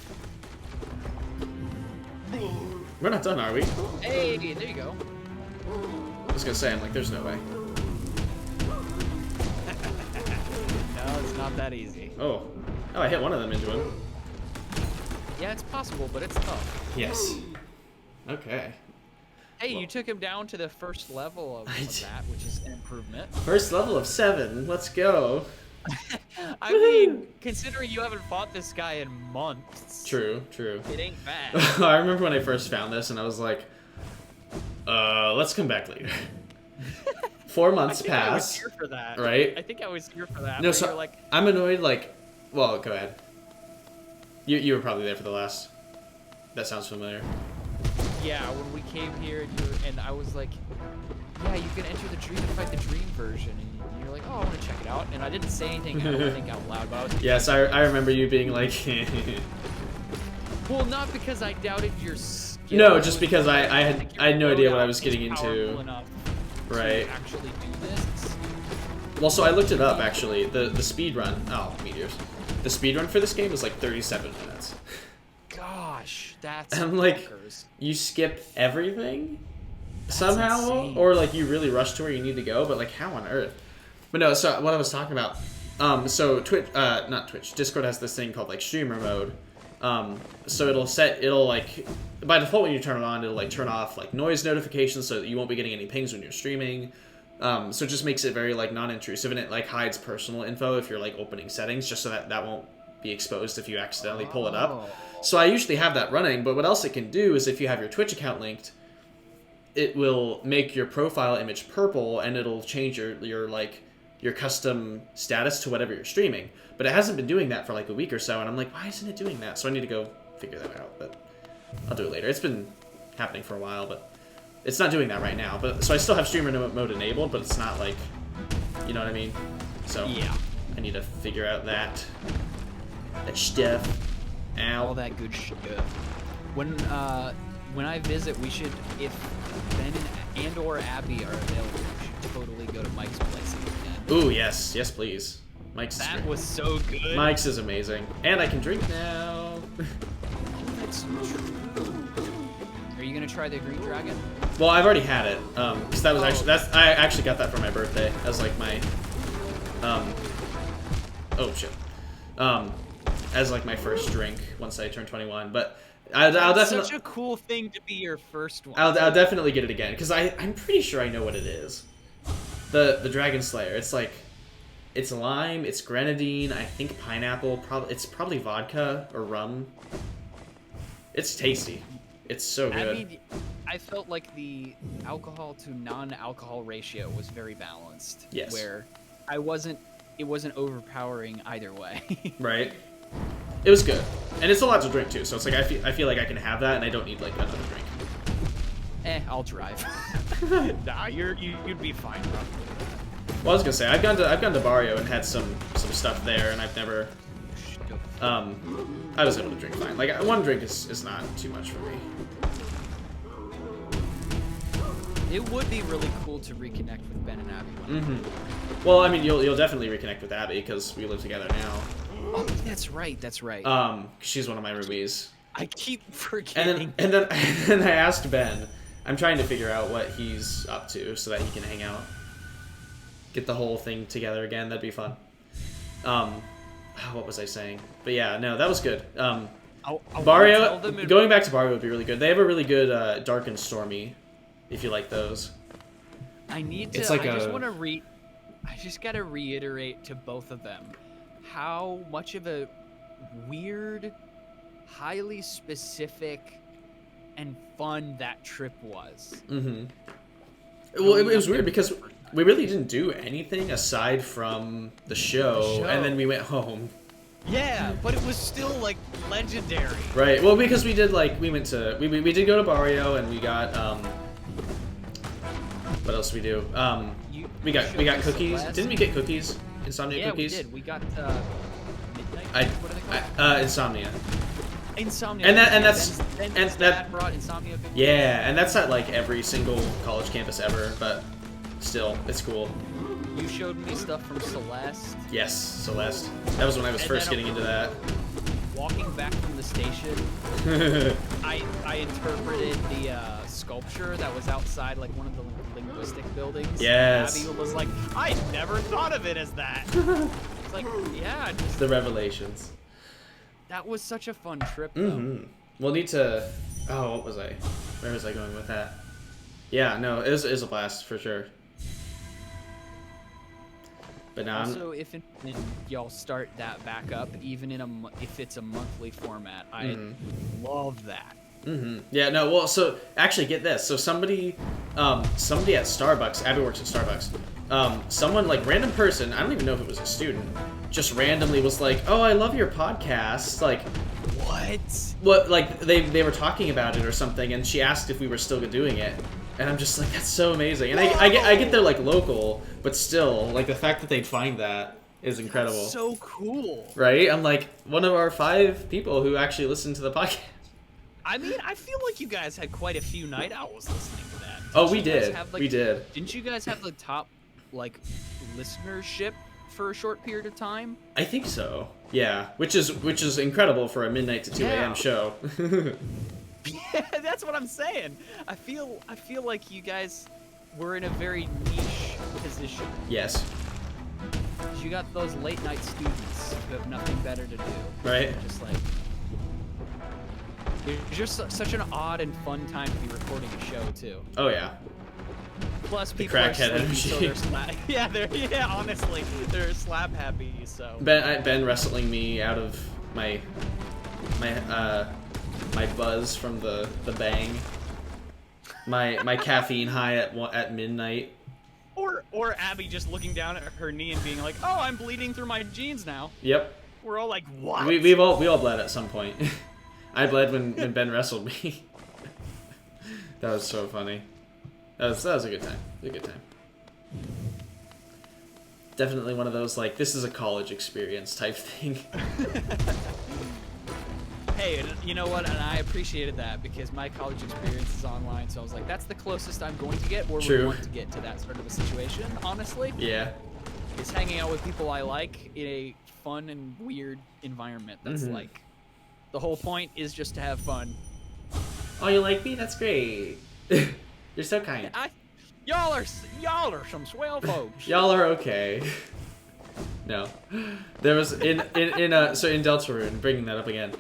[SPEAKER 1] We're not done, are we?
[SPEAKER 2] Hey, there you go.
[SPEAKER 1] I was gonna say, I'm like, there's no way.
[SPEAKER 2] not that easy.
[SPEAKER 1] Oh, I hit one of them into him.
[SPEAKER 2] Yeah, it's possible, but it's tough.
[SPEAKER 1] Yes. Okay.
[SPEAKER 2] Hey, you took him down to the first level of that, which is an improvement.
[SPEAKER 1] First level of 7. Let's go.
[SPEAKER 2] I mean, considering you haven't fought this guy in months.
[SPEAKER 1] True.
[SPEAKER 2] It ain't bad.
[SPEAKER 1] I remember when I first found this, and I was like, let's come back later. 4 months pass.
[SPEAKER 2] I was here for that.
[SPEAKER 1] Right?
[SPEAKER 2] I think I was here for that.
[SPEAKER 1] No, so
[SPEAKER 2] you're like,
[SPEAKER 1] I'm annoyed, like, well, go ahead. You were probably there for the last. That sounds familiar.
[SPEAKER 2] Yeah, when we came here, and I was like, yeah, you can enter the dream and fight the dream version. And you're like, oh, I want to check it out. And I didn't say anything, I don't think, out loud about it.
[SPEAKER 1] Yes, I remember you being like...
[SPEAKER 2] Well, not because I doubted your skill.
[SPEAKER 1] No, just because I had no idea what I was getting into. Right.
[SPEAKER 2] To actually do this.
[SPEAKER 1] Well, so I looked it up, actually. The speed run... Oh, meteors. The speed run for this game is like 37 minutes.
[SPEAKER 2] Gosh, that's
[SPEAKER 1] I'm like,
[SPEAKER 2] bonkers.
[SPEAKER 1] you skip everything
[SPEAKER 2] That's
[SPEAKER 1] somehow,
[SPEAKER 2] insane.
[SPEAKER 1] or like you really rush to where you need to go, but like how on earth? But no, so what I was talking about, so not Twitch, Discord has this thing called like streamer mode. So it'll like, by default when you turn it on, it'll like turn off like noise notifications so that you won't be getting any pings when you're streaming. So it just makes it very like non-intrusive, and it like hides personal info if you're like opening settings, just so that won't be exposed if you accidentally pull it up. So I usually have that running, but what else it can do is if you have your Twitch account linked, it will make your profile image purple, and it'll change your custom status to whatever you're streaming. But it hasn't been doing that for like a week or so, and I'm like, why isn't it doing that? So I need to go figure that out, but I'll do it later. It's been happening for a while, but it's not doing that right now. But so I still have streamer mode enabled, but it's not like, you know what I mean? So
[SPEAKER 2] yeah,
[SPEAKER 1] I need to figure out that stuff. Ow.
[SPEAKER 2] all that good shit. When I visit, we should, if Ben and or Abby are available, we should totally go to Mike's place again.
[SPEAKER 1] Ooh, yes, please. Mike's.
[SPEAKER 2] That was so good.
[SPEAKER 1] Mike's is amazing, and I can drink now.
[SPEAKER 2] That's true. Are you gonna try the green dragon?
[SPEAKER 1] Well, I've already had it. Cause that was I actually got that for my birthday as like my. Oh shit. As like my first drink once I turn 21, but I'll definitely.
[SPEAKER 2] Such a cool thing to be your first one.
[SPEAKER 1] I'll definitely get it again because I'm pretty sure I know what it is. The Dragon Slayer. It's like, it's lime, it's grenadine, I think pineapple. It's probably vodka or rum. It's tasty. It's so good.
[SPEAKER 2] I mean, I felt like the alcohol to non-alcohol ratio was very balanced.
[SPEAKER 1] Yes.
[SPEAKER 2] Where it wasn't overpowering either way.
[SPEAKER 1] Right. It was good, and it's a lot to drink too. So it's like I feel like I can have that, and I don't need like another drink.
[SPEAKER 2] I'll drive. Nah, you'd be fine, bro.
[SPEAKER 1] Well, I was gonna say I've gone to Barrio and had some stuff there, and I've never. I was able to drink fine. Like one drink is not too much for me.
[SPEAKER 2] It would be really cool to reconnect with Ben and Abby.
[SPEAKER 1] Well, I mean, you'll definitely reconnect with Abby because we live together now.
[SPEAKER 2] Oh, that's right. That's right.
[SPEAKER 1] She's one of my rubies.
[SPEAKER 2] I keep forgetting.
[SPEAKER 1] And then I asked Ben. I'm trying to figure out what he's up to so that he can hang out, get the whole thing together again. That'd be fun. What was I saying? But yeah, no, that was good. Barrio, going back to Barrio would be really good. They have a really good Dark and Stormy, if you like those.
[SPEAKER 2] I need to.
[SPEAKER 1] It's like
[SPEAKER 2] I just gotta reiterate to both of them how much of a weird, highly specific, and fun that trip was.
[SPEAKER 1] Well, it was weird because we really didn't do anything aside from the show, and then we went home.
[SPEAKER 2] Yeah, but it was still like legendary.
[SPEAKER 1] Right. Well, because we did like we did go to Barrio, and we got what else did we do? We got cookies. Didn't we get cookies? Insomnia cookies?
[SPEAKER 2] Yeah, we did. We got midnight. What are they called?
[SPEAKER 1] Insomnia.
[SPEAKER 2] Insomnia.
[SPEAKER 1] And
[SPEAKER 2] Ben's dad brought Insomnia cookies.
[SPEAKER 1] Yeah, and that's at like every single college campus ever, but still, it's cool.
[SPEAKER 2] You showed me stuff from Celeste.
[SPEAKER 1] Yes, Celeste. That was when I was first getting into that.
[SPEAKER 2] Walking back from the station, I interpreted the sculpture that was outside like one of the linguistic buildings.
[SPEAKER 1] Yes.
[SPEAKER 2] Abby was like, I never thought of it as that. It's like, yeah. Just,
[SPEAKER 1] the revelations.
[SPEAKER 2] That was such a fun trip, though.
[SPEAKER 1] We'll need to... Oh, what was I? Where was I going with that? Yeah, no, it was a blast, for sure. But now
[SPEAKER 2] also, if y'all start that back up, even in if it's a monthly format, I love that.
[SPEAKER 1] Yeah, no, well, so actually get this. So somebody at Starbucks, Abby works at Starbucks. Someone, like, random person, I don't even know if it was a student, just randomly was like, "Oh, I love your podcast." Like, what? Like, they were talking about it or something, and she asked if we were still doing it. And I'm just like, that's so amazing. And I get they're, like, local, but still, like, the fact that they'd find that is incredible.
[SPEAKER 2] That's so cool.
[SPEAKER 1] Right? I'm like, one of our 5 people who actually listen to the podcast.
[SPEAKER 2] I mean, I feel like you guys had quite a few night owls listening to that.
[SPEAKER 1] Oh, we did. We did.
[SPEAKER 2] Didn't you guys have the top, like, listenership for a short period of time?
[SPEAKER 1] I think so. Yeah, which is incredible for a midnight to 2 a.m. show.
[SPEAKER 2] Yeah, that's what I'm saying. I feel like you guys were in a very niche position.
[SPEAKER 1] Yes.
[SPEAKER 2] You got those late night students who have nothing better to do.
[SPEAKER 1] Right.
[SPEAKER 2] Just like, it's just such an odd and fun time to be recording a show too.
[SPEAKER 1] Oh yeah.
[SPEAKER 2] Plus people are sleepy, so
[SPEAKER 1] they're
[SPEAKER 2] honestly, they're slap happy. So
[SPEAKER 1] Ben wrestling me out of my buzz from the bang, my caffeine high at midnight,
[SPEAKER 2] or Abby just looking down at her knee and being like, "Oh, I'm bleeding through my jeans now."
[SPEAKER 1] Yep.
[SPEAKER 2] We're all like, "What?"
[SPEAKER 1] We all bled at some point. I bled when Ben wrestled me. That was so funny. That was a good time. It was a good time. Definitely one of those, like, this is a college experience type thing.
[SPEAKER 2] Hey, you know what? And I appreciated that because my college experience is online, so I was like, that's the closest I'm going to get or would want to get to that sort of a situation, honestly.
[SPEAKER 1] Yeah.
[SPEAKER 2] Is hanging out with people I like in a fun and weird environment. That's like, the whole point is just to have fun.
[SPEAKER 1] Oh, you like me? That's great. You're so kind.
[SPEAKER 2] Y'all are some swell folks.
[SPEAKER 1] Y'all are okay. No. There was, so in Deltarune, bringing that up again,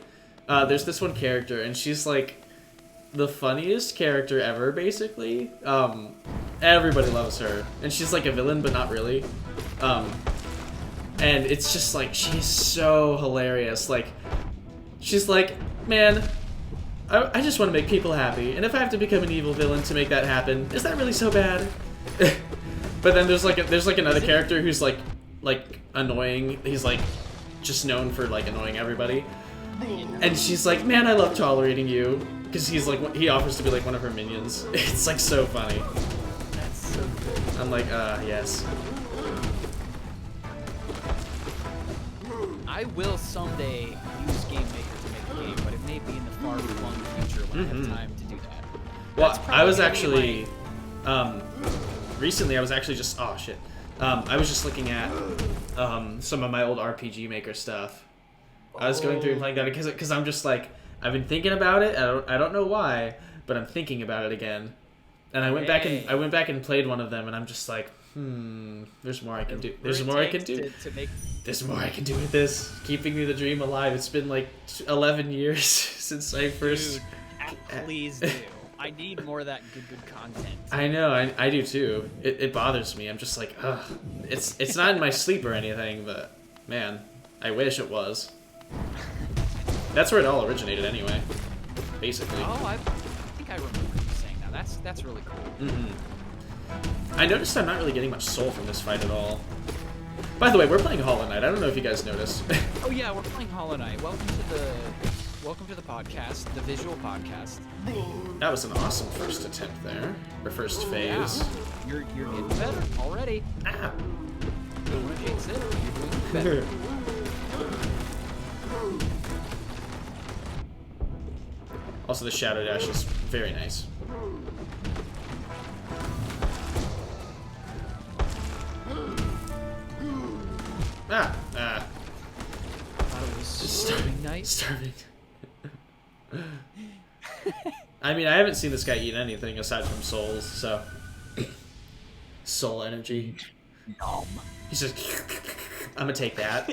[SPEAKER 1] there's this one character, and she's like the funniest character ever, basically. Everybody loves her, and she's like a villain, but not really. And it's just like, she's so hilarious. Like, she's like, man, I just want to make people happy, and if I have to become an evil villain to make that happen, is that really so bad? But then there's another character who's like annoying. He's like just known for like annoying everybody. And she's like, man, I love tolerating you, because he's like, he offers to be like one of her minions. It's like so funny.
[SPEAKER 2] That's so good.
[SPEAKER 1] I'm like, yes.
[SPEAKER 2] I will someday use Game Maker to make a game, but it may be in the far-flung future when I have time to do that.
[SPEAKER 1] Well, I was actually, recently I was actually just, oh shit. I was just looking at some of my old RPG Maker stuff. I was going through and playing that because I'm just like, I've been thinking about it. I don't know why, but I'm thinking about it again. And I went back and played one of them, and I'm just like, there's more I can do. There's more I can do. There's more I can do with this. Keeping the dream alive. It's been like 11 years since I first.
[SPEAKER 2] Dude, please do. I need more of that good content.
[SPEAKER 1] I know, I do too. It bothers me. I'm just like, ugh. It's not in my sleep or anything, but man, I wish it was. That's where it all originated anyway, basically.
[SPEAKER 2] Oh, I think I remember you saying that. That's really cool.
[SPEAKER 1] I noticed I'm not really getting much soul from this fight at all. By the way, we're playing Hollow Knight. I don't know if you guys noticed.
[SPEAKER 2] Oh yeah, we're playing Hollow Knight. Welcome to the podcast, the visual podcast.
[SPEAKER 1] That was an awesome first attempt there, or first phase.
[SPEAKER 2] Yeah. You're getting better already.
[SPEAKER 1] Ah.
[SPEAKER 2] Don't want to jinx it. You're doing better.
[SPEAKER 1] Also, the Shadow Dash is very nice. Starving. I mean, I haven't seen this guy eat anything aside from souls, so... Soul energy.
[SPEAKER 2] Nom.
[SPEAKER 1] He's just... gonna take that.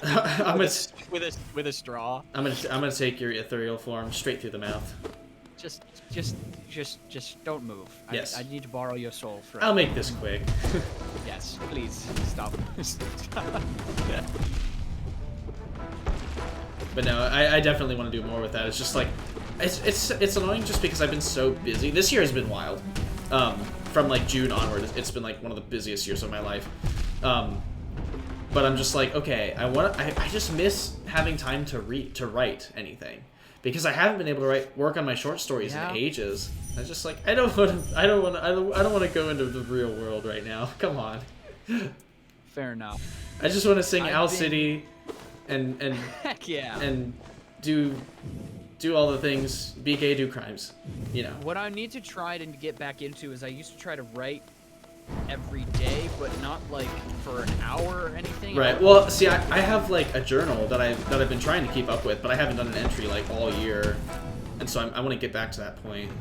[SPEAKER 2] with a straw.
[SPEAKER 1] I'm gonna take your ethereal form straight through the mouth.
[SPEAKER 2] Just don't move.
[SPEAKER 1] Yes.
[SPEAKER 2] I need to borrow your soul for.
[SPEAKER 1] I'll make this quick.
[SPEAKER 2] Yes, please stop.
[SPEAKER 1] But no, I definitely want to do more with that. It's just like, it's annoying just because I've been so busy. This year has been wild. From like June onward, it's been like one of the busiest years of my life. But I'm just like, okay, I just miss having time to write anything. Because I haven't been able to work on my short stories in ages. I just like I don't want to go into the real world right now. Come on.
[SPEAKER 2] Fair enough.
[SPEAKER 1] I just want to sing Owl City, and
[SPEAKER 2] heck yeah,
[SPEAKER 1] and do all the things, be gay, do crimes. You know.
[SPEAKER 2] What I need to try to get back into is I used to try to write every day, but not like for an hour or anything.
[SPEAKER 1] Right. Well, see, I have like a journal that I've been trying to keep up with, but I haven't done an entry like all year, and so I want to get back to that point.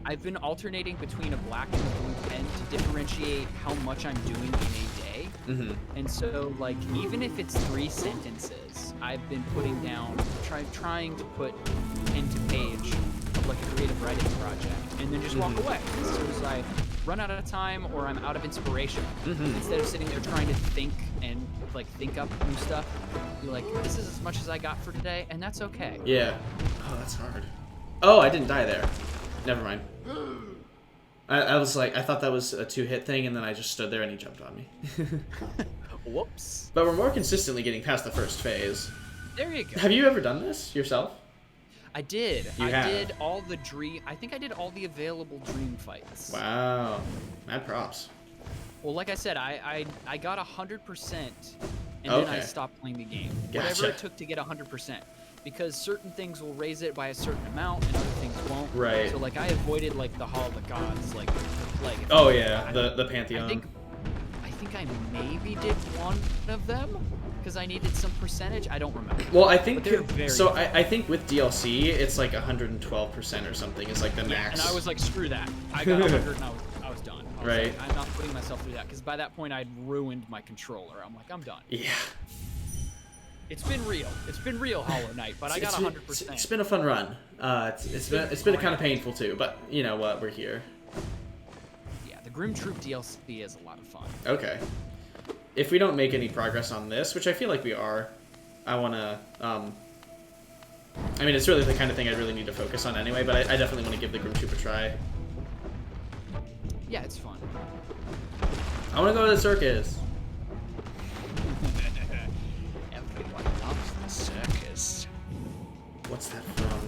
[SPEAKER 2] I've been alternating between a black and a blue pen to differentiate how much I'm doing in a day.
[SPEAKER 1] Mm-hmm.
[SPEAKER 2] And so, like, even if it's 3 sentences, I've been putting down, trying to put pen to page of like a creative writing project, and then just walk away as soon as I run out of time or I'm out of inspiration. Instead of sitting there trying to think and like think up new stuff, be like, this is as much as I got for today, and that's okay.
[SPEAKER 1] Yeah. Oh, that's hard. Oh, I didn't die there. Never mind. I was like, I thought that was a 2-hit thing, and then I just stood there and he jumped on me.
[SPEAKER 2] Whoops.
[SPEAKER 1] But we're more consistently getting past the first phase.
[SPEAKER 2] There you go.
[SPEAKER 1] Have you ever done this yourself?
[SPEAKER 2] I did.
[SPEAKER 1] You have.
[SPEAKER 2] Did all the dream. I think I did all the available dream fights.
[SPEAKER 1] Wow. Mad props.
[SPEAKER 2] Well, like I said, I got 100%, and
[SPEAKER 1] Okay.
[SPEAKER 2] then I stopped playing the game.
[SPEAKER 1] Gotcha.
[SPEAKER 2] Whatever it took to get 100%. Because certain things will raise it by a certain amount, and other things won't.
[SPEAKER 1] Right.
[SPEAKER 2] So, like, I avoided, like, the Hall of the Gods, like,
[SPEAKER 1] Oh, yeah. The Pantheon.
[SPEAKER 2] I think I maybe did one of them, because I needed some percentage. I don't remember.
[SPEAKER 1] Well, I think
[SPEAKER 2] so.
[SPEAKER 1] I think with DLC, it's like 112% or something. It's like the max.
[SPEAKER 2] And I was like, screw that. I got 100, and I was done. I was
[SPEAKER 1] Right.
[SPEAKER 2] like, I'm not putting myself through that, because by that point, I'd ruined my controller. I'm like, I'm done.
[SPEAKER 1] Yeah.
[SPEAKER 2] It's been real. It's been real, Hollow Knight, but I got 100%.
[SPEAKER 1] It's been a fun run. It's been kind of painful too, but you know what? We're here.
[SPEAKER 2] Yeah, the Grim Troop DLC is a lot of fun.
[SPEAKER 1] Okay. If we don't make any progress on this, which I feel like we are, I want to. I mean, it's really the kind of thing I really need to focus on anyway. But I definitely want to give the Grim Troop a try.
[SPEAKER 2] Yeah, it's fun.
[SPEAKER 1] I want to go to the circus.
[SPEAKER 2] Everyone loves the circus.
[SPEAKER 1] What's that from?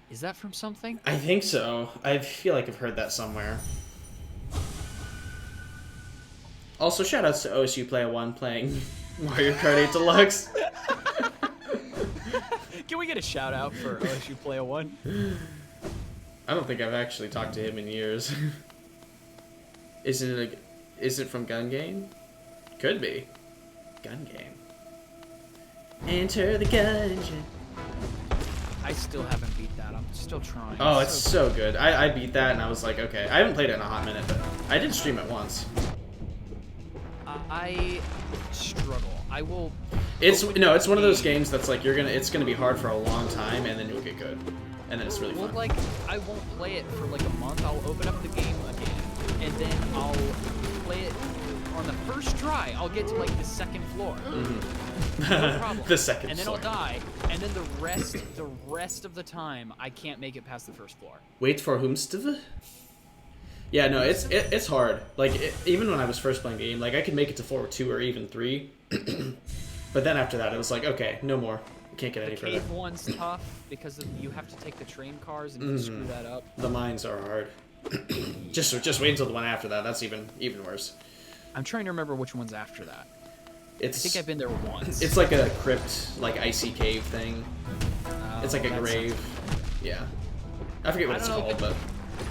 [SPEAKER 2] Is that from something?
[SPEAKER 1] I think so. I feel like I've heard that somewhere. Also, shoutouts to OSU Player 1 playing Mario Kart 8 Deluxe.
[SPEAKER 2] Can we get a shout out for OSU Player 1?
[SPEAKER 1] I don't think I've actually talked to him in years. Is it from Gun Game? Could be. Gun Game. Enter the gungeon.
[SPEAKER 2] I still haven't beat that. I'm still trying.
[SPEAKER 1] Oh, it's so good. I beat that and I was like, okay. I haven't played it in a hot minute, but I did stream it once.
[SPEAKER 2] I struggle. I will.
[SPEAKER 1] It's one of those games that's like it's gonna be hard for a long time and then you'll get good, and then it's really fun.
[SPEAKER 2] Well, like I won't play it for like a month. I'll open up the game again, and then I'll play it on the first try. I'll get to like the second floor. No problem.
[SPEAKER 1] The second
[SPEAKER 2] and then
[SPEAKER 1] floor.
[SPEAKER 2] I'll die, and then the rest of the time I can't make it past the first floor.
[SPEAKER 1] Wait for whomstv? Yeah, no, it's hard. Like even when I was first playing the game, like I could make it to floor 2 or even 3, but then after that it was like, okay, no more. You can't get any further.
[SPEAKER 2] The cave one's tough because you have to take the train cars, and if you screw that up.
[SPEAKER 1] The mines are hard. just wait until the one after that. That's even worse.
[SPEAKER 2] I'm trying to remember which one's after that. I think I've been there once.
[SPEAKER 1] It's like a crypt, like icy cave thing. It's like a grave. Yeah. I forget what it's called, but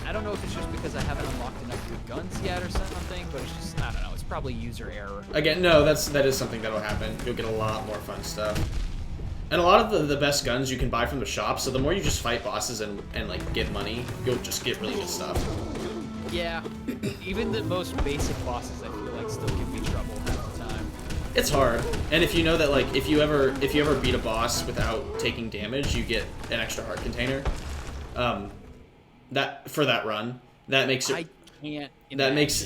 [SPEAKER 2] I don't know if it's just because I haven't unlocked enough good guns yet or something, but it's just, I don't know, it's probably user error.
[SPEAKER 1] Again, no, that is something that'll happen. You'll get a lot more fun stuff. And a lot of the best guns you can buy from the shop, so the more you just fight bosses and like get money, you'll just get really good stuff.
[SPEAKER 2] Yeah. Even the most basic bosses I feel like still give me trouble half the time.
[SPEAKER 1] It's hard, and if you know that like if you ever beat a boss without taking damage, you get an extra heart container. That for that run, that makes it.
[SPEAKER 2] I can't.
[SPEAKER 1] That makes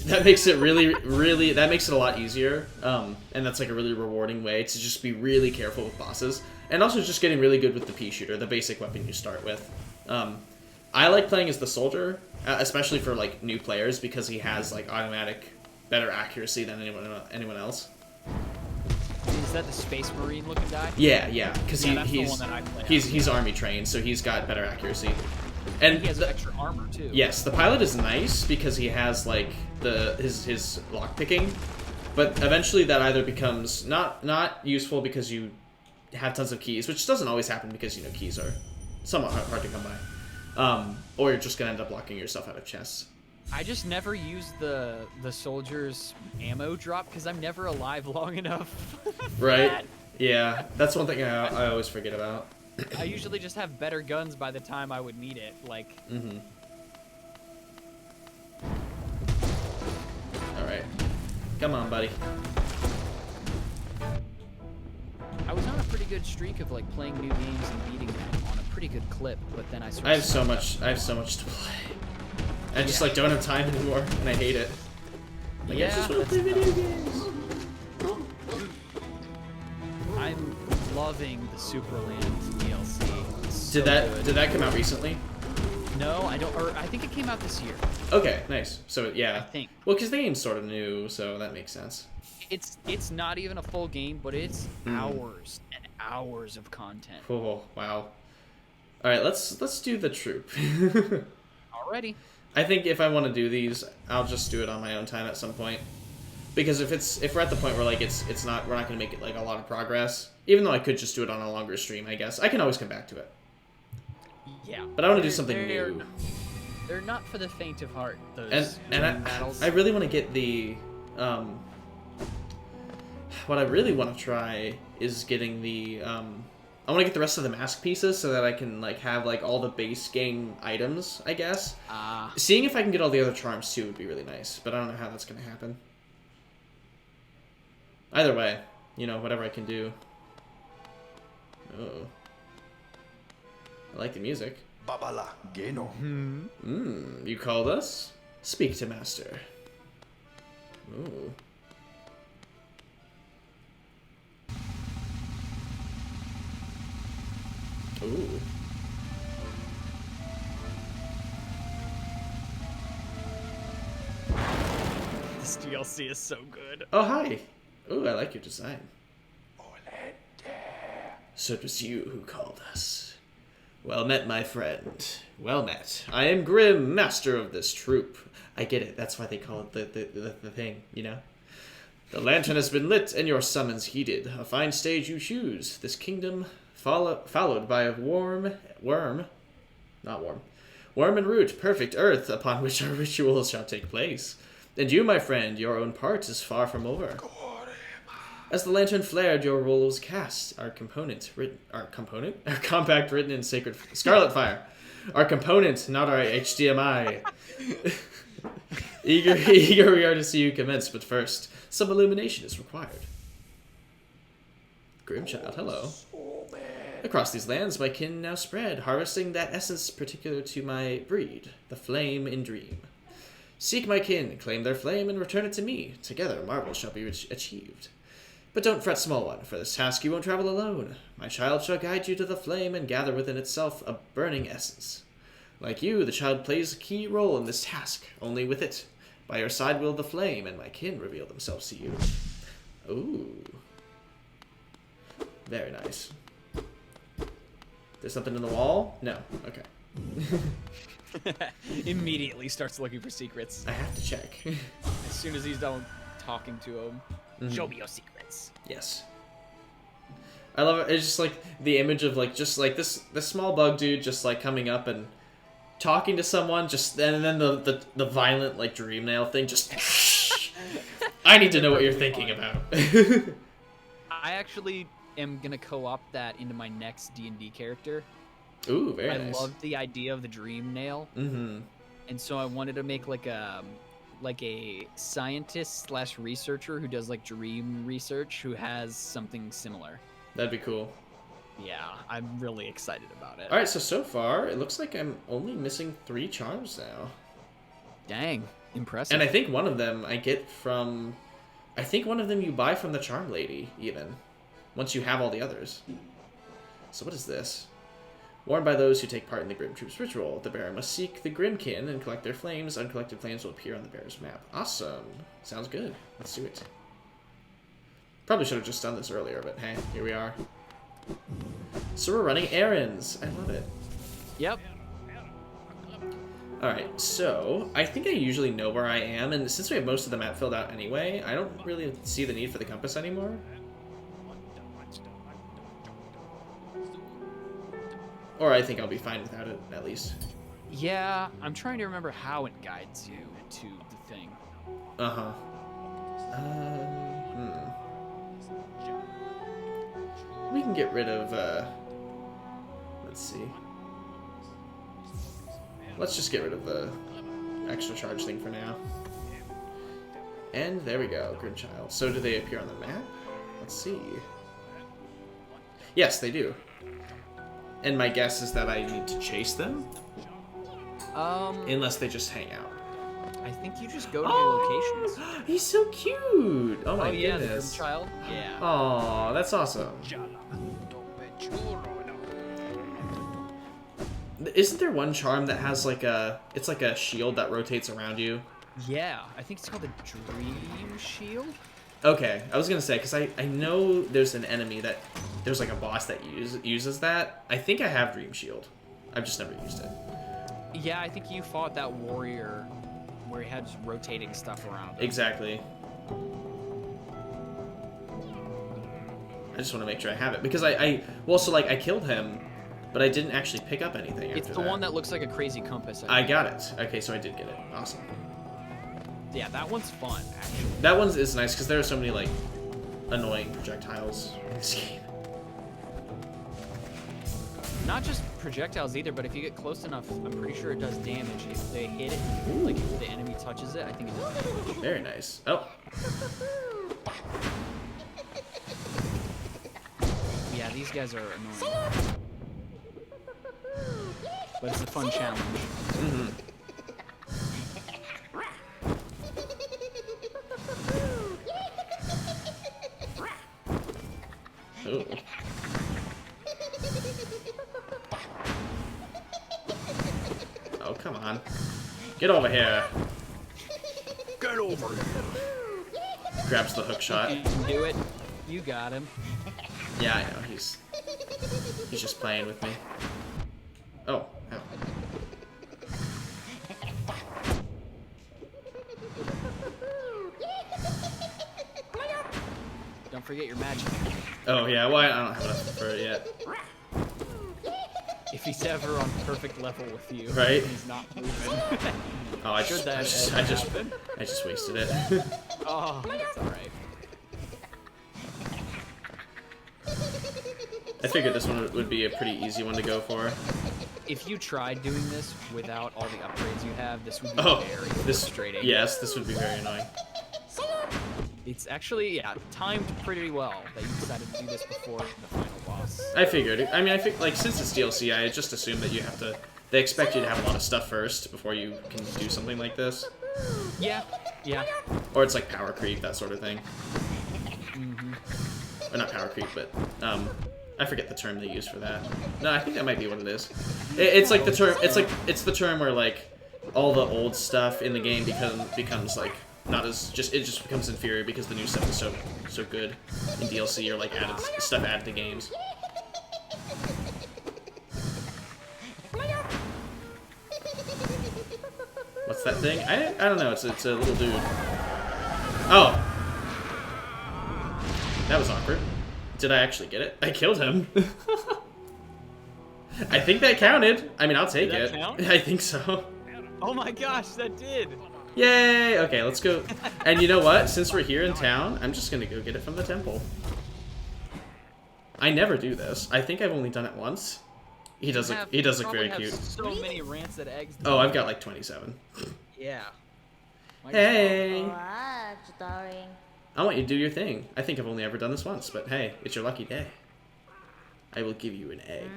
[SPEAKER 1] it really that makes it a lot easier. And that's like a really rewarding way to just be really careful with bosses, and also just getting really good with the pea shooter, the basic weapon you start with. I like playing as the soldier, especially for like new players, because he has like automatic better accuracy than anyone else.
[SPEAKER 2] Is that the Space Marine looking guy?
[SPEAKER 1] Yeah, because he's army trained, so he's got better accuracy. And
[SPEAKER 2] he has extra armor too.
[SPEAKER 1] Yes, the pilot is nice because he has like his lock picking, but eventually that either becomes not useful because you have tons of keys, which doesn't always happen because keys are somewhat hard to come by, or you're just gonna end up locking yourself out of chests.
[SPEAKER 2] I just never use the soldier's ammo drop because I'm never alive long enough.
[SPEAKER 1] Right? Yeah, that's one thing I always forget about.
[SPEAKER 2] I usually just have better guns by the time I would need it. Like.
[SPEAKER 1] All right, come on, buddy.
[SPEAKER 2] I was on a pretty good streak of like playing new games and beating them on a pretty good clip, but then I
[SPEAKER 1] have so much to play. I just like don't have time anymore, and I hate it. Like, I just want to play video games.
[SPEAKER 2] I'm loving the Superland DLC. It's
[SPEAKER 1] did that come out recently?
[SPEAKER 2] No, I don't. Or I think it came out this year.
[SPEAKER 1] Okay, nice. So yeah,
[SPEAKER 2] I think.
[SPEAKER 1] Well, because the game's sort of new, so that makes sense.
[SPEAKER 2] It's not even a full game, but it's hours and hours of content.
[SPEAKER 1] Oh wow! All right, let's do the troop.
[SPEAKER 2] Alrighty.
[SPEAKER 1] I think if I want to do these, I'll just do it on my own time at some point. Because if we're at the point where like we're not gonna make it like a lot of progress, even though I could just do it on a longer stream, I guess I can always come back to it.
[SPEAKER 2] Yeah.
[SPEAKER 1] But I want to do something new.
[SPEAKER 2] They're not for the faint of heart. Those battles.
[SPEAKER 1] I really want to get the what I really want to try is getting the I want to get the rest of the mask pieces so that I can like have like all the base game items, I guess. Seeing if I can get all the other charms too would be really nice, but I don't know how that's going to happen. Either way, whatever I can do. Oh. I like the music.
[SPEAKER 3] Babala Geno.
[SPEAKER 1] You called us? Speak to master. Ooh. Ooh.
[SPEAKER 2] This DLC is so good.
[SPEAKER 1] Oh, hi. Ooh, I like your design. So it was you who called us. Well met, my friend. Well met. I am Grim, master of this troop. I get it. That's why they call it the thing, The lantern has been lit and your summons heeded. A fine stage you choose. This kingdom followed by a worm and root, perfect earth, upon which our rituals shall take place. And you, my friend, your own part is far from over. As the lantern flared, your role was cast. Our compact written in sacred scarlet fire. Our component, not our HDMI. eager we are to see you commence, but first, some illumination is required. Grimchild, hello. Across these lands, my kin now spread, harvesting that essence particular to my breed, the flame in dream. Seek my kin, claim their flame, and return it to me. Together, marvels shall be achieved. But don't fret, small one, for this task you won't travel alone. My child shall guide you to the flame and gather within itself a burning essence. Like you, the child plays a key role in this task. Only with it, by your side will the flame, and my kin reveal themselves to you. Ooh. Very nice. There's something in the wall? No. Okay.
[SPEAKER 2] Immediately starts looking for secrets.
[SPEAKER 1] I have to check.
[SPEAKER 2] As soon as he's done talking to him. Show me your secrets.
[SPEAKER 1] Yes. I love it. It's just like the image of like just like this small bug dude just like coming up and talking to someone, and then the violent like dream nail thing just I need to know what you're thinking about.
[SPEAKER 2] I actually am gonna co-opt that into my next D&D character.
[SPEAKER 1] Ooh, very nice.
[SPEAKER 2] I love the idea of the dream nail.
[SPEAKER 1] Mm-hmm.
[SPEAKER 2] And so I wanted to make like a like a scientist slash researcher who does like dream research who has something similar.
[SPEAKER 1] That'd be cool.
[SPEAKER 2] Yeah, I'm really excited about it.
[SPEAKER 1] All right, so far it looks like I'm only missing 3 charms now.
[SPEAKER 2] Dang, impressive.
[SPEAKER 1] And I think one of them I get from, I think one of them you buy from the charm lady even, once you have all the others. So what is this? Warned by those who take part in the Grim Troops ritual, the bearer must seek the Grimkin and collect their flames. Uncollected flames will appear on the bearer's map. Awesome. Sounds good. Let's do it. Probably should have just done this earlier, but hey, here we are. So we're running errands. I love it.
[SPEAKER 2] Yep.
[SPEAKER 1] Alright, so I think I usually know where I am, and since we have most of the map filled out anyway, I don't really see the need for the compass anymore. Or I think I'll be fine without it, at least.
[SPEAKER 2] Yeah, I'm trying to remember how it guides you to the thing.
[SPEAKER 1] Uh-huh. We can get rid of, let's see. Let's just get rid of the extra charge thing for now. And there we go, Grimchild. So do they appear on the map? Let's see. Yes, they do. And my guess is that I need to chase them? Unless they just hang out.
[SPEAKER 2] I think you just go to their locations.
[SPEAKER 1] He's so cute! Oh my
[SPEAKER 2] yeah,
[SPEAKER 1] goodness.
[SPEAKER 2] the Grimchild? Yeah.
[SPEAKER 1] Aw, that's awesome. Isn't there one charm that has like a, it's like a shield that rotates around you?
[SPEAKER 2] Yeah, I think it's called the Dream Shield.
[SPEAKER 1] Okay, I was gonna say, because I know there's an enemy that, there's like a boss that uses that. I think I have Dream Shield. I've just never used it.
[SPEAKER 2] Yeah, I think you fought that warrior where he had just rotating stuff around him.
[SPEAKER 1] Exactly. I just want to make sure I have it, because well, so like I killed him, but I didn't actually pick up anything
[SPEAKER 2] It's
[SPEAKER 1] after
[SPEAKER 2] the
[SPEAKER 1] that.
[SPEAKER 2] one that looks like a crazy compass.
[SPEAKER 1] I got it. Okay, so I did get it. Awesome.
[SPEAKER 2] Yeah, that one's fun, actually.
[SPEAKER 1] That one is nice, because there are so many, like, annoying projectiles in this game.
[SPEAKER 2] Not just projectiles either, but if you get close enough, I'm pretty sure it does damage. If they hit it, like if the enemy touches it, I think it does damage.
[SPEAKER 1] Very nice. Oh.
[SPEAKER 2] Yeah, these guys are annoying. But it's a fun challenge.
[SPEAKER 1] Mm-hmm. Ooh. Oh, come on. Get over here.
[SPEAKER 2] Get over here.
[SPEAKER 1] Grabs the hook shot.
[SPEAKER 2] You can do it. You got him.
[SPEAKER 1] Yeah, I know. He's just playing with me. Oh, ow.
[SPEAKER 2] Don't forget your magic.
[SPEAKER 1] Oh, yeah. Well, I don't have enough for it yet.
[SPEAKER 2] If he's ever on perfect level with you,
[SPEAKER 1] Right?
[SPEAKER 2] he's not moving.
[SPEAKER 1] Oh, I just wasted it.
[SPEAKER 2] Oh, that's alright.
[SPEAKER 1] I figured this one would be a pretty easy one to go for.
[SPEAKER 2] If you tried doing this without all the upgrades you have, this would be very frustrating.
[SPEAKER 1] Yes, this would be very annoying.
[SPEAKER 2] It's actually, yeah, timed pretty well that you decided to do this before the final boss.
[SPEAKER 1] I figured. I mean, I think, like, since it's DLC, I just assumed that you have to... They expect you to have a lot of stuff first before you can do something like this.
[SPEAKER 2] Yeah, yeah.
[SPEAKER 1] Or it's like power creep, that sort of thing.
[SPEAKER 2] Mm-hmm.
[SPEAKER 1] Or not power creep, but, I forget the term they use for that. No, I think that might be what it is. It's like the term, it's the term where, like, all the old stuff in the game becomes like, not as, it just becomes inferior because the new stuff is so good in DLC or, like, stuff added to games. What's that thing? I don't know, it's a little dude. Oh! That was awkward. Did I actually get it? I killed him. I think that counted. I mean, I'll take it.
[SPEAKER 2] Count?
[SPEAKER 1] I think so.
[SPEAKER 2] Oh my gosh, that did!
[SPEAKER 1] Yay! Okay, let's go. And you know what? Since we're here in town, I'm just gonna go get it from the temple. I never do this. I think I've only done it once. He does look very cute.
[SPEAKER 2] So many rancid eggs.
[SPEAKER 1] Oh, I've got like 27.
[SPEAKER 2] Yeah.
[SPEAKER 1] Hey!
[SPEAKER 3] What, darling?
[SPEAKER 1] I want you to do your thing. I think I've only ever done this once, but hey, it's your lucky day. I will give you an egg.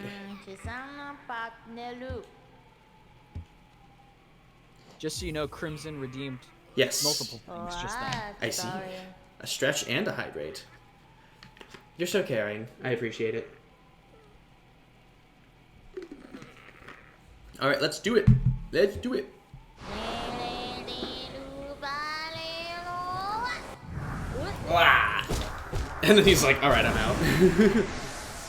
[SPEAKER 2] Just so you know, Crimson redeemed
[SPEAKER 1] Yes.
[SPEAKER 2] multiple things just then.
[SPEAKER 1] I see. A stretch and a hydrate. You're so caring. I appreciate it. Alright, let's do it. Let's do it. Wah! And then he's like, alright, I'm out.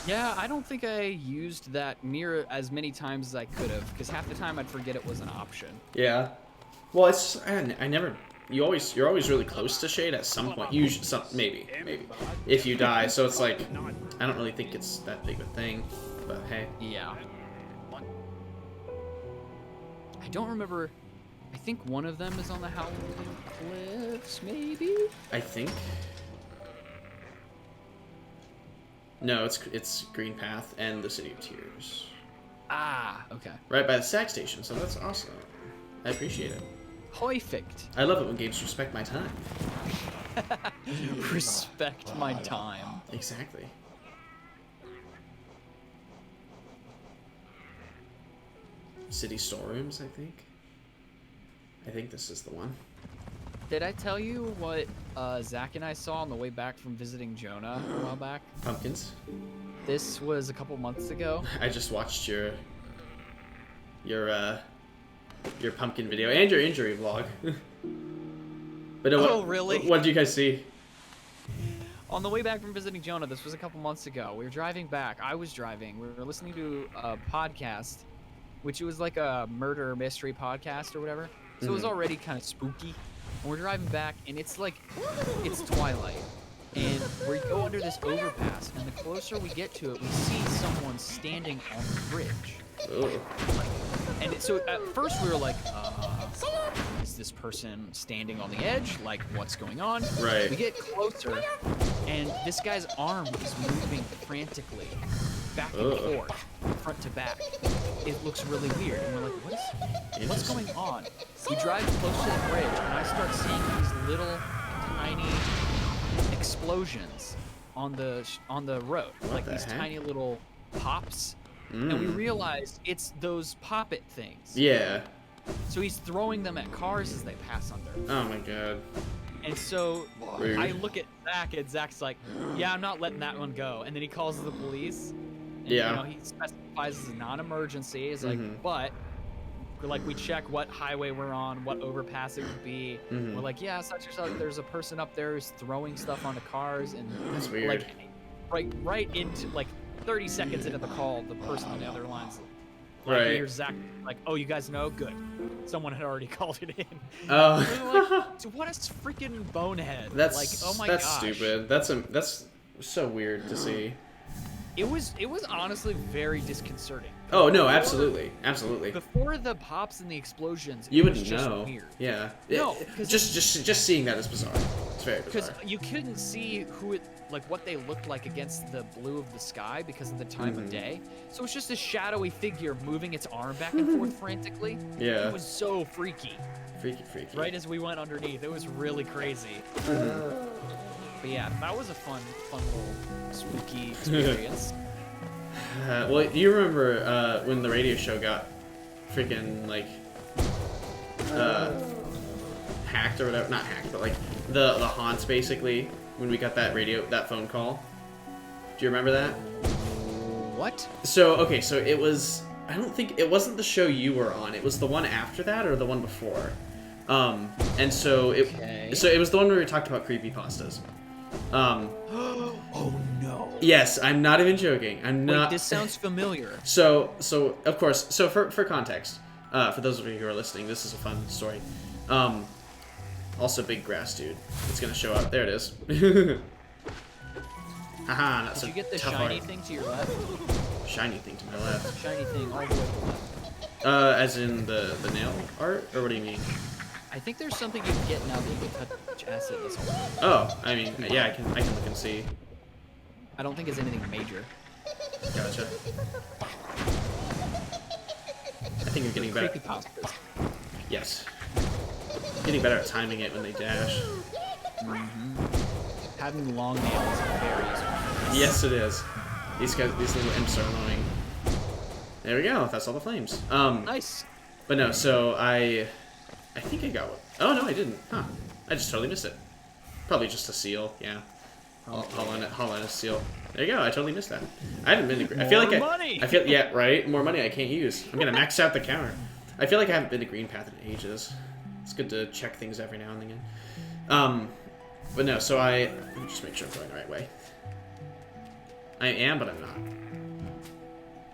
[SPEAKER 2] Yeah, I don't think I used that near as many times as I could have, because half the time I'd forget it was an option.
[SPEAKER 1] Yeah. Well, it's I never. You're always really close to shade at some point. Usually, maybe if you die. So it's like I don't really think it's that big of a thing. But hey.
[SPEAKER 2] Yeah. I don't remember. I think one of them is on the Howling Cliffs, maybe.
[SPEAKER 1] I think. No, it's Green Path and the City of Tears.
[SPEAKER 2] Ah, okay.
[SPEAKER 1] Right by the SAG station, so that's awesome. I appreciate it.
[SPEAKER 2] Perfect.
[SPEAKER 1] I love it when games respect my time.
[SPEAKER 2] Respect my time.
[SPEAKER 1] Exactly. City storerooms, I think. I think this is the one.
[SPEAKER 2] Did I tell you what Zach and I saw on the way back from visiting Jonah a while back?
[SPEAKER 1] Pumpkins.
[SPEAKER 2] This was a couple months ago.
[SPEAKER 1] I just watched your pumpkin video and your injury vlog. But no,
[SPEAKER 2] Oh, really?
[SPEAKER 1] What did you guys see?
[SPEAKER 2] On the way back from visiting Jonah, this was a couple months ago. We were driving back. I was driving. We were listening to a podcast, which was like a murder mystery podcast or whatever. So it was already kind of spooky. And we're driving back, and it's like, it's twilight. And we go under this overpass, and the closer we get to it, we see someone standing on the bridge.
[SPEAKER 1] Ugh.
[SPEAKER 2] And so at first we were like, is this person standing on the edge? Like, what's going on?
[SPEAKER 1] Right.
[SPEAKER 2] We get closer, and this guy's arm is moving frantically, back and forth, front to back. It looks really weird, and we're like, what's going on? We drive close to the bridge, and I start seeing these little, tiny explosions on the road, like these tiny little pops. And we realize it's those pop-it things.
[SPEAKER 1] Yeah.
[SPEAKER 2] So he's throwing them at cars as they pass under.
[SPEAKER 1] Oh my god.
[SPEAKER 2] And so
[SPEAKER 1] Rude.
[SPEAKER 2] I look at Zach, and Zach's like, yeah, I'm not letting that one go. And then he calls the police. And,
[SPEAKER 1] Yeah.
[SPEAKER 2] You know, he specifies as a non-emergency. He's like, but we check what highway we're on, what overpass it would be. We're like, yeah, such and such. There's a person up there who's throwing stuff onto cars, and
[SPEAKER 1] That's weird.
[SPEAKER 2] Like right into 30 seconds into the call, the person on the other line's
[SPEAKER 1] Right.
[SPEAKER 2] here's Zach, like, oh, you guys know? Good. Someone had already called it in.
[SPEAKER 1] Oh.
[SPEAKER 2] Like, so what a freaking bonehead.
[SPEAKER 1] That's
[SPEAKER 2] like, oh my
[SPEAKER 1] that's
[SPEAKER 2] gosh.
[SPEAKER 1] stupid. That's so weird to see.
[SPEAKER 2] It was honestly very disconcerting.
[SPEAKER 1] Oh no, absolutely, absolutely.
[SPEAKER 2] Before the pops and the explosions,
[SPEAKER 1] You
[SPEAKER 2] it was
[SPEAKER 1] wouldn't
[SPEAKER 2] just
[SPEAKER 1] know.
[SPEAKER 2] weird.
[SPEAKER 1] Yeah.
[SPEAKER 2] No,
[SPEAKER 1] just seeing that is bizarre. It's very
[SPEAKER 2] Because
[SPEAKER 1] bizarre.
[SPEAKER 2] you couldn't see what they looked like against the blue of the sky because of the time of day. So it's just a shadowy figure moving its arm back and forth frantically.
[SPEAKER 1] Yeah.
[SPEAKER 2] It was so freaky.
[SPEAKER 1] Freaky.
[SPEAKER 2] Right as we went underneath, it was really crazy. But yeah, that was a fun little spooky experience.
[SPEAKER 1] Well, you remember when the radio show got freaking hacked or whatever? Not hacked, but like the haunts basically. When we got that phone call. Do you remember that?
[SPEAKER 2] What?
[SPEAKER 1] So okay, so it was. I don't think it wasn't the show you were on. It was the one after that or the one before. And so it was the one where we talked about creepypastas.
[SPEAKER 2] Oh no.
[SPEAKER 1] Yes, I'm not even joking. I'm not.
[SPEAKER 2] Wait, this sounds familiar.
[SPEAKER 1] So of course, so for context, for those of you who are listening, this is a fun story. Also, big grass dude. It's gonna show up. There it is. Haha, not so
[SPEAKER 2] Did you get the
[SPEAKER 1] tough
[SPEAKER 2] shiny
[SPEAKER 1] art.
[SPEAKER 2] thing to your left?
[SPEAKER 1] Shiny thing to my left.
[SPEAKER 2] Shiny thing all the way to the left.
[SPEAKER 1] As in the nail art, or what do you mean?
[SPEAKER 2] I think there's something you can get now that you can touch acid this whole time.
[SPEAKER 1] Oh, I mean, yeah, I can look and see.
[SPEAKER 2] I don't think it's anything major.
[SPEAKER 1] Gotcha. I think you're getting better.
[SPEAKER 2] Creepypastas.
[SPEAKER 1] Yes. Getting better at timing it when they dash.
[SPEAKER 2] Having long nails is very useful.
[SPEAKER 1] Yes, it is. These little imps are annoying. There we go. That's all the flames.
[SPEAKER 2] Nice.
[SPEAKER 1] But no, so I think I got one. Oh no, I didn't. Huh? I just totally missed it. Probably just a seal. Yeah. Hollow seal. There you go. I totally missed that. I haven't been to. I feel like
[SPEAKER 2] money.
[SPEAKER 1] I feel yeah right. More money I can't use. I'm gonna max out the counter. I feel like I haven't been to Green Path in ages. It's good to check things every now and again. But no. So let me just make sure I'm going the right way. I am, but I'm not.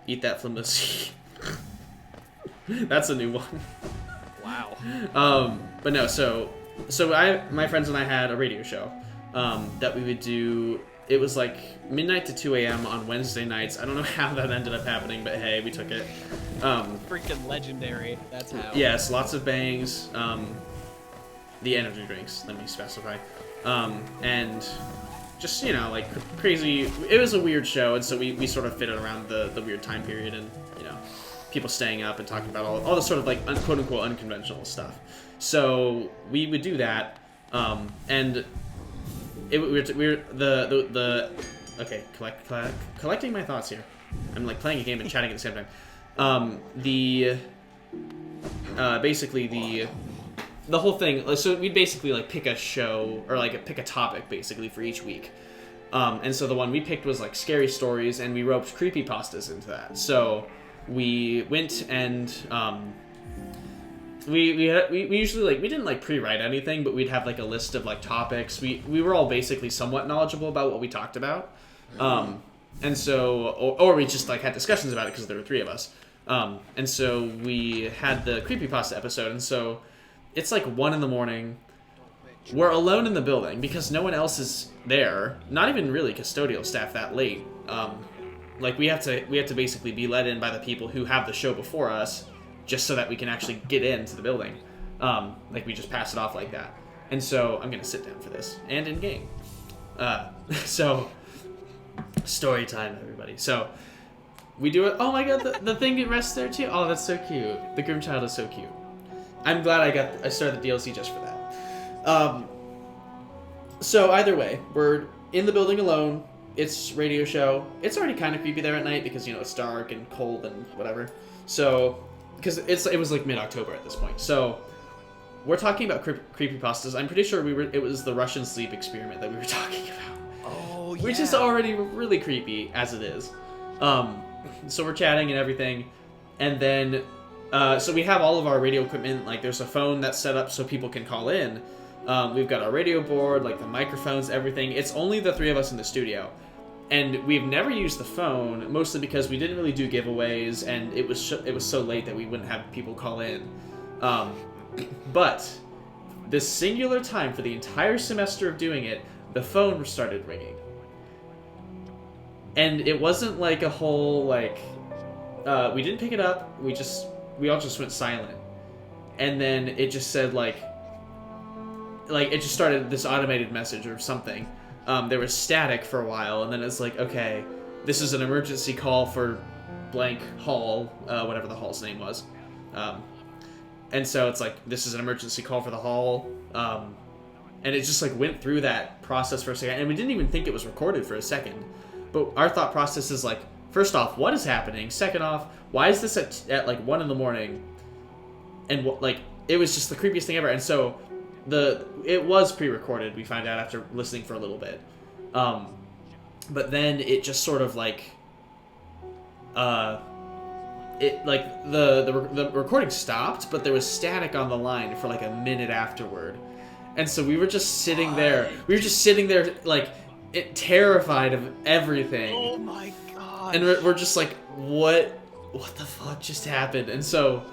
[SPEAKER 1] Eat that flimsy. That's a new one.
[SPEAKER 2] Wow.
[SPEAKER 1] But no, so my friends and I had a radio show that we would do. It was like midnight to 2 a.m. on Wednesday nights. I don't know how that ended up happening, but hey, we took it.
[SPEAKER 2] Freaking legendary. That's how.
[SPEAKER 1] Yes, lots of bangs. The energy drinks, let me specify. And just, you know, like crazy. It was a weird show, and so we sort of fit it around the weird time period and, you know, people staying up and talking about all the sort of like quote-unquote unconventional stuff. So we would do that, and okay, collecting my thoughts here. I'm like playing a game and chatting at the same time. Basically the whole thing. So we'd basically like pick a show or like pick a topic basically for each week. And so the one we picked was like scary stories, and we roped creepypastas into that. So we went and we usually like we didn't like pre-write anything, but we'd have like a list of like topics. We were all basically somewhat knowledgeable about what we talked about, and so or we just like had discussions about it because there were 3 of us, and so we had the creepypasta episode, and so it's like 1 a.m. We're alone in the building because no one else is there. Not even really custodial staff that late. Like we have to basically be let in by the people who have the show before us, just so that we can actually get into the building. Like we just pass it off like that. And so I'm gonna sit down for this and in game. So story time, everybody. So we do it. Oh my god, the thing rests there too. Oh, that's so cute. The Grim Child is so cute. I'm glad I started the DLC just for that. So either way, we're in the building alone. It's radio show. It's already kind of creepy there at night because, you know, it's dark and cold and whatever. So, because it was like mid-October at this point. So, we're talking about creepypastas. I'm pretty sure it was the Russian sleep experiment that we were talking about.
[SPEAKER 2] Oh, yeah.
[SPEAKER 1] Which is already really creepy as it is. So we're chatting and everything. And then, so we have all of our radio equipment. Like, there's a phone that's set up so people can call in. We've got our radio board, like the microphones, everything. It's only the 3 of us in the studio. And we've never used the phone, mostly because we didn't really do giveaways, and it was so late that we wouldn't have people call in. But this singular time for the entire semester of doing it, the phone started ringing. And it wasn't like a whole, like, we didn't pick it up, we all just went silent. And then it just said, like it just started this automated message or something. There was static for a while, and then it's like, okay, this is an emergency call for blank hall, whatever the hall's name was. And so it's like, this is an emergency call for the hall. And it just like went through that process for a second, and we didn't even think it was recorded for a second. But our thought process is like, first off, what is happening? Second off, why is this at like 1 a.m? And like, it was just the creepiest thing ever. And so it was pre-recorded, we find out after listening for a little bit. But then it just sort of like, the recording stopped, but there was static on the line for like a minute afterward. And so we were just sitting there. We were just sitting there, like, terrified of everything.
[SPEAKER 2] Oh my god.
[SPEAKER 1] And we're just like, what the fuck just happened? And so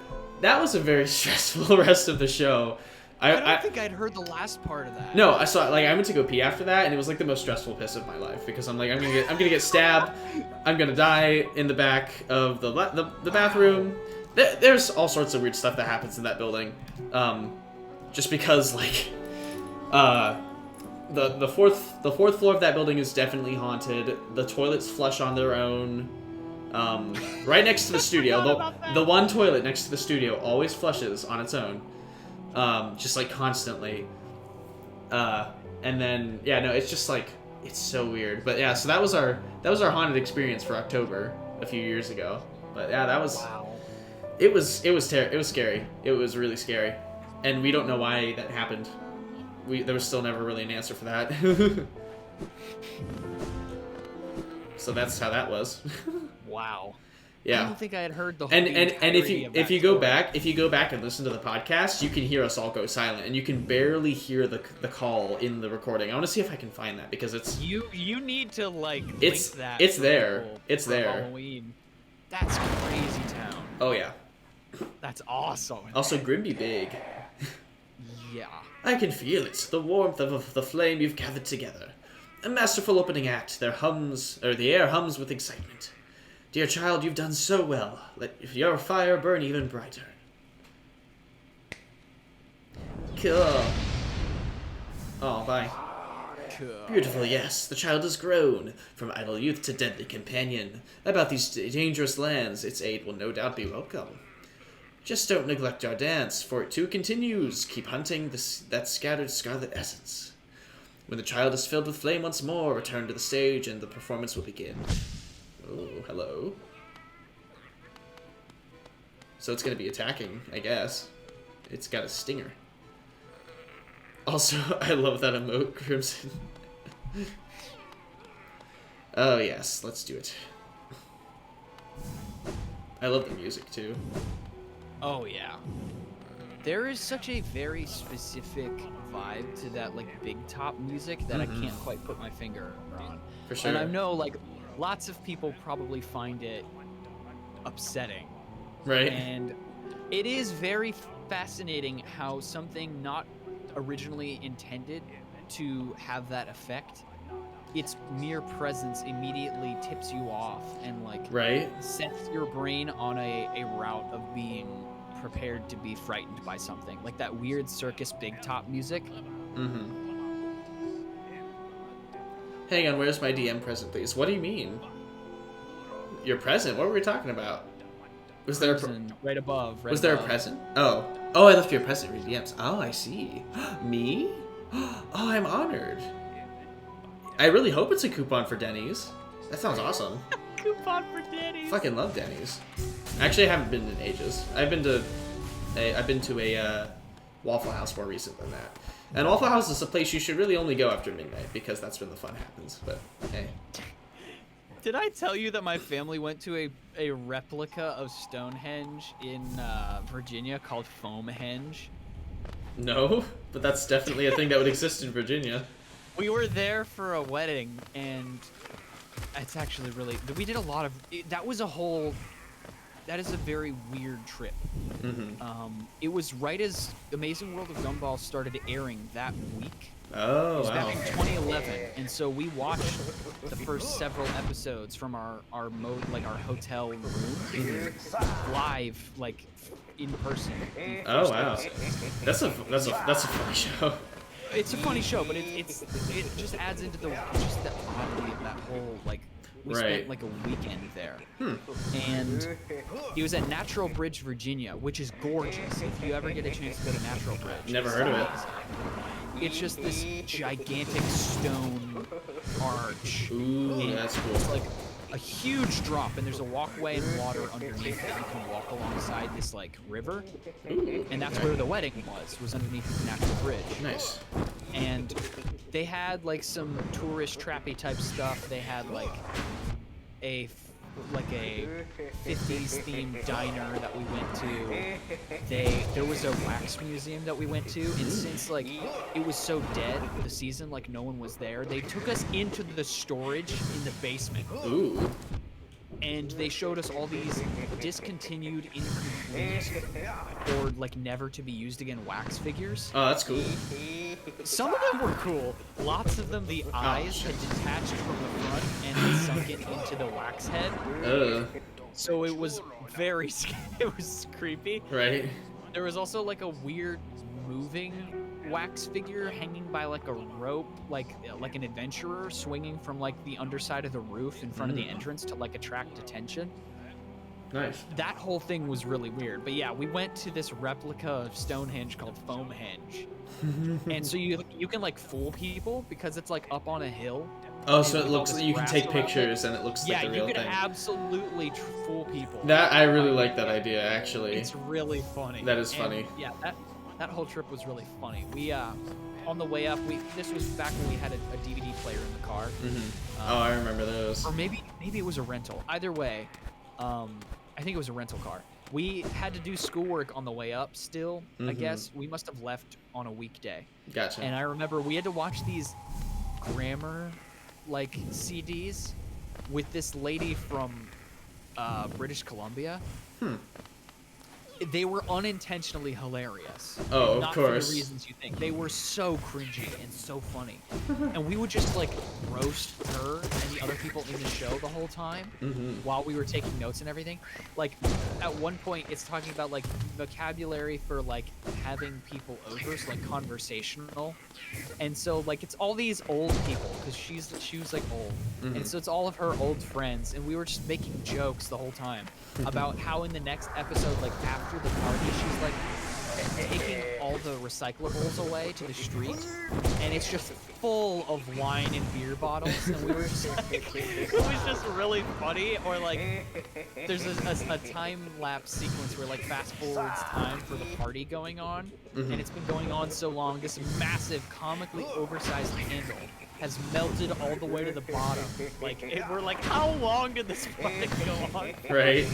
[SPEAKER 1] that was a very stressful rest of the show.
[SPEAKER 2] I don't think I'd heard the last part of that.
[SPEAKER 1] No, I saw, like, I went to go pee after that, and it was like the most stressful piss of my life, because I'm like, I'm gonna get stabbed, I'm gonna die in the back of the bathroom. There's all sorts of weird stuff that happens in that building, just because, like, the fourth floor of that building is definitely haunted. The toilets flush on their own. Right next to the studio, the one toilet next to the studio always flushes on its own. just like constantly. And then it's just like it's so weird. But yeah, so that was our haunted experience for October a few years ago. But yeah, that was it was scary. It was really scary, and we don't know why that happened. There was still never really an answer for that. So that's how that was.
[SPEAKER 2] Wow.
[SPEAKER 1] Yeah.
[SPEAKER 2] I don't think I had heard the whole
[SPEAKER 1] and if you go back and listen to the podcast, you can hear us all go silent, and you can barely hear the call in the recording. I want to see if I can find that because it's
[SPEAKER 2] you need to like
[SPEAKER 1] it's
[SPEAKER 2] link that.
[SPEAKER 1] It's there. It's
[SPEAKER 2] for
[SPEAKER 1] there.
[SPEAKER 2] Halloween. That's crazy town.
[SPEAKER 1] Oh yeah.
[SPEAKER 2] That's awesome.
[SPEAKER 1] Also, Grimby Big.
[SPEAKER 2] Yeah.
[SPEAKER 1] I can feel it. The warmth of the flame you've gathered together. A masterful opening act. The air hums with excitement. Dear child, you've done so well. Let your fire burn even brighter. Cool. Oh, bye.
[SPEAKER 2] Cool.
[SPEAKER 1] Beautiful, yes. The child has grown, from idle youth to deadly companion. About these dangerous lands, its aid will no doubt be welcome. Just don't neglect our dance, for it too continues. Keep hunting that scattered scarlet essence. When the child is filled with flame once more, return to the stage and the performance will begin. Oh, hello. So it's going to be attacking, I guess. It's got a stinger. Also, I love that emote, Crimson. Oh, yes. Let's do it. I love the music, too.
[SPEAKER 2] Oh, yeah. There is such a very specific vibe to that, like, big top music that I can't quite put my finger on.
[SPEAKER 1] For sure.
[SPEAKER 2] And I know, like, lots of people probably find it upsetting.
[SPEAKER 1] Right.
[SPEAKER 2] And it is very fascinating how something not originally intended to have that effect, its mere presence immediately tips you off and, like, sets your brain on a route of being prepared to be frightened by something. Like that weird circus big top music.
[SPEAKER 1] Hang on, where's my DM present, please? What do you mean? Your present? What were we talking about? Was there
[SPEAKER 2] right above?
[SPEAKER 1] Was there a present? Oh, I left you a present for DMs. Oh, I see. Me? Oh, I'm honored. I really hope it's a coupon for Denny's. That sounds awesome.
[SPEAKER 2] Coupon for Denny's.
[SPEAKER 1] Fucking love Denny's. Actually, I haven't been in ages. I've been to a Waffle House more recent than that. And Waffle House is a place you should really only go after midnight because that's when the fun happens. But hey.
[SPEAKER 2] Did I tell you that my family went to a replica of Stonehenge in Virginia called Foamhenge?
[SPEAKER 1] No, but that's definitely a thing that would exist in Virginia.
[SPEAKER 2] We were there for a wedding, and it's actually really... We did a lot of... That is a very weird trip. It was right as Amazing World of Gumball started airing that week.
[SPEAKER 1] Oh,
[SPEAKER 2] it was
[SPEAKER 1] wow.
[SPEAKER 2] back in 2011, and so we watched the first several episodes from our hotel room live, like in person.
[SPEAKER 1] Oh wow, that's a funny show.
[SPEAKER 2] It's a funny show, but it just adds into the oddity of that whole like. We spent like a weekend there, and it was at Natural Bridge, Virginia, which is gorgeous. If you ever get a chance to go to Natural Bridge,
[SPEAKER 1] never heard of it.
[SPEAKER 2] It's just this gigantic stone arch.
[SPEAKER 1] Ooh, that's cool.
[SPEAKER 2] It's like a huge drop, and there's a walkway and water underneath that you can walk alongside this like river.
[SPEAKER 1] Ooh,
[SPEAKER 2] and that's where the wedding was underneath the Natural Bridge.
[SPEAKER 1] Nice.
[SPEAKER 2] And they had like some tourist trappy type stuff. They had like a 50s themed diner that we went to. There was a wax museum that we went to, and since like it was so dead the season, like no one was there, they took us into the storage in the basement.
[SPEAKER 1] Ooh.
[SPEAKER 2] And they showed us all these discontinued, incomplete, or like never to be used again wax figures.
[SPEAKER 1] Oh, that's cool.
[SPEAKER 2] Some of them were cool. Lots of them, the eyes had detached from the front and had sunken into the wax head. So it was very scary. It was creepy.
[SPEAKER 1] Right.
[SPEAKER 2] There was also like a weird moving wax figure hanging by like a rope, like an adventurer swinging from like the underside of the roof in front of the entrance to like attract attention.
[SPEAKER 1] Nice.
[SPEAKER 2] That whole thing was really weird. But yeah, we went to this replica of Stonehenge called Foamhenge. And so you can like fool people because it's like up on a hill.
[SPEAKER 1] Oh, so it looks like you can take pictures and it looks like the real thing.
[SPEAKER 2] Yeah, you can absolutely fool people.
[SPEAKER 1] That I really like that idea, actually.
[SPEAKER 2] It's really funny.
[SPEAKER 1] That is funny.
[SPEAKER 2] Yeah, that whole trip was really funny. We on the way up, this was back when we had a DVD player in the car.
[SPEAKER 1] Oh, I remember those.
[SPEAKER 2] Or maybe it was a rental. Either way, I think it was a rental car. We had to do schoolwork on the way up still, I guess. We must have left on a weekday.
[SPEAKER 1] Gotcha.
[SPEAKER 2] And I remember we had to watch these grammar, like, CDs with this lady from British Columbia. They were unintentionally hilarious.
[SPEAKER 1] Oh, of
[SPEAKER 2] not
[SPEAKER 1] course.
[SPEAKER 2] For the reasons you think. They were so cringy and so funny. And we would just, like, roast her and the other people in the show the whole time while we were taking notes and everything. Like, at one point, it's talking about, like, vocabulary for, like, having people over, so, like, conversational. And so, like, it's all these old people, because she was, like, old. And so it's all of her old friends, and we were just making jokes the whole time about how in the next episode, like, after the party, she's like taking all the recyclables away to the street, and it's just full of wine and beer bottles, and we were just like, it was just really funny. Or like, there's a time-lapse sequence where like fast forwards time for the party going on, and it's been going on so long, this massive, comically oversized candle has melted all the way to the bottom. Like, we're like, how long did this party go on?
[SPEAKER 1] Right.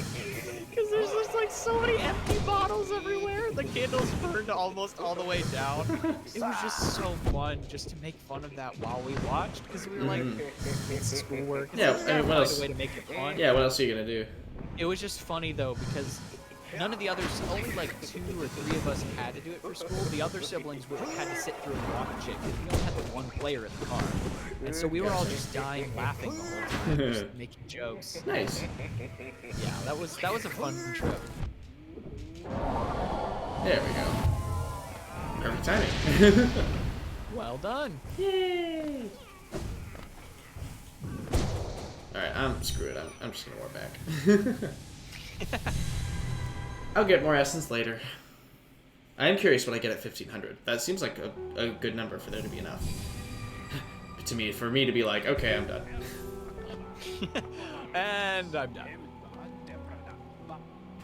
[SPEAKER 2] Because there's just like so many empty bottles everywhere. The candles burned almost all the way down. It was just so fun just to make fun of that while we watched, because we were like, it's schoolwork.
[SPEAKER 1] Yeah, I mean, what else?
[SPEAKER 2] A way to make it fun.
[SPEAKER 1] Yeah, what else are you gonna do?
[SPEAKER 2] It was just funny though, because none of the others, only like 2 or 3 of us had to do it for school. The other siblings had to sit through and watch it, because we only had the one player in the car. And so we were all just dying laughing the whole time, just making jokes.
[SPEAKER 1] Nice.
[SPEAKER 2] Yeah, that was a fun trip.
[SPEAKER 1] There we go. Perfect timing.
[SPEAKER 2] Well done.
[SPEAKER 1] Yay! Alright, screw it. I'm just gonna warp back. I'll get more essence later. I am curious what I get at 1500. That seems like a good number for there to be enough. For me to be like, okay, I'm done.
[SPEAKER 2] And I'm done.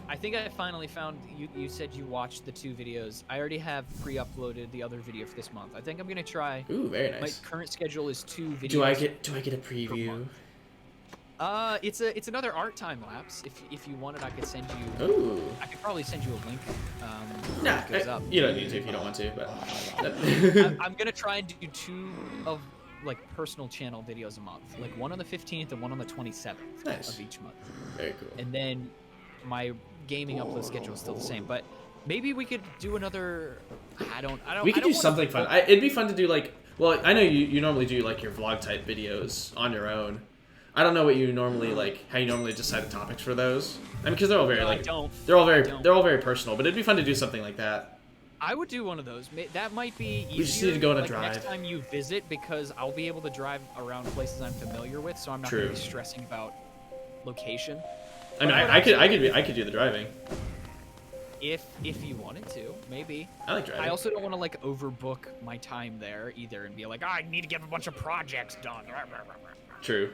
[SPEAKER 2] I think I finally found, you said you watched the 2 videos. I already have pre-uploaded the other video for this month. I think I'm gonna try.
[SPEAKER 1] Ooh, very nice.
[SPEAKER 2] My current schedule is 2 videos.
[SPEAKER 1] Do I get a preview?
[SPEAKER 2] It's another art time lapse. If you want it, I could send you.
[SPEAKER 1] Ooh.
[SPEAKER 2] I could probably send you a link.
[SPEAKER 1] Nah, you don't need to if you don't want to. But
[SPEAKER 2] I'm gonna try and do 2 of like personal channel videos a month, like one on the 15th and one on the 27th of each month.
[SPEAKER 1] Very cool.
[SPEAKER 2] And then my gaming upload schedule is still the same, but maybe we could do another. I don't.
[SPEAKER 1] We could do something fun. It'd be fun to do like. Well, I know you normally do like your vlog type videos on your own. I don't know what you normally like. How you normally decide the topics for those? I mean, because they're all very they're all very personal. But it'd be fun to do something like that.
[SPEAKER 2] I would do one of those. That might be easier.
[SPEAKER 1] We just need to go on a drive
[SPEAKER 2] next time you visit, because I'll be able to drive around places I'm familiar with, so I'm not going to be stressing about location.
[SPEAKER 1] I mean, I could do the driving.
[SPEAKER 2] If you wanted to, maybe.
[SPEAKER 1] I like driving.
[SPEAKER 2] I also don't want to like overbook my time there either and be like, I need to get a bunch of projects done.
[SPEAKER 1] True.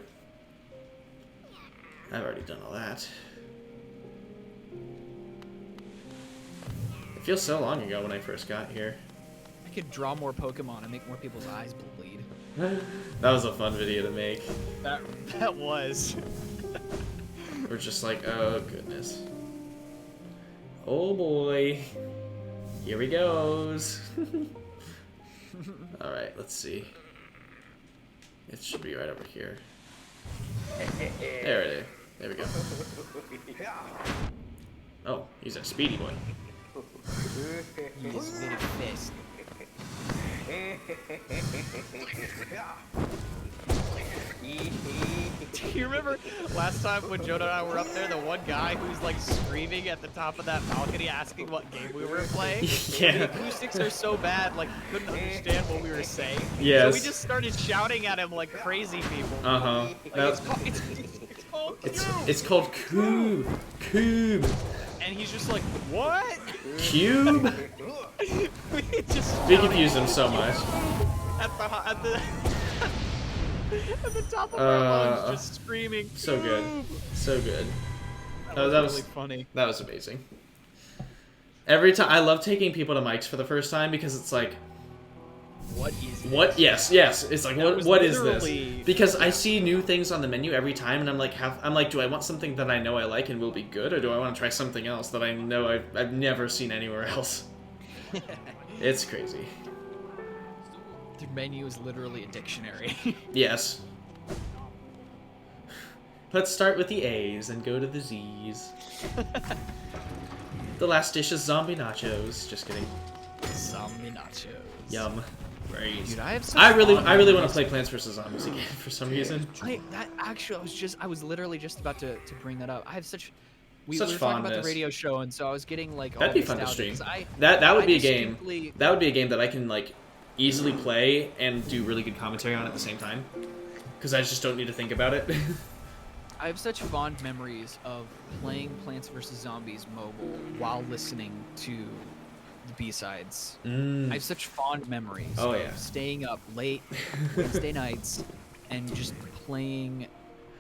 [SPEAKER 1] I've already done all that. It feels so long ago when I first got here.
[SPEAKER 2] I could draw more Pokemon and make more people's eyes bleed.
[SPEAKER 1] That was a fun video to make.
[SPEAKER 2] That was.
[SPEAKER 1] We're just like, oh goodness. Oh boy. Here he goes. Alright, let's see. It should be right over here. There it is. There we go. Oh, he's a speedy boy.
[SPEAKER 2] He's very fast. Do you remember last time when Jonah and I were up there, the one guy who's like screaming at the top of that balcony asking what game we were playing?
[SPEAKER 1] Yeah.
[SPEAKER 2] The acoustics are so bad, like he couldn't understand what we were saying.
[SPEAKER 1] Yes.
[SPEAKER 2] So we just started shouting at him like crazy people.
[SPEAKER 1] Uh-huh.
[SPEAKER 2] Like, it's
[SPEAKER 1] It's called Cube. Cube.
[SPEAKER 2] And he's just like, what?
[SPEAKER 1] Cube? We confused him so much.
[SPEAKER 2] At the top of our lungs, just screaming.
[SPEAKER 1] So good. So good.
[SPEAKER 2] That was really funny.
[SPEAKER 1] That was amazing. Every time, I love taking people to mics for the first time because it's like,
[SPEAKER 2] what is this?
[SPEAKER 1] What? Yes. It's like, what is this? Because I see new things on the menu every time, and I'm like, do I want something that I know I like and will be good, or do I want to try something else that I know I've never seen anywhere else? It's crazy.
[SPEAKER 2] The menu is literally a dictionary.
[SPEAKER 1] Yes. Let's start with the A's and go to the Z's. The last dish is zombie nachos. Just kidding.
[SPEAKER 2] Zombie nachos.
[SPEAKER 1] Yum. Great.
[SPEAKER 2] Dude, I
[SPEAKER 1] really want to play Plants vs Zombies again for some reason.
[SPEAKER 2] I was literally just about to bring that up. I have such. We were
[SPEAKER 1] fondness.
[SPEAKER 2] talking about the radio show, and so I was getting like.
[SPEAKER 1] That'd be fun to stream. That would be a game. That would be a game that I can like easily play and do really good commentary on at the same time, because I just don't need to think about it.
[SPEAKER 2] I have such fond memories of playing Plants vs Zombies mobile while listening to the B-sides. I have such fond memories of staying up late Wednesday nights and just playing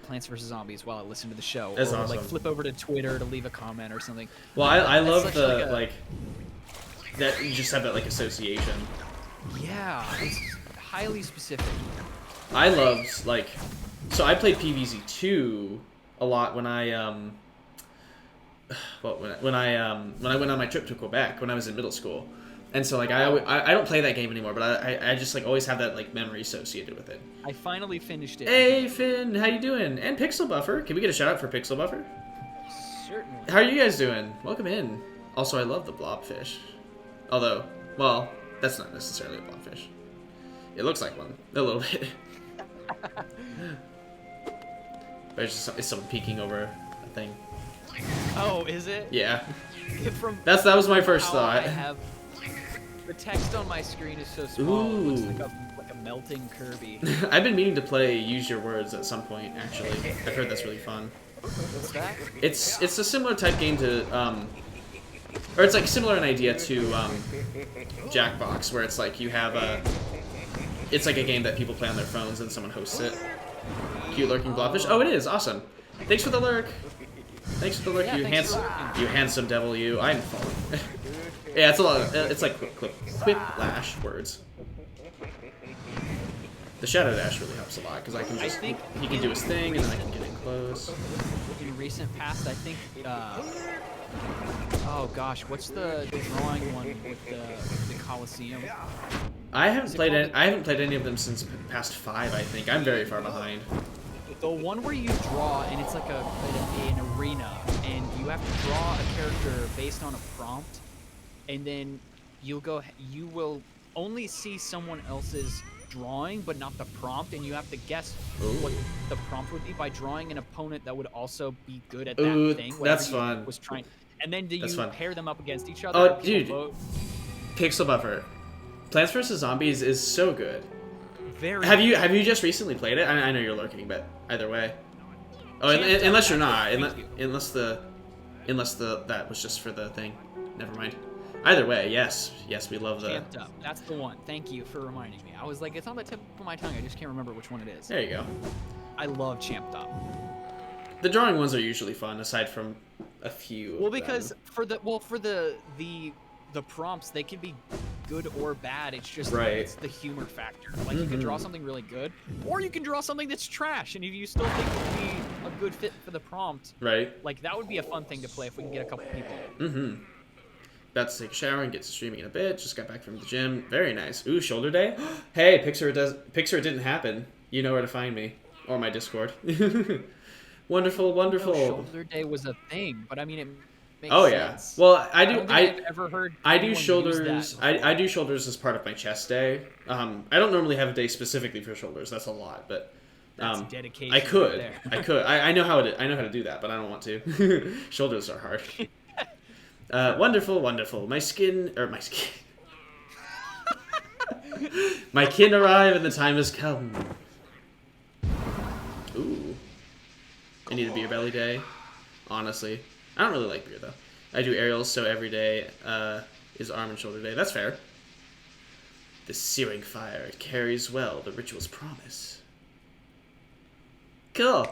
[SPEAKER 2] Plants vs Zombies while I listen to the show.
[SPEAKER 1] That's
[SPEAKER 2] or
[SPEAKER 1] awesome.
[SPEAKER 2] Like flip over to Twitter to leave a comment or something.
[SPEAKER 1] Well, I love the like that you just have that like association.
[SPEAKER 2] Yeah, it's highly specific.
[SPEAKER 1] I loved like. So I played PvZ2 a lot when I when I went on my trip to Quebec when I was in middle school, and so like I don't play that game anymore, but I just like always have that like memory associated with it.
[SPEAKER 2] I finally finished it.
[SPEAKER 1] Hey Finn, how you doing? And Pixel Buffer, can we get a shout out for Pixel Buffer?
[SPEAKER 2] Certainly.
[SPEAKER 1] How are you guys doing? Welcome in. Also, I love the blobfish, although well that's not necessarily a blobfish. It looks like one a little bit. There's just someone peeking over a thing.
[SPEAKER 2] Oh, is it?
[SPEAKER 1] Yeah.
[SPEAKER 2] That
[SPEAKER 1] was my first thought.
[SPEAKER 2] The text on my screen is so small. Ooh. It looks like a melting Kirby.
[SPEAKER 1] I've been meaning to play Use Your Words at some point. Actually, I've heard that's really fun.
[SPEAKER 2] What's that?
[SPEAKER 1] It's a similar type game to or it's like similar in idea to Jackbox, where it's like you have it's like a game that people play on their phones and someone hosts it. Cute lurking blobfish. Oh, it is awesome. Thanks for the lurk. Thanks for the lurk,
[SPEAKER 2] yeah,
[SPEAKER 1] you handsome devil. You. I'm falling. Yeah, it's a lot. It's like quiplash words. The shadow dash really helps a lot because I can just he can do his thing and then I can get in close.
[SPEAKER 2] In recent past, I think. Oh gosh, what's the drawing one with the Coliseum?
[SPEAKER 1] I haven't played it. I haven't played any of them since past 5. I think I'm very far behind.
[SPEAKER 2] The one where you draw and it's like an arena, and you have to draw a character based on a prompt, and then you will only see someone else's drawing, but not the prompt, and you have to guess what the prompt would be by drawing an opponent that would also be good at that thing.
[SPEAKER 1] That's fun.
[SPEAKER 2] Was trying, and then do you pair them up against each other?
[SPEAKER 1] Oh, dude, Pixel Buffer. Plants vs Zombies is so good. Have you just recently played it? I know you're lurking, but either way. Oh, unless you're not, unless that was just for the thing. Never mind. Either way, yes, we love the.
[SPEAKER 2] Champed Up. That's the one. Thank you for reminding me. I was like, it's on the tip of my tongue. I just can't remember which one it is.
[SPEAKER 1] There you go.
[SPEAKER 2] I love Champed Up.
[SPEAKER 1] The drawing ones are usually fun, aside from a few.
[SPEAKER 2] Well, because for the prompts, they can be good or bad. It's just it's the humor factor. Like you can draw something really good, or you can draw something that's trash, and if you still think it would be a good fit for the prompt,
[SPEAKER 1] right?
[SPEAKER 2] Like that would be a fun thing to play if we can get a couple people.
[SPEAKER 1] About to take a shower and get to streaming in a bit. Just got back from the gym. Very nice. Ooh, shoulder day. Hey, Pixar didn't happen. You know where to find me or my Discord. Wonderful.
[SPEAKER 2] Shoulder day was a thing, but I mean it.
[SPEAKER 1] Oh
[SPEAKER 2] sense.
[SPEAKER 1] Yeah. Well,
[SPEAKER 2] I've ever heard.
[SPEAKER 1] I do shoulders. I do shoulders as part of my chest day. I don't normally have a day specifically for shoulders. That's a lot, but
[SPEAKER 2] that's dedication.
[SPEAKER 1] I could.
[SPEAKER 2] Right
[SPEAKER 1] I could. I know how to do that, but I don't want to. Shoulders are hard. Wonderful. My skin. My kin arrive and the time has come. Ooh. I need a beer belly day. Honestly. I don't really like beer, though. I do aerials, so every day is arm and shoulder day. That's fair. The searing fire, it carries well the ritual's promise. Cool.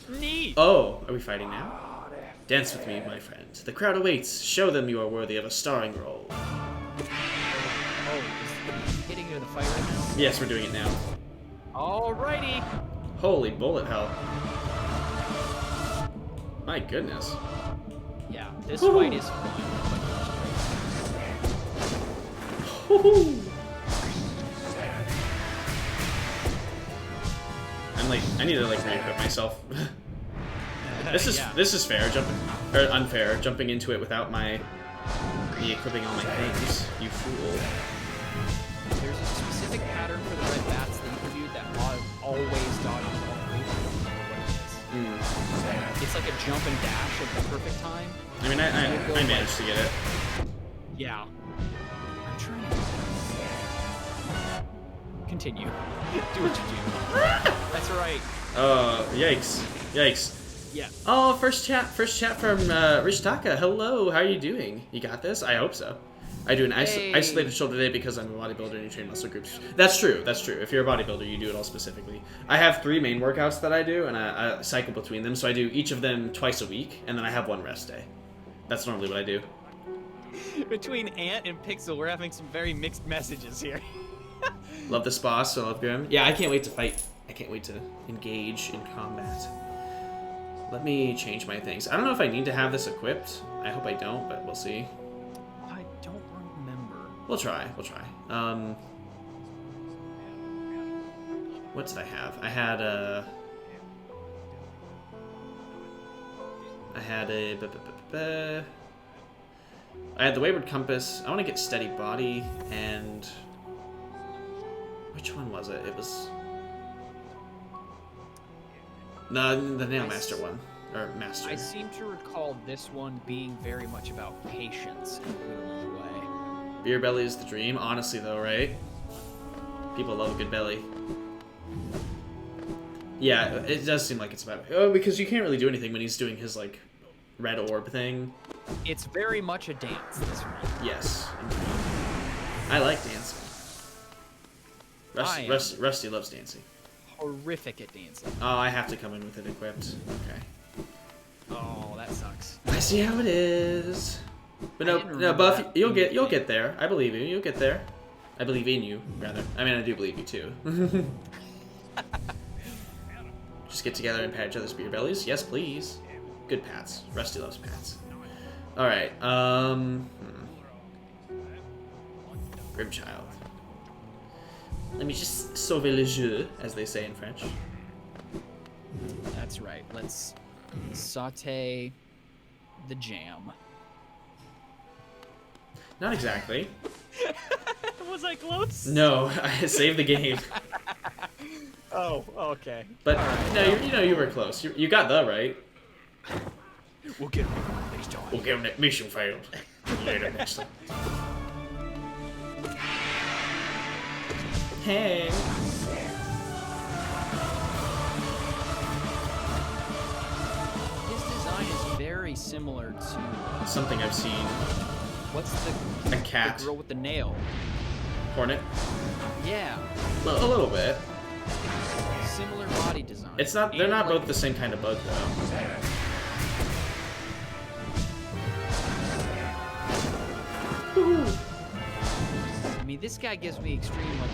[SPEAKER 2] Neat.
[SPEAKER 1] Oh, are we fighting now? Dance with me, my friend. The crowd awaits. Show them you are worthy of a starring role.
[SPEAKER 2] Oh, is he getting into the fight right now?
[SPEAKER 1] Yes, we're doing it now.
[SPEAKER 2] Alrighty.
[SPEAKER 1] Holy bullet hell. My goodness.
[SPEAKER 2] Yeah, this fight is fun.
[SPEAKER 1] I'm like, I need to like re-equip myself. This is fair, or unfair, jumping into it without me equipping all my things. You fool.
[SPEAKER 2] There's a specific pattern for the red bats that you can do that always dodges all three. I don't know what it is. It's like a jump and dash at the perfect time.
[SPEAKER 1] I mean, I managed to get it.
[SPEAKER 2] Yeah. I'm trying to continue. Do what you do. That's right.
[SPEAKER 1] Yikes. Yikes.
[SPEAKER 2] Yeah.
[SPEAKER 1] Oh, first chat from Rich Taka. Hello, how are you doing? You got this? I hope so. I do an isolated shoulder day because I'm a bodybuilder and you train muscle groups. That's true, that's true. If you're a bodybuilder, you do it all specifically. I have 3 main workouts that I do, and I cycle between them, so I do each of them twice a week, and then I have 1 rest day. That's normally what I do.
[SPEAKER 2] Between Ant and Pixel, we're having some very mixed messages here.
[SPEAKER 1] Love this boss, I love Grim. Yeah, I can't wait to fight. I can't wait to engage in combat. Let me change my things. I don't know if I need to have this equipped. I hope I don't, but we'll see.
[SPEAKER 2] I don't remember.
[SPEAKER 1] We'll try. We'll try. What did I have? I had the Wayward Compass. I want to get Steady Body and which one was it? It was the Nail Master one. Or Master.
[SPEAKER 2] I seem to recall this one being very much about patience and moving away.
[SPEAKER 1] Beer belly is the dream. Honestly, though, right? People love a good belly. Yeah, it does seem like it's about... Oh, because you can't really do anything when he's doing his, like, red orb thing.
[SPEAKER 2] It's very much a dance, this one.
[SPEAKER 1] Yes. I like dancing. Rusty loves dancing.
[SPEAKER 2] Horrific at dancing.
[SPEAKER 1] Oh, I have to come in with it equipped. Okay.
[SPEAKER 2] Oh, that sucks.
[SPEAKER 1] I see how it is. But no, Buff, you'll get there. I believe you. You'll get there. I believe in you, rather. I mean, I do believe you too. Just get together and pat each other's beer bellies. Yes, please. Good pats. Rusty loves pats. All right. Grimchild. Let me just sauver le jeu, as they say in French.
[SPEAKER 2] That's right. Let's saute the jam.
[SPEAKER 1] Not exactly.
[SPEAKER 2] Was I close?
[SPEAKER 1] No, I saved the game.
[SPEAKER 2] Oh, okay.
[SPEAKER 1] But no, you were close. You got the right.
[SPEAKER 2] We'll get him next time.
[SPEAKER 1] We'll get him that mission failed. Later next time. Hey.
[SPEAKER 2] His design is very similar to
[SPEAKER 1] something I've seen.
[SPEAKER 2] What's the
[SPEAKER 1] cat?
[SPEAKER 2] The girl with the nail.
[SPEAKER 1] Hornet.
[SPEAKER 2] Yeah.
[SPEAKER 1] A little bit.
[SPEAKER 2] Similar body design.
[SPEAKER 1] It's not. They're not both the same kind of bug though.
[SPEAKER 2] I mean, this guy gives me extreme like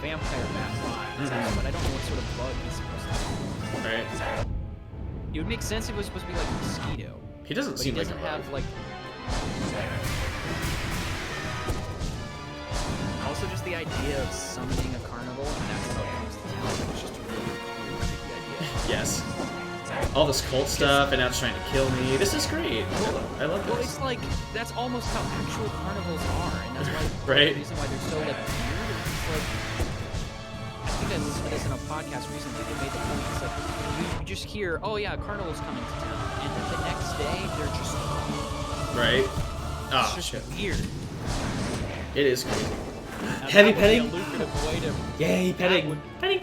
[SPEAKER 2] vampire bat vibes, but I don't know what sort of bug he's supposed to be.
[SPEAKER 1] Right.
[SPEAKER 2] It would make sense if it was supposed to be like a mosquito.
[SPEAKER 1] He doesn't seem like a bug.
[SPEAKER 2] He doesn't have like. Also, just the idea of summoning a carnival and that's how it comes to town. It's just a really cool, creepy idea.
[SPEAKER 1] Yes. All this cult stuff, and now it's trying to kill me. This is great. I love this.
[SPEAKER 2] Well, it's like that's almost how actual carnivals are, and that's why
[SPEAKER 1] right.
[SPEAKER 2] the reason why they're so like weird. It's like I think I listened to this in a podcast recently. They made the point. It's like you just hear, oh yeah, a carnival's coming to town, and then the next day they're just
[SPEAKER 1] right.
[SPEAKER 2] It's just weird.
[SPEAKER 1] It is crazy.
[SPEAKER 2] Now,
[SPEAKER 1] Heavy petting.
[SPEAKER 2] A lucrative way to
[SPEAKER 1] yay, petting. Petting.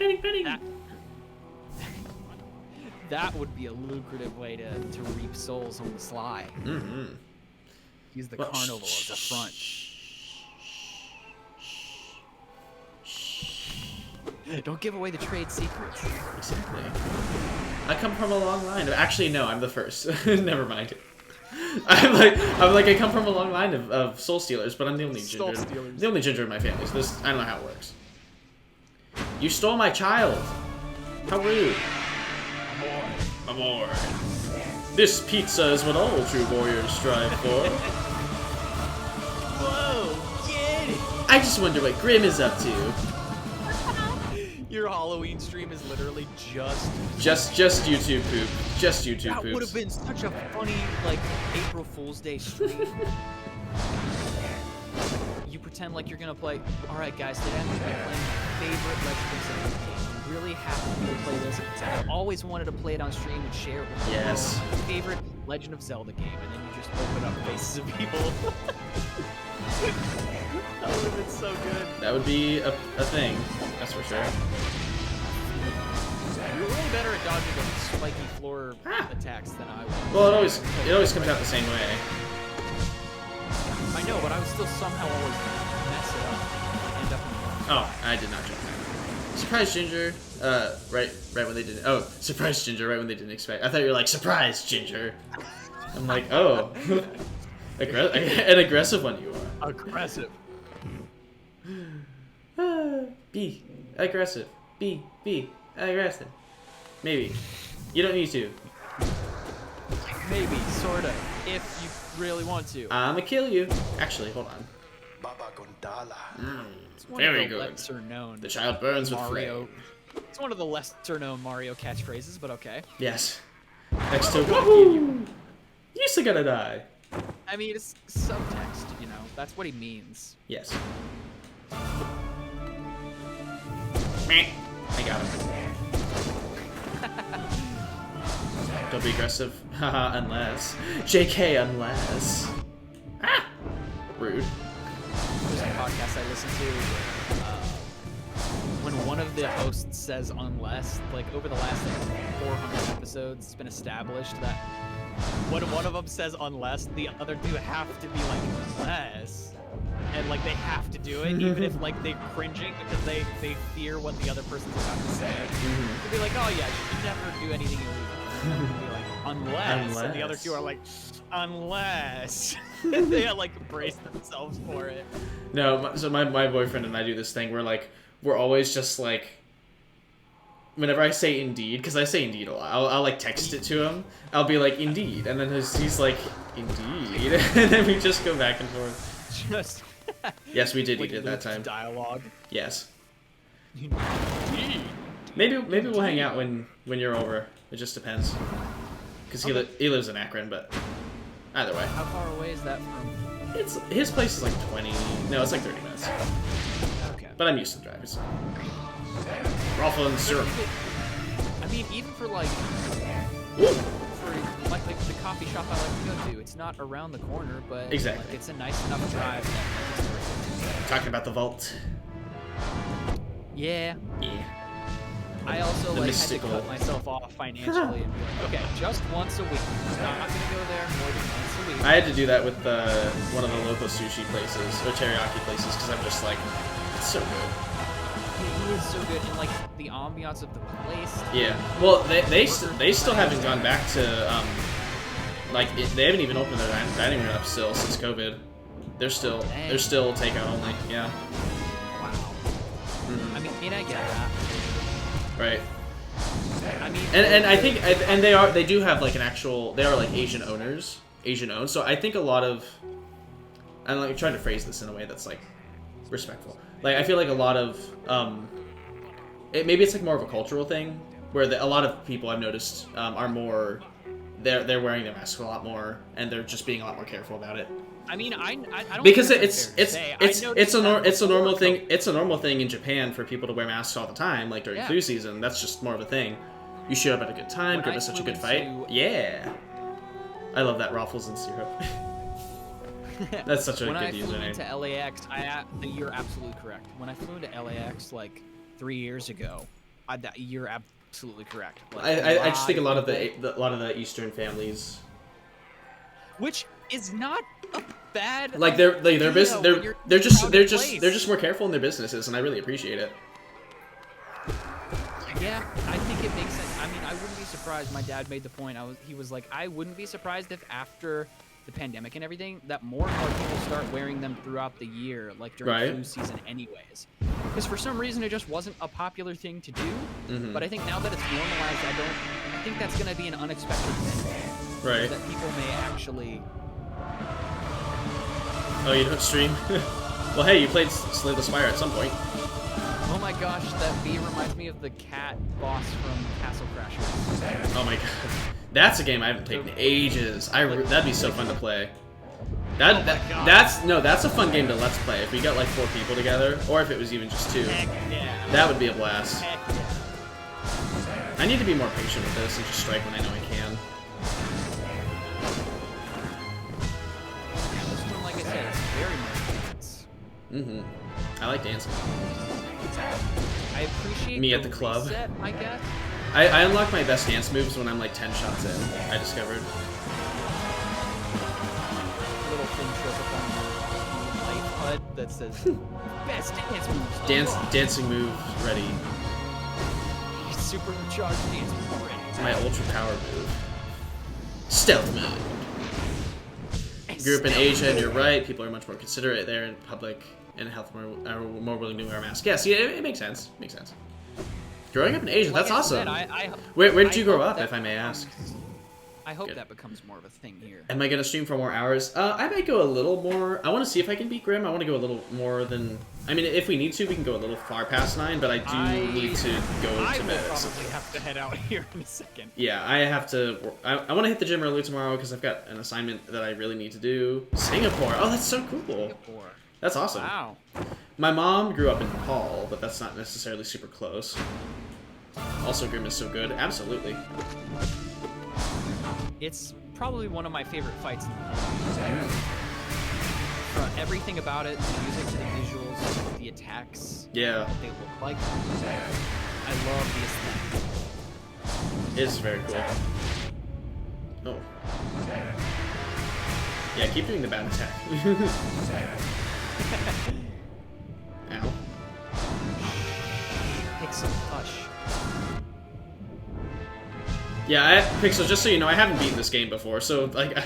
[SPEAKER 2] That would be a lucrative way to reap souls on the sly.
[SPEAKER 1] Mm-hmm.
[SPEAKER 2] Use the carnival as a front. Don't give away the trade secrets.
[SPEAKER 1] Exactly. I come from a long line. Actually, no, I'm the first. Never mind. I'm like I come from a long line of soul stealers, but I'm the only ginger. The only ginger in my family. So I don't know how it works. You stole my child. How rude. Amor. This pizza is what all true warriors strive for.
[SPEAKER 2] Whoa, get it!
[SPEAKER 1] I just wonder what Grim is up to.
[SPEAKER 2] Your Halloween stream is literally just
[SPEAKER 1] YouTube poop. Just YouTube poop.
[SPEAKER 2] That would have been such a funny, like, April Fool's Day stream. You pretend like you're gonna play. All right, guys, today I'm gonna be playing my favorite Legend of Zelda game. I'm really happy to play this. I always wanted to play it on stream and share it with you.
[SPEAKER 1] Yes.
[SPEAKER 2] My favorite Legend of Zelda game, and then you just open up faces of people. That would have been so good.
[SPEAKER 1] That would be a thing. That's for sure.
[SPEAKER 2] You're way better at dodging the spiky floor attacks than I was.
[SPEAKER 1] Well, it always comes out the same way.
[SPEAKER 2] I know, but I would still somehow always mess it up. End up in the
[SPEAKER 1] Oh, I did not jump that. Surprise Ginger. Right when they didn't. Oh, surprise Ginger. Right when they didn't expect. I thought you were like surprise Ginger. I'm like, oh, an aggressive one you are.
[SPEAKER 2] Aggressive.
[SPEAKER 1] Be aggressive. Be aggressive. Maybe. You don't need to.
[SPEAKER 2] Maybe, sorta. If you really want to.
[SPEAKER 1] I'ma kill you. Actually, hold on.
[SPEAKER 2] It's one
[SPEAKER 1] Very
[SPEAKER 2] of the
[SPEAKER 1] good.
[SPEAKER 2] lesser known
[SPEAKER 1] The child burns with
[SPEAKER 2] Mario.
[SPEAKER 1] flame.
[SPEAKER 2] It's one of the lesser known Mario catchphrases, but okay.
[SPEAKER 1] Yes. Next to woohoo! You still gotta die.
[SPEAKER 2] I mean, it's subtext, you know. That's what he means.
[SPEAKER 1] Yes. Meh. I got him. Don't be aggressive. Haha, unless. JK, unless. Ah! Rude.
[SPEAKER 2] There's a podcast I listen to when one of the hosts says unless, like over the last 400 episodes, it's been established that when one of them says unless, the other two have to be like unless. And like they have to do it, even if like they're cringing because they fear what the other person's about to say. They'll be like, oh yeah, you should never do anything illegal. And be like, unless. And the other two are like, unless. They like brace themselves for it.
[SPEAKER 1] No, so my boyfriend and I do this thing where like we're always just like, whenever I say indeed, because I say indeed a lot, I'll like text it to him. I'll be like indeed, and then he's like indeed, and then we just go back and forth.
[SPEAKER 2] Just.
[SPEAKER 1] Yes, we did
[SPEAKER 2] Like
[SPEAKER 1] eat it that time.
[SPEAKER 2] Dialogue.
[SPEAKER 1] Yes. Maybe we'll hang out when you're over. It just depends. Because he lives in Akron, but either way.
[SPEAKER 2] How far away is that from?
[SPEAKER 1] His place is like 20. No, it's like 30 minutes.
[SPEAKER 2] Okay.
[SPEAKER 1] But I'm used to driving. So. Raffle and syrup.
[SPEAKER 2] I mean, even for like, like the coffee shop I like to go to, it's not around the corner, but
[SPEAKER 1] exactly.
[SPEAKER 2] Like, it's a nice enough drive.
[SPEAKER 1] Talking about the vault.
[SPEAKER 2] Yeah.
[SPEAKER 1] Yeah.
[SPEAKER 2] I also
[SPEAKER 1] the
[SPEAKER 2] like
[SPEAKER 1] mystical.
[SPEAKER 2] had to cut myself off financially and be like, okay, just once a week. I'm not gonna go there more than once a week.
[SPEAKER 1] I had to do that with one of the local sushi places or teriyaki places because I'm just like, it's so good.
[SPEAKER 2] It is so good, and like the ambiance of the place.
[SPEAKER 1] Yeah. Well, they still haven't gone back to they haven't even opened their dining room up still since COVID. They're still takeout only. Yeah.
[SPEAKER 2] Wow. I mean, I get that.
[SPEAKER 1] Right.
[SPEAKER 2] I mean,
[SPEAKER 1] and I think they do have like they are like Asian owned. So I think a lot of, I'm like trying to phrase this in a way that's like respectful. Like I feel like a lot of maybe it's like more of a cultural thing where a lot of people I've noticed are more they're wearing their masks a lot more and they're just being a lot more careful about it.
[SPEAKER 2] I mean, I don't
[SPEAKER 1] because
[SPEAKER 2] think
[SPEAKER 1] it's a normal thing. It's a normal thing in Japan for people to wear masks all the time, like during flu season. That's just more of a thing. You show up at a good time, give us such a good fight. Yeah, I love that Ruffles and syrup. That's such a good username.
[SPEAKER 2] When I flew into LAX, you're absolutely correct. When I flew into LAX like 3 years ago, you're absolutely correct. Like,
[SPEAKER 1] I just think a lot of the Eastern families,
[SPEAKER 2] which is not a bad
[SPEAKER 1] like they're just more careful in their businesses, and I really appreciate it.
[SPEAKER 2] Yeah, I think it makes sense. I mean, I wouldn't be surprised. My dad made the point. He was like, I wouldn't be surprised if after the pandemic and everything, that more and more people start wearing them throughout the year, like during flu season anyways. Because for some reason, it just wasn't a popular thing to do. But I think now that it's normalized, I think that's going to be an unexpected thing.
[SPEAKER 1] Right.
[SPEAKER 2] That people may actually...
[SPEAKER 1] Oh, you don't stream? Well, hey, you played Slay the Spire at some point.
[SPEAKER 2] Oh my gosh, that bee reminds me of the cat boss from Castle Crashers.
[SPEAKER 1] Oh my god. That's a game I haven't played in ages. That'd be so fun to play. That's a fun game to let's play. If we got like 4 people together, or if it was even just 2. That would be a blast. I need to be more patient with this and just strike when I know I can.
[SPEAKER 2] Yeah, this one, like I said, it's very much dance.
[SPEAKER 1] I like dancing.
[SPEAKER 2] I appreciate
[SPEAKER 1] me at the club.
[SPEAKER 2] Reset, I guess.
[SPEAKER 1] I unlock my best dance moves when I'm like 10 shots in, I discovered.
[SPEAKER 2] Little thing shows up on the life HUD that says best dance moves.
[SPEAKER 1] Dancing move ready.
[SPEAKER 2] Supercharged dance move ready.
[SPEAKER 1] It's my ultra power move. Stealth mode. Grew up in Asia, and you're right. People are much more considerate there in public, and health are more willing to wear a mask. Yes, yeah, it makes sense. Makes sense. Growing up in Asia, that's awesome. Where did you grow up, if I may ask?
[SPEAKER 2] I hope that becomes more of a thing here.
[SPEAKER 1] Am I going to stream for more hours? I might go a little more. I want to see if I can beat Grim. I want to go a little more than... I mean, if we need to, we can go a little far past 9, but I do need to go to bed.
[SPEAKER 2] I will probably have to head out here in a second.
[SPEAKER 1] Yeah, I have to... I want to hit the gym early tomorrow because I've got an assignment that I really need to do. Singapore. Oh, that's so cool.
[SPEAKER 2] Singapore.
[SPEAKER 1] That's awesome.
[SPEAKER 2] Wow.
[SPEAKER 1] My mom grew up in Nepal, but that's not necessarily super close. Also, Grim is so good. Absolutely.
[SPEAKER 2] It's probably one of my favorite fights in the world. From everything about it, the music to the visuals, the attacks,
[SPEAKER 1] yeah,
[SPEAKER 2] what they look like. I love the aesthetic.
[SPEAKER 1] It's very cool. Oh. Yeah, keep doing the bad attack. Ow.
[SPEAKER 2] Pixel, hush.
[SPEAKER 1] Yeah, Pixel, just so you know, I haven't beaten this game before, so, like,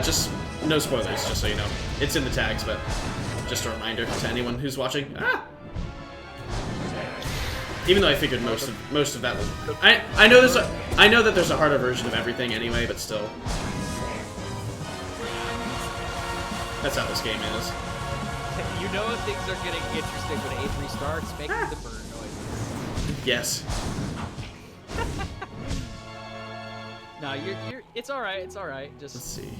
[SPEAKER 1] just no spoilers, just so you know. It's in the tags, but just a reminder to anyone who's watching. Ah! Even though I figured most of that was... I know that there's a harder version of everything anyway, but still. That's how this game is.
[SPEAKER 2] You know if things are getting interesting when A3 starts, make the bird noises.
[SPEAKER 1] Yes.
[SPEAKER 2] No, you're. It's all right. It's all right. Just.
[SPEAKER 1] Let's see.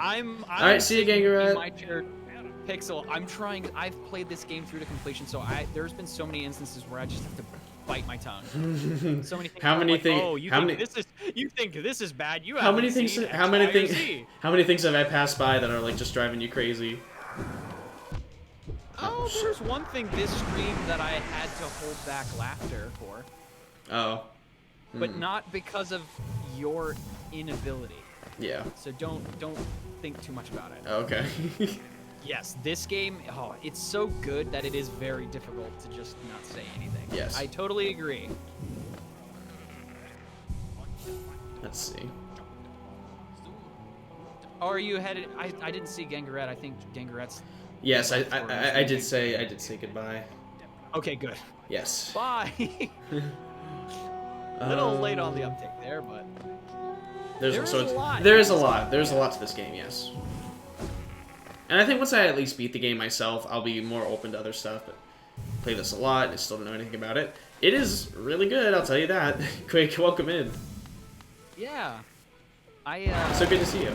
[SPEAKER 2] I'm
[SPEAKER 1] all right. See you, Gangaret.
[SPEAKER 2] My chair, Pixel. I'm trying. I've played this game through to completion, so there's been so many instances where I just have to bite my tongue. So many things.
[SPEAKER 1] How many things?
[SPEAKER 2] Oh, you think this is bad? You
[SPEAKER 1] how many things? How many things have I passed by that are like just driving you crazy?
[SPEAKER 2] Oh, there's one thing this stream that I had to hold back laughter for.
[SPEAKER 1] Oh.
[SPEAKER 2] But not because of your inability.
[SPEAKER 1] Yeah.
[SPEAKER 2] So don't think too much about it.
[SPEAKER 1] Okay.
[SPEAKER 2] Yes, this game, it's so good that it is very difficult to just not say anything.
[SPEAKER 1] Yes.
[SPEAKER 2] I totally agree.
[SPEAKER 1] Let's see.
[SPEAKER 2] Oh, are you headed? I didn't see Gangaret. I think Gangaret's...
[SPEAKER 1] Yes, I did say goodbye.
[SPEAKER 2] Okay, good.
[SPEAKER 1] Yes.
[SPEAKER 2] Bye. A little late on the uptick there, but there is a lot.
[SPEAKER 1] There's a lot to this game, yes. And I think once I at least beat the game myself, I'll be more open to other stuff. But play this a lot, I still don't know anything about it. It is really good, I'll tell you that. Quick, welcome in.
[SPEAKER 2] Yeah.
[SPEAKER 1] So good to see you.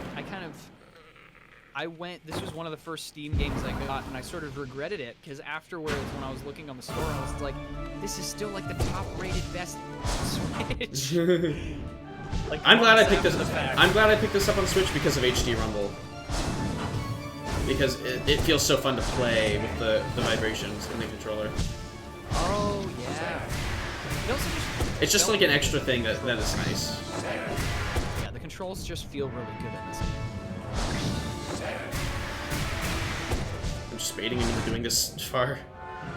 [SPEAKER 2] This was one of the first Steam games I got, and I sort of regretted it, because afterwards, when I was looking on the store, I was like, this is still like the top-rated best Switch. Like, I'm glad I picked
[SPEAKER 1] this up on Switch because of HD Rumble. Because it feels so fun to play with the vibrations in the controller.
[SPEAKER 2] Oh, yeah. It also just
[SPEAKER 1] it's just like an extra thing that is nice.
[SPEAKER 2] Yeah, the controls just feel really good in this game.
[SPEAKER 1] I'm just baiting him into doing this far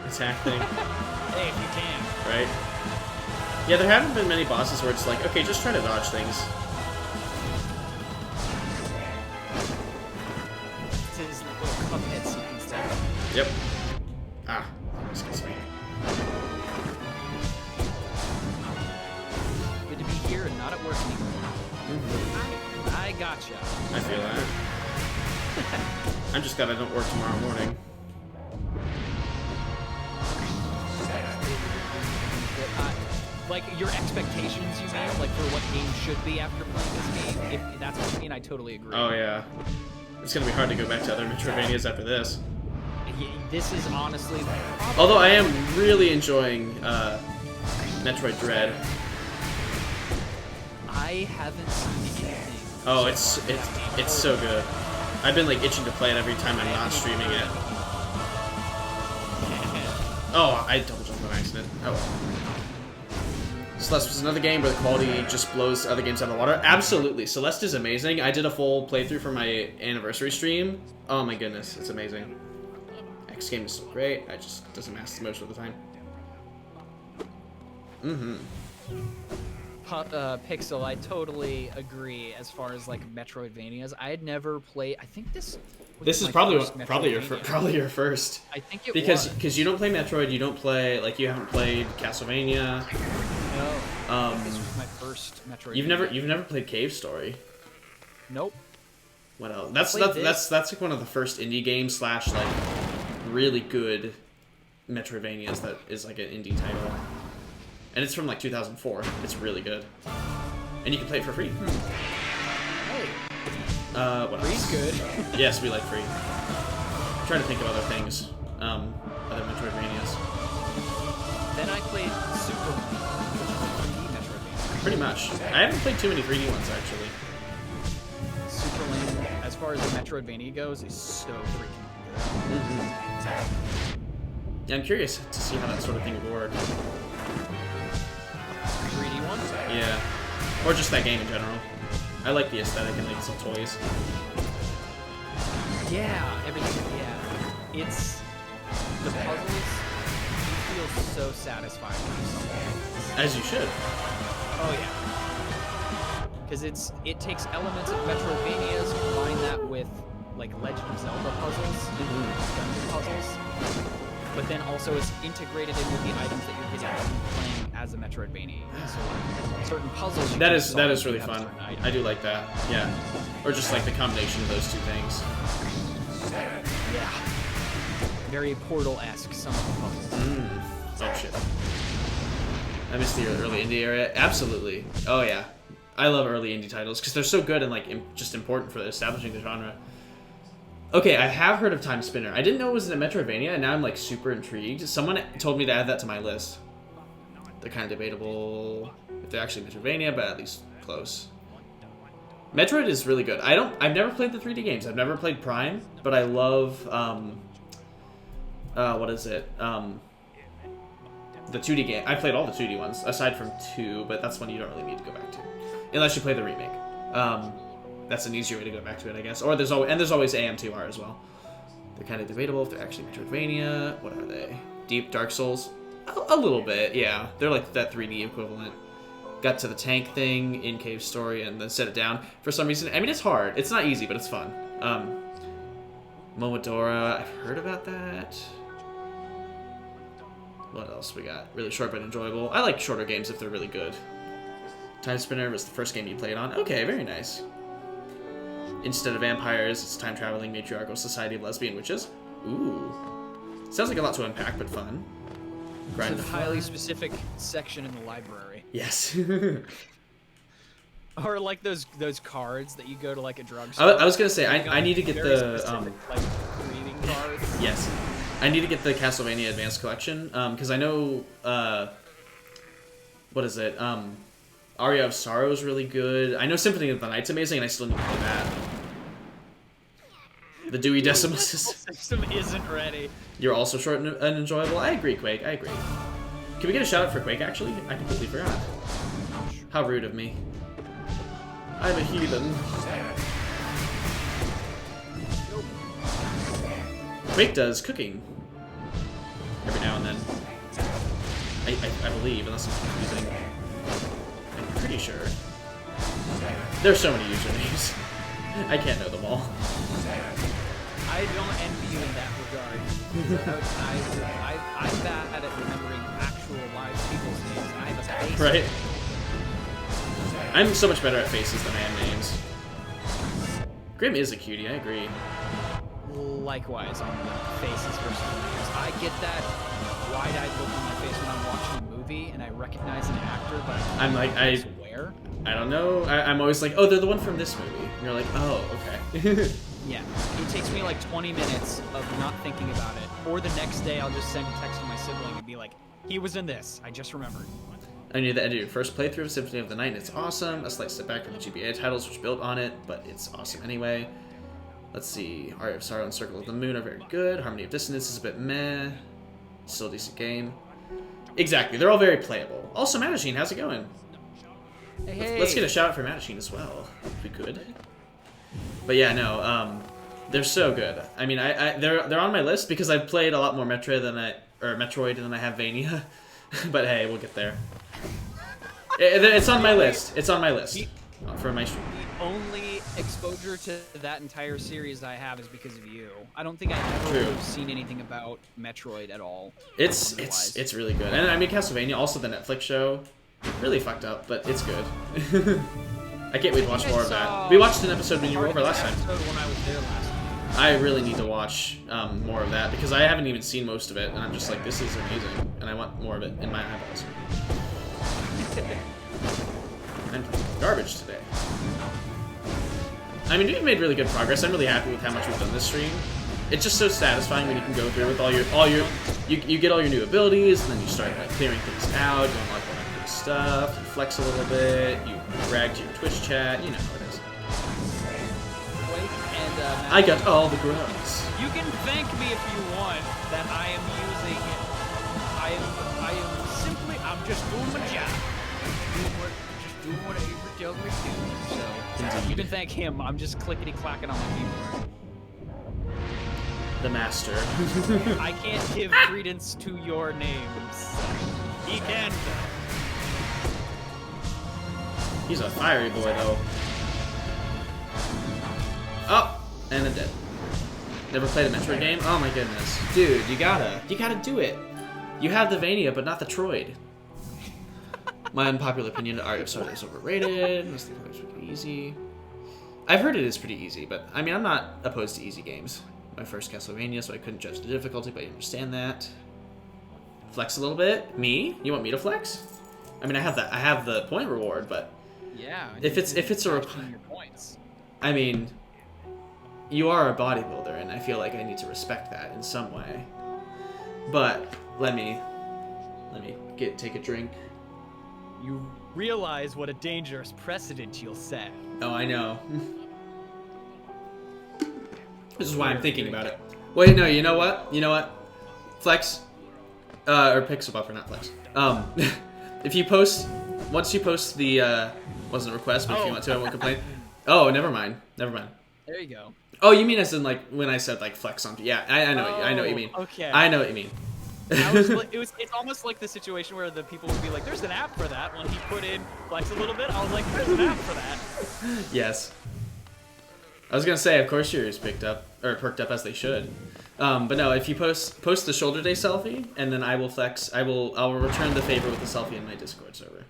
[SPEAKER 1] attack thing.
[SPEAKER 2] Hey, if you can.
[SPEAKER 1] Right? Yeah, there haven't been many bosses where it's like, okay, just try to dodge things.
[SPEAKER 2] It's his little Cuphead sequence there.
[SPEAKER 1] Yep. Ah, excuse me.
[SPEAKER 2] Good to be here and not at work anymore. I gotcha.
[SPEAKER 1] I feel that. I'm just glad I don't work tomorrow morning.
[SPEAKER 2] Like, your expectations, you mean? Like, for what games should be after playing this game? If that's what you mean, I totally agree.
[SPEAKER 1] Oh, yeah. It's gonna be hard to go back to other Metroidvanias after this.
[SPEAKER 2] Yeah, this is honestly...
[SPEAKER 1] Although I am really enjoying Metroid Dread.
[SPEAKER 2] I haven't seen anything.
[SPEAKER 1] Oh, it's so good. I've been like itching to play it every time I'm not streaming it. Oh, I double jumped on accident. Oh well. Celeste was another game where the quality just blows other games out of the water. Absolutely. Celeste is amazing. I did a full playthrough for my anniversary stream. Oh my goodness, it's amazing. X game is so great. I just doesn't master most of the time.
[SPEAKER 2] Pixel, I totally agree as far as like Metroidvanias. I had never played. I think this
[SPEAKER 1] is probably your first.
[SPEAKER 2] I think it
[SPEAKER 1] because you don't play Metroid, you don't play you haven't played Castlevania.
[SPEAKER 2] No. This was my first Metroid.
[SPEAKER 1] You've never played Cave Story.
[SPEAKER 2] Nope.
[SPEAKER 1] What else? That's like one of the first indie games / like really good Metroidvanias that is like an indie title. And it's from like 2004. It's really good. And you can play it for free.
[SPEAKER 2] Hey.
[SPEAKER 1] What else?
[SPEAKER 2] Free's good.
[SPEAKER 1] Yes, we like free. I'm trying to think of other things. Other Metroidvanias.
[SPEAKER 2] Then I played Super Metroidvania.
[SPEAKER 1] Pretty much. I haven't played too many 3D ones, actually.
[SPEAKER 2] Super Lane, as far as the Metroidvania goes, is so freaking good.
[SPEAKER 1] Yeah, I'm curious to see how that sort of thing would work.
[SPEAKER 2] 3D ones?
[SPEAKER 1] Yeah. Or just that game in general. I like the aesthetic and like some toys.
[SPEAKER 2] Yeah, everything. Yeah, it's the puzzles. You feel so satisfied when you solve them.
[SPEAKER 1] As you should.
[SPEAKER 2] Oh yeah. Because it takes elements of Metroidvanias, combine that with like Legend of Zelda puzzles, dungeon puzzles, but then also it's integrated in with the items that you're getting from playing as a Metroidvania. So like, certain puzzles. You
[SPEAKER 1] that is really fun. I do like that. Yeah. Or just like the combination of those two things.
[SPEAKER 2] Yeah. Very Portal-esque, some of the puzzles.
[SPEAKER 1] Oh shit. I missed the early indie era. Absolutely. Oh yeah. I love early indie titles because they're so good and like just important for establishing the genre. Okay, I have heard of Time Spinner. I didn't know it was in a Metroidvania, and now I'm like super intrigued. Someone told me to add that to my list. They're kind of debatable if they're actually Metroidvania, but at least close. Metroid is really good. I've never played the 3D games. I've never played Prime, but I love what is it? The 2D game. I played all the 2D ones aside from 2, but that's one you don't really need to go back to unless you play the remake. That's an easier way to go back to it, I guess. Or there's always AM2R as well. They're kind of debatable if they're actually Metroidvania. What are they? Deep Dark Souls? A little bit, yeah. They're like that 3D equivalent. Got to the tank thing in Cave Story and then set it down for some reason. I mean, it's hard. It's not easy, but it's fun. Momodora, I've heard about that. What else we got? Really short but enjoyable. I like shorter games if they're really good. Time Spinner was the first game you played on. Okay, very nice. Instead of vampires, it's time-traveling matriarchal society of lesbian witches. Ooh. Sounds like a lot to unpack, but fun.
[SPEAKER 2] It's a highly specific section in the library.
[SPEAKER 1] Yes.
[SPEAKER 2] Or like those cards that you go to like a drugstore.
[SPEAKER 1] I was gonna say I need to get the
[SPEAKER 2] like reading cards.
[SPEAKER 1] Yes, I need to get the Castlevania Advanced Collection because I know what is it? Aria of Sorrow is really good. I know Symphony of the Night's amazing, and I still need to play that. The Dewey Decimal System
[SPEAKER 2] isn't ready.
[SPEAKER 1] You're also short and enjoyable. I agree, Quake. I agree. Can we get a shout out for Quake, actually? I completely forgot. How rude of me. I'm a heathen. Quake does cooking. Every now and then. I believe, unless I'm confusing. I'm pretty sure. There's so many usernames. I can't know them all.
[SPEAKER 2] I don't envy you in that regard. I'm bad at remembering actual live people's names. I have a face.
[SPEAKER 1] Right. I'm so much better at faces than I am names. Grim is a cutie, I agree.
[SPEAKER 2] Likewise on the faces versus names. I get that wide-eyed look on my face when I'm watching a movie and I recognize an actor, but I swear.
[SPEAKER 1] I don't know. I'm always like, oh, they're the one from this movie. And you're like, oh, okay.
[SPEAKER 2] Yeah, it takes me like 20 minutes of not thinking about it. Or the next day, I'll just send a text to my sibling and be like, he was in this. I just remembered.
[SPEAKER 1] I knew that I did your first playthrough of Symphony of the Night, and it's awesome. A slight step back from the GBA titles, which built on it, but it's awesome anyway. Let's see. Aria of Sorrow and Circle of the Moon are very good. Harmony of Dissonance is a bit meh. Still a decent game. Exactly. They're all very playable. Also, Madashine, how's it going?
[SPEAKER 2] Hey.
[SPEAKER 1] Let's get a shout out for Madashine as well, if we could. But yeah, no, they're so good. I mean, they're on my list because I've played a lot more Metroid than I have Vania. But hey, we'll get there. It's on my list. It's on my list for my stream.
[SPEAKER 2] The only exposure to that entire series I have is because of you. I don't think I ever would have seen anything about Metroid at all.
[SPEAKER 1] It's really good. And I mean, Castlevania, also the Netflix show, really fucked up, but it's good. I can't wait to watch more of that. We watched an episode when you were over last time.
[SPEAKER 2] When I was there last time.
[SPEAKER 1] I really need to watch more of that because I haven't even seen most of it, and I'm just like, this is amazing, and I want more of it in my eyeballs. I'm playing garbage today. I mean, we've made really good progress. I'm really happy with how much we've done this stream. It's just so satisfying when you can go through with you get all your new abilities, and then you start like clearing things out, doing like all that good stuff. You flex a little bit. You brag to your Twitch chat. You know how it is. I got all the grubs.
[SPEAKER 2] You can thank me if you want that I am using. I'm just doing my job. Just doing what Avery tells me to do. So you can thank him. I'm just clickety-clacking on my keyboard.
[SPEAKER 1] The master.
[SPEAKER 2] I can't give credence to your names. He can.
[SPEAKER 1] He's a fiery boy, though. Oh, and I'm dead. Never played a Metroid game? Oh my goodness. Dude, you gotta do it. You have the Vania, but not the Troid. My unpopular opinion, Aria of Sorrow is overrated. Most of the players are pretty easy. I've heard it is pretty easy, but I mean, I'm not opposed to easy games. My first Castlevania, so I couldn't judge the difficulty, but I understand that. Flex a little bit? Me? You want me to flex? I mean, I have the point reward, but
[SPEAKER 2] yeah.
[SPEAKER 1] If it's a
[SPEAKER 2] points. I
[SPEAKER 1] mean, you are a bodybuilder, and I feel like I need to respect that in some way. But let me take a drink.
[SPEAKER 2] You realize what a dangerous precedent you'll set.
[SPEAKER 1] Oh, I know. This is why I'm thinking about it. Wait, no, you know what? Flex, or Pixel Buffer, not Flex. If you post, once you post the, wasn't a request, but if you want to, I won't complain. Oh, never mind.
[SPEAKER 2] There you go.
[SPEAKER 1] Oh, you mean as in like when I said like flex something? Yeah, I know what you mean.
[SPEAKER 2] Okay.
[SPEAKER 1] I know what you mean.
[SPEAKER 2] It's almost like the situation where the people would be like, "There's an app for that." When he put in flex a little bit, I was like, "There's an app for that."
[SPEAKER 1] Yes. I was gonna say, of course, yours perked up as they should. But no, if you post the shoulder day selfie, and then I will flex. I will return the favor with the selfie in my Discord server.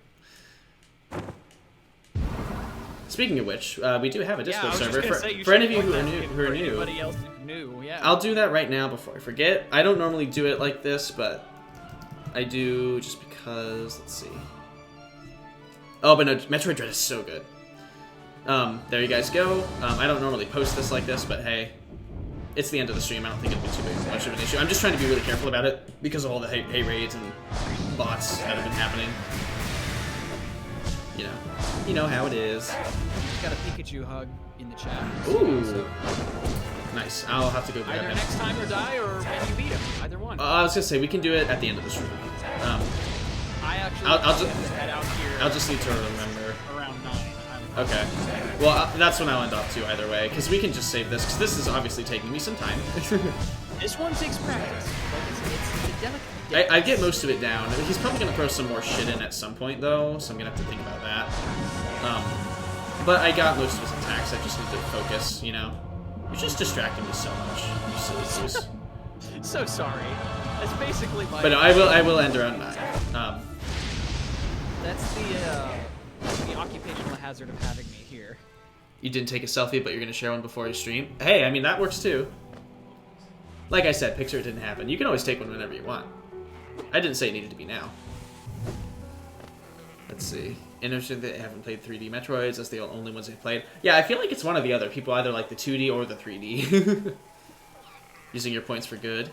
[SPEAKER 1] Speaking of which, we do have a Discord server for any of you who are new.
[SPEAKER 2] Anybody else new? Yeah.
[SPEAKER 1] I'll do that right now before I forget. I don't normally do it like this, but I do just because. Let's see. Oh, but no, Metroid Dread is so good. There you guys go. I don't normally post this like this, but hey, it's the end of the stream. I don't think it'll be too big much of an issue. I'm just trying to be really careful about it because of all the hate raids and bots that have been happening. You know how it is.
[SPEAKER 2] Just got a Pikachu hug in the chat.
[SPEAKER 1] Ooh.
[SPEAKER 2] So.
[SPEAKER 1] Nice. I'll have to go grab
[SPEAKER 2] Either
[SPEAKER 1] him.
[SPEAKER 2] next time or die, or when you beat him. Either one.
[SPEAKER 1] I was gonna say we can do it at the end of the stream. I'll just need to remember.
[SPEAKER 3] Around 9.
[SPEAKER 1] Okay. Well, that's when I'll end up too, either way, because we can just save this, because this is obviously taking me some time.
[SPEAKER 3] This one takes practice. It's a delicate.
[SPEAKER 1] I get most of it down. He's probably going to throw some more shit in at some point, though, so I'm going to have to think about that. But I got most of his attacks. I just need to focus, you know? You're just distracting me so much, you silly goose.
[SPEAKER 3] So sorry. That's basically my...
[SPEAKER 1] But no, I will end around 9.
[SPEAKER 3] That's the occupational hazard of having me here.
[SPEAKER 1] You didn't take a selfie, but you're going to share one before you stream? Hey, I mean, that works too. Like I said, picture it didn't happen. You can always take one whenever you want. I didn't say it needed to be now. Let's see. Interesting that they haven't played 3D Metroids. That's the only ones they've played. Yeah, I feel like it's one or the other. People either like the 2D or the 3D. Using your points for good.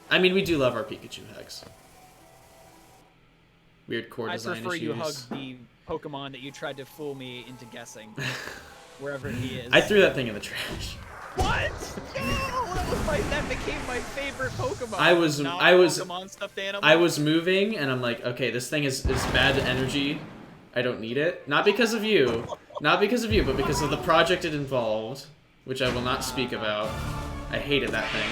[SPEAKER 1] I mean, we do love our Pikachu hugs. Weird core design issues.
[SPEAKER 3] I prefer you hug the Pokemon that you tried to fool me into guessing. Wherever he is.
[SPEAKER 1] I threw that thing in the trash.
[SPEAKER 3] What? No! That became my favorite Pokemon.
[SPEAKER 1] I was
[SPEAKER 3] Pokemon stuffed animal.
[SPEAKER 1] I was moving and I'm like, okay, this thing is bad energy. I don't need it. Not because of you. Not because of you, but because of the project it involved, which I will not speak about. I hated that thing.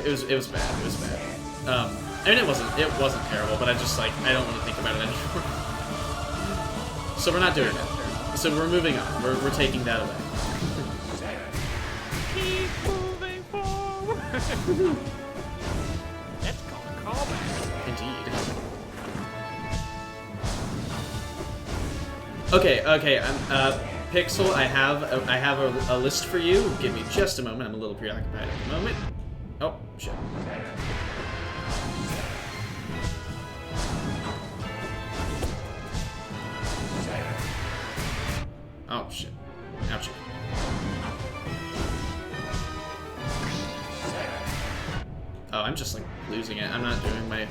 [SPEAKER 1] It was bad. It was bad. I mean, it wasn't terrible, but I just like I don't want to think about it anymore. So we're not doing it. So we're moving on. We're taking that away.
[SPEAKER 3] Keep moving forward. That's called a callback.
[SPEAKER 1] Indeed. Okay. Pixel, I have a list for you. Give me just a moment. I'm a little preoccupied at the moment. Oh shit. Oh shit. Ouchie. Oh, I'm just like losing it. I'm not doing my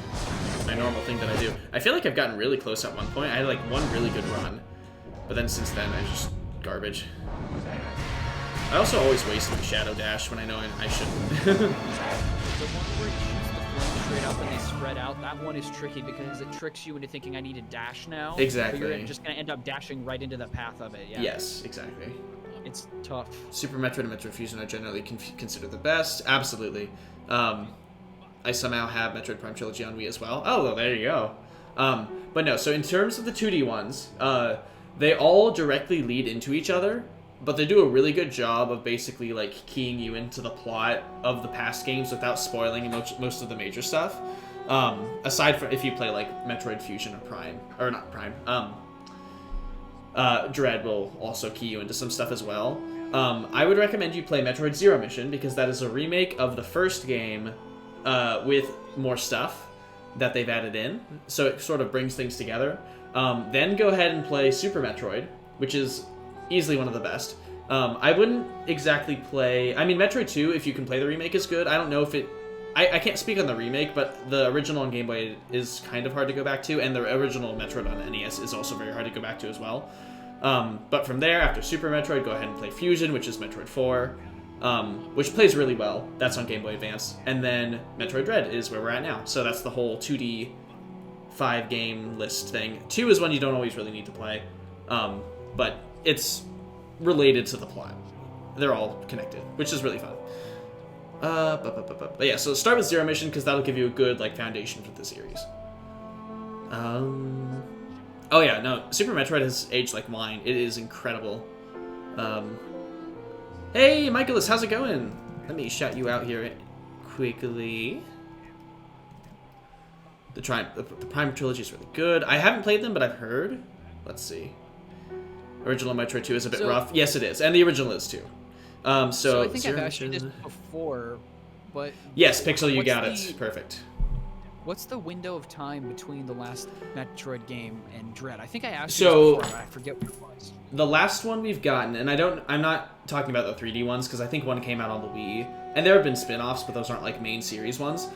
[SPEAKER 1] normal thing that I do. I feel like I've gotten really close at one point. I had like one really good run. But then since then I just garbage. I also always waste my shadow dash when I know I shouldn't.
[SPEAKER 3] The one where you shoot the flames straight up and they spread out, that one is tricky because it tricks you into thinking I need to dash now.
[SPEAKER 1] Exactly.
[SPEAKER 3] But you're just going to end up dashing right into the path of it. Yeah.
[SPEAKER 1] Yes, exactly.
[SPEAKER 3] It's tough.
[SPEAKER 1] Super Metroid and Metroid Fusion are generally considered the best. Absolutely. I somehow have Metroid Prime Trilogy on Wii as well. Oh, well, there you go. But no, so in terms of the 2D ones, they all directly lead into each other, but they do a really good job of basically like keying you into the plot of the past games without spoiling most of the major stuff. Aside from if you play like Metroid Fusion or Prime, or not Prime, Dread will also key you into some stuff as well. I would recommend you play Metroid Zero Mission because that is a remake of the first game with more stuff that they've added in, so it sort of brings things together. Then go ahead and play Super Metroid, which is easily one of the best. I wouldn't exactly play... I mean, Metroid 2, if you can play the remake, is good. I don't know if it... I can't speak on the remake, but the original on Game Boy is kind of hard to go back to, and the original Metroid on NES is also very hard to go back to as well. But from there, after Super Metroid, go ahead and play Fusion, which is Metroid 4, which plays really well. That's on Game Boy Advance. And then Metroid Dread is where we're at now. So that's the whole 2D 5-game list thing. 2 is one you don't always really need to play, but it's related to the plot. They're all connected, which is really fun. But yeah, so start with Zero Mission because that'll give you a good like foundation for the series. Oh yeah, no, Super Metroid has aged like wine. It is incredible. Hey, Michaelis, how's it going? Let me shout you out here quickly. The Prime Trilogy is really good. I haven't played them, but I've heard. Let's see. Original Metroid 2 is a bit rough. Yes, it is, and the original is too. So
[SPEAKER 3] I think I've asked you this before, but...
[SPEAKER 1] Yes, Pixel, you got it. Perfect.
[SPEAKER 3] What's the window of time between the last Metroid game and Dread? I think I asked you this before, but I forget what it was.
[SPEAKER 1] The last one we've gotten, and I'm not talking about the 3D ones, because I think one came out on the Wii, and there have been spin-offs, but those aren't like main series ones.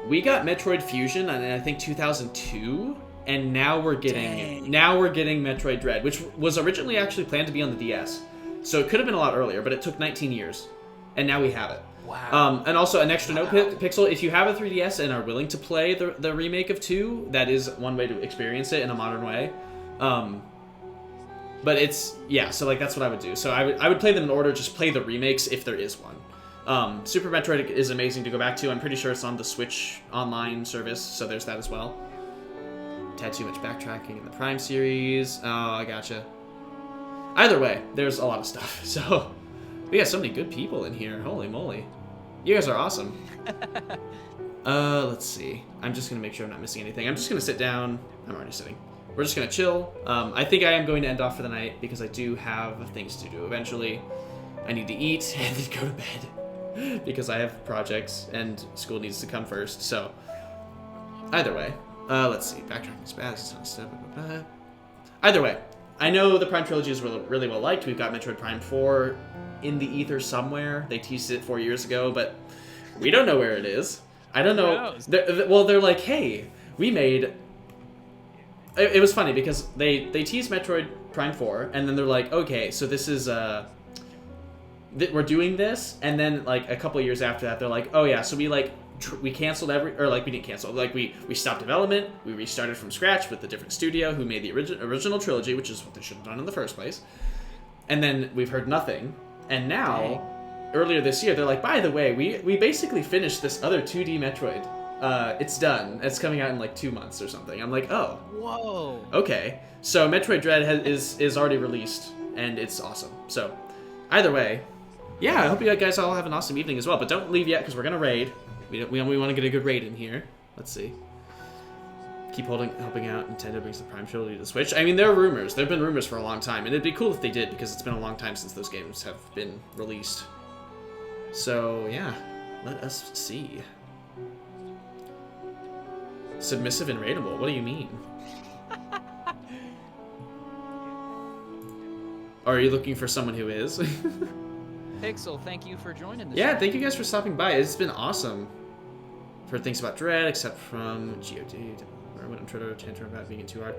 [SPEAKER 1] We got Metroid Fusion in, I think, 2002, and now we're getting Metroid Dread, which was originally actually planned to be on the DS. So it could have been a lot earlier, but it took 19 years, and now we have it.
[SPEAKER 3] Wow.
[SPEAKER 1] And also an extra note, Pixel, if you have a 3DS and are willing to play the remake of 2, that is one way to experience it in a modern way. But it's, yeah, so like that's what I would do. So I would play them in order, just play the remakes if there is one. Super Metroid is amazing to go back to. I'm pretty sure it's on the Switch online service, so there's that as well. Had too much backtracking in the Prime series. Oh, I gotcha. Either way, there's a lot of stuff. So we got so many good people in here. Holy moly. You guys are awesome. Let's see. I'm just going to make sure I'm not missing anything. I'm just going to sit down. I'm already sitting. We're just going to chill. I think I am going to end off for the night because I do have things to do eventually. I need to eat and then go to bed because I have projects and school needs to come first. So either way, let's see. Backtracking is bad. Either way, I know the Prime trilogy is really well liked. We've got Metroid Prime 4 in the ether somewhere. They teased it 4 years ago, but we don't know where it is. I don't know. They're like, hey, we made... It was funny because they teased Metroid Prime 4, and then they're like, okay, so this is... we're doing this, and then like a couple years after that, they're like, oh yeah, so we like... we canceled we didn't cancel, like we stopped development, we restarted from scratch with a different studio who made the original trilogy, which is what they should have done in the first place. And then we've heard nothing. And now, earlier this year, they're like, by the way, we basically finished this other 2D Metroid. It's done. It's coming out in like 2 months or something. I'm like, oh.
[SPEAKER 3] Whoa.
[SPEAKER 1] Okay. So Metroid Dread is already released, and it's awesome. So, either way, yeah, I hope you guys all have an awesome evening as well. But don't leave yet, because we're going to raid. We want to get a good raid in here. Let's see. Keep helping out. Nintendo brings the Prime trilogy to the Switch. I mean, there are rumors. There have been rumors for a long time, and it'd be cool if they did because it's been a long time since those games have been released. So yeah, let us see. Submissive and raidable. What do you mean? Are you looking for someone who is?
[SPEAKER 3] Pixel, thank you for joining this.
[SPEAKER 1] Yeah, thank you guys for stopping by. It's been awesome. I've heard things about Dread, except from GOD. I wouldn't try to tantrum about being too hard.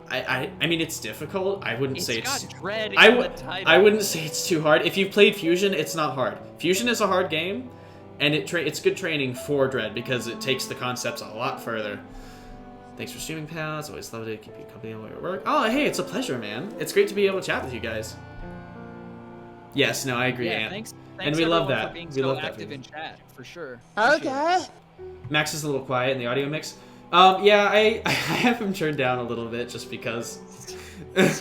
[SPEAKER 1] I mean, it's difficult. I wouldn't say it's...
[SPEAKER 3] got Dread in the title.
[SPEAKER 1] I wouldn't say it's too hard. If you've played Fusion, it's not hard. Fusion is a hard game, and it's good training for Dread because it takes the concepts a lot further. Thanks for streaming, pals. Always love it. Keep you company while you're at work. Oh, hey, it's a pleasure, man. It's great to be able to chat with you guys. Yes, no, I agree,
[SPEAKER 3] yeah,
[SPEAKER 1] Ant.
[SPEAKER 3] Thanks
[SPEAKER 1] and we love that.
[SPEAKER 3] For being
[SPEAKER 1] we
[SPEAKER 3] so
[SPEAKER 1] love
[SPEAKER 3] active
[SPEAKER 1] that
[SPEAKER 3] in chat, for sure.
[SPEAKER 4] Okay.
[SPEAKER 1] Max is a little quiet in the audio mix. Yeah, I have him turned down a little bit just because.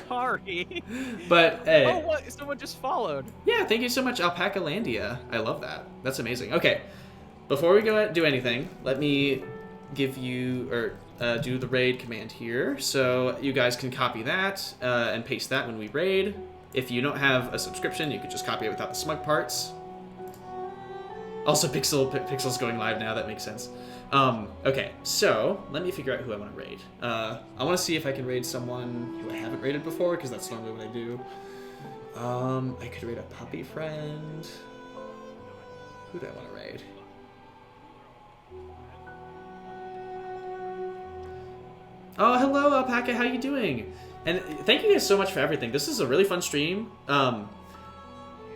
[SPEAKER 3] Sorry.
[SPEAKER 1] But hey.
[SPEAKER 3] Oh, what? Someone just followed.
[SPEAKER 1] Yeah, thank you so much, Alpaca Landia. I love that. That's amazing. Okay, before we go do anything, let me give you do the raid command here, so you guys can copy that and paste that when we raid. If you don't have a subscription, you could just copy it without the smug parts. Also, Pixel's going live now. That makes sense. Okay, so let me figure out who I want to raid. I want to see if I can raid someone who I haven't raided before, because that's normally what I do. I could raid a puppy friend. Who do I want to raid? Oh, hello, Alpaca. How you doing? And thank you guys so much for everything. This is a really fun stream.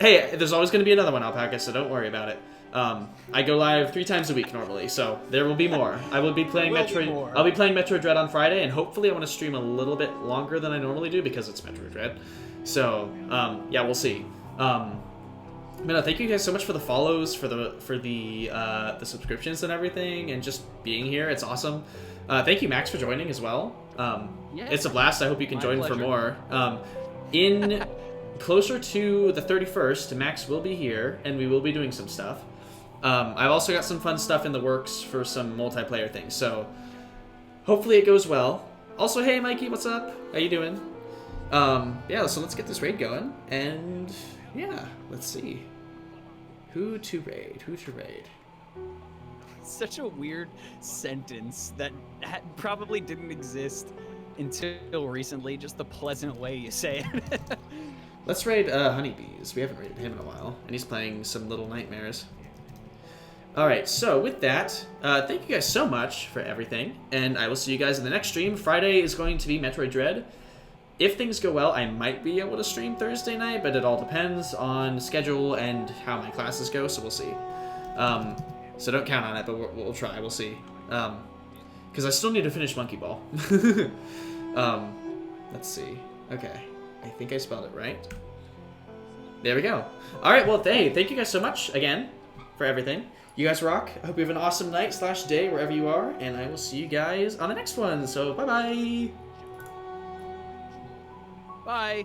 [SPEAKER 1] Hey, there's always going to be another one, Alpaca, so don't worry about it. I go live 3 times a week normally, so there will be more. I will be playing Metroid. I'll be playing Metroid Dread on Friday, and hopefully I want to stream a little bit longer than I normally do because it's Metroid Dread. So yeah, we'll see. But no, thank you guys so much for the follows, for the subscriptions and everything, and just being here. It's awesome. Thank you, Max, for joining as well.
[SPEAKER 3] Yeah,
[SPEAKER 1] it's a blast. I hope you can join
[SPEAKER 3] pleasure.
[SPEAKER 1] for more. In closer to the 31st, Max will be here, and we will be doing some stuff. I've also got some fun stuff in the works for some multiplayer things, so hopefully it goes well. Also, hey, Mikey, what's up? How you doing? Yeah, so let's get this raid going, and yeah, let's see. Who to raid?
[SPEAKER 3] Such a weird sentence that probably didn't exist until recently, just the pleasant way you say it.
[SPEAKER 1] Let's raid Honeybees. We haven't raided him in a while, and he's playing some Little Nightmares. Alright, so with that, thank you guys so much for everything, and I will see you guys in the next stream. Friday is going to be Metroid Dread. if things go well, I might be able to stream Thursday night, but it all depends on schedule and how my classes go, so we'll see. So don't count on it, but we'll try. We'll see. Because I still need to finish Monkey Ball. Let's see. Okay. I think I spelled it right. There we go. All right, well, thank you guys so much again for everything. You guys rock. I hope you have an awesome night / day wherever you are, and I will see you guys on the next one. So, bye-bye.
[SPEAKER 2] Bye.